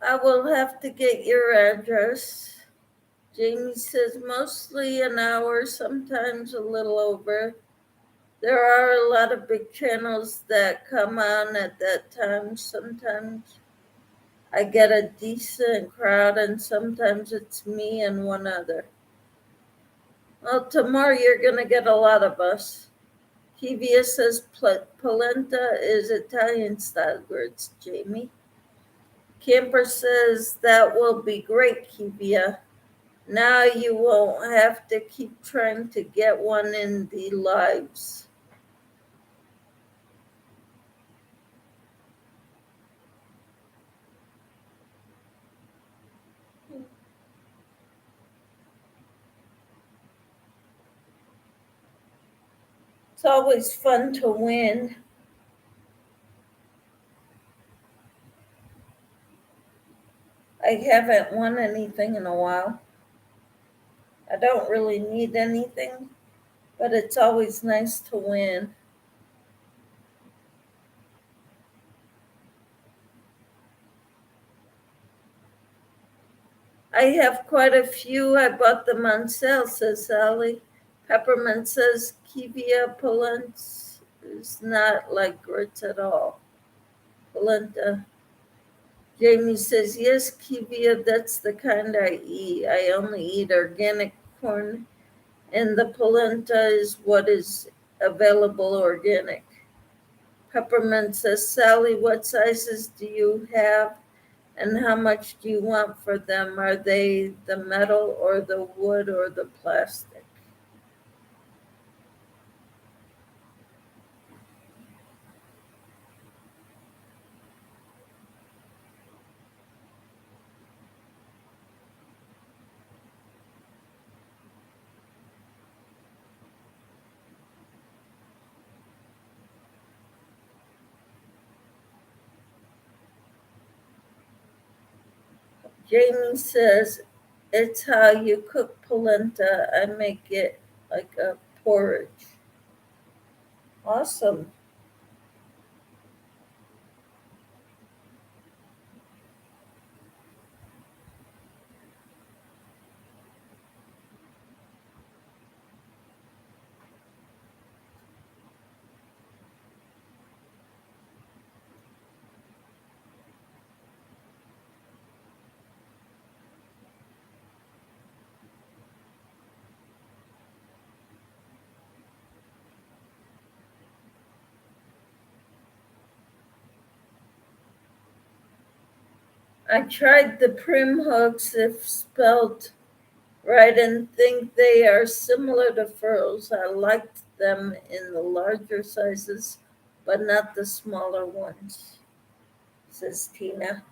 I will have to get your address. Jamie says mostly an hour, sometimes a little over. There are a lot of big channels that come on at that time. Sometimes I get a decent crowd, and sometimes it's me and one other. Well, tomorrow you're going to get a lot of us. Kivia says polenta is Italian style grits, Jamie. Camper says that will be great, Kivia. Now you won't have to keep trying to get one in the lives. It's always fun to win. I haven't won anything in a while. I don't really need anything, but it's always nice to win. I have quite a few. I bought them on sale, says Sally. Peppermint says Kivia polenta is not like grits at all. Polenta. Jamie says, yes, Kivia, that's the kind I eat. I only eat organic corn, and the polenta is what is available organic. Peppermint says, Sally, what sizes do you have, and how much do you want for them? Are they the metal or the wood or the plastic? Jamie says, it's how you cook polenta. I make it like a porridge. Awesome. I tried the prim hooks, if spelled right, and think they are similar to furls. I liked them in the larger sizes, but not the smaller ones, says Tina.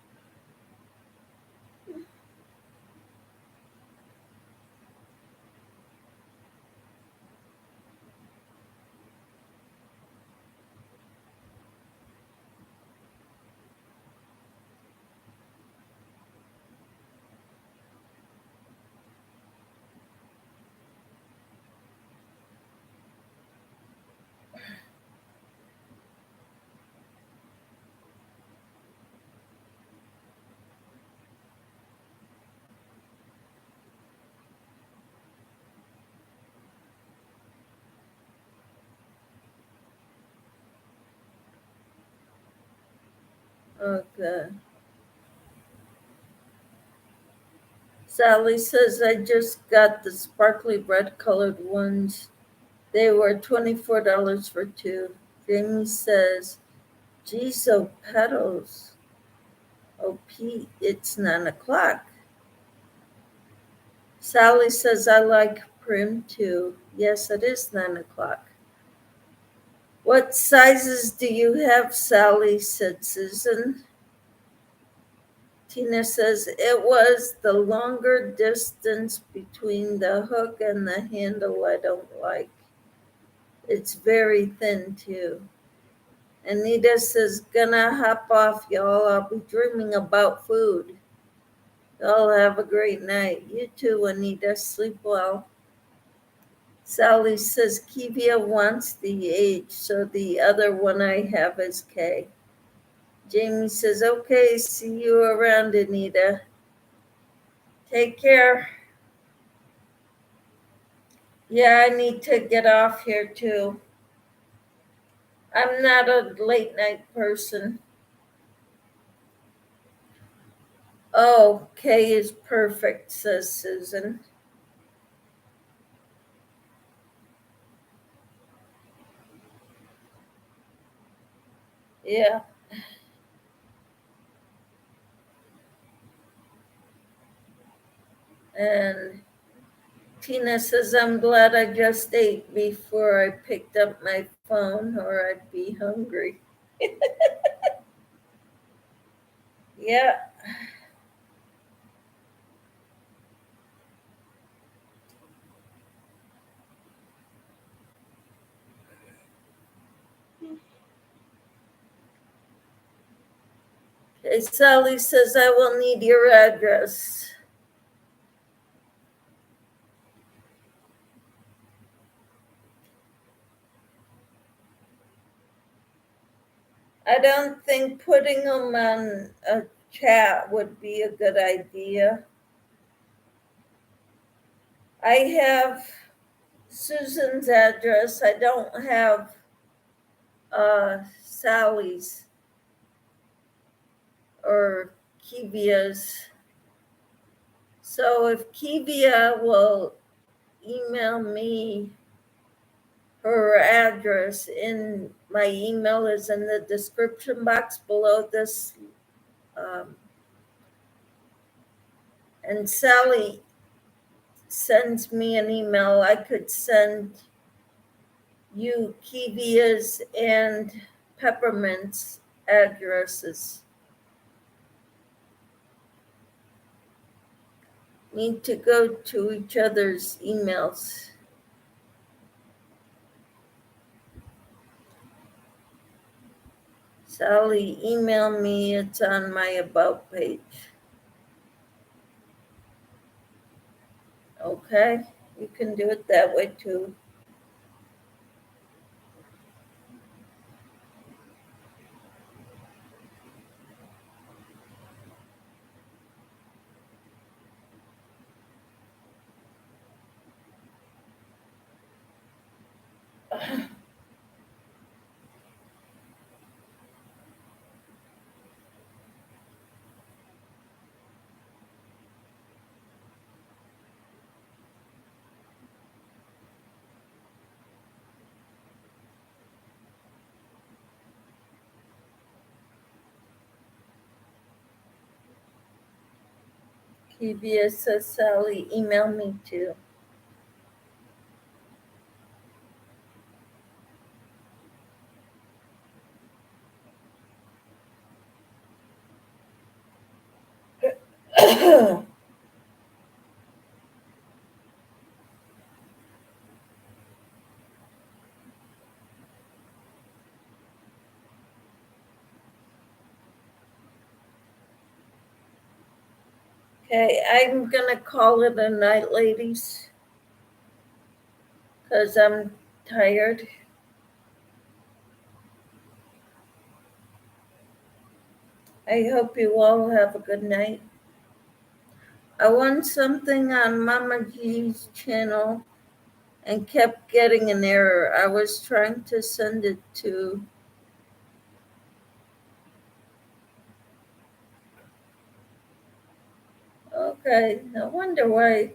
Okay. Sally says, I just got the sparkly red colored ones. They were $24 for two. Jamie says, geez, so petals. Oh, Pete, it's 9 o'clock. Sally says, I like Prim too. Yes, it is 9 o'clock. What sizes do you have, Sally? Said Susan. Tina says, it was the longer distance between the hook and the handle I don't like. It's very thin too. Anita says, gonna hop off, y'all. I'll be dreaming about food. Y'all have a great night. You too, Anita. Sleep well. Sally says, Kivia wants the H, so the other one I have is K. Jamie says, okay, see you around, Anita. Take care. Yeah, I need to get off here too. I'm not a late night person. Oh, K is perfect, says Susan. Yeah. And Tina says, I'm glad I just ate before I picked up my phone or I'd be hungry. Yeah. Okay, Sally says, I will need your address. I don't think putting them on a chat would be a good idea. I have Susan's address. I don't have Sally's or Kivia's. So if Kivia will email me her address, in my email is in the description box below this. And Sally sends me an email, I could send you Kivia's and Peppermint's addresses. Need to go to each other's emails. Sally, email me, it's on my About page. Okay, you can do it that way too. Kivia says, Sally, email me too. Okay, I'm gonna call it a night, ladies, because I'm tired. I hope you all have a good night. I won something on Mama G's channel and kept getting an error. I was trying to send it to Okay, I wonder why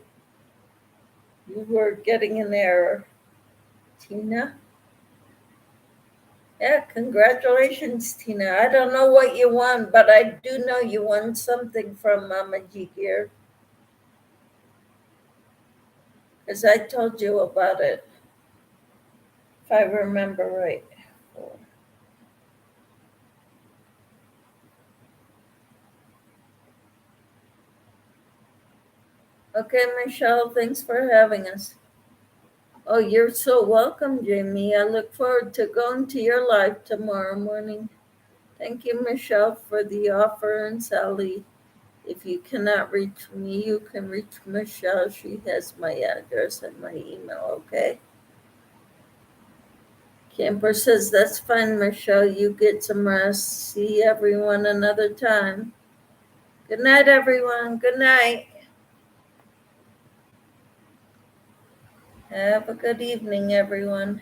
you were getting an error, Tina. Yeah, congratulations, Tina. I don't know what you won, but I do know you won something from Mama G Gear. Because I told you about it, if I remember right. Okay, Michelle, thanks for having us. Oh, you're so welcome, Jamie. I look forward to going to your live tomorrow morning. Thank you, Michelle, for the offer, and Sally. If you cannot reach me, you can reach Michelle. She has my address and my email, okay? Camper says, that's fine, Michelle. You get some rest. See everyone another time. Good night, everyone. Good night. Have a good evening, everyone.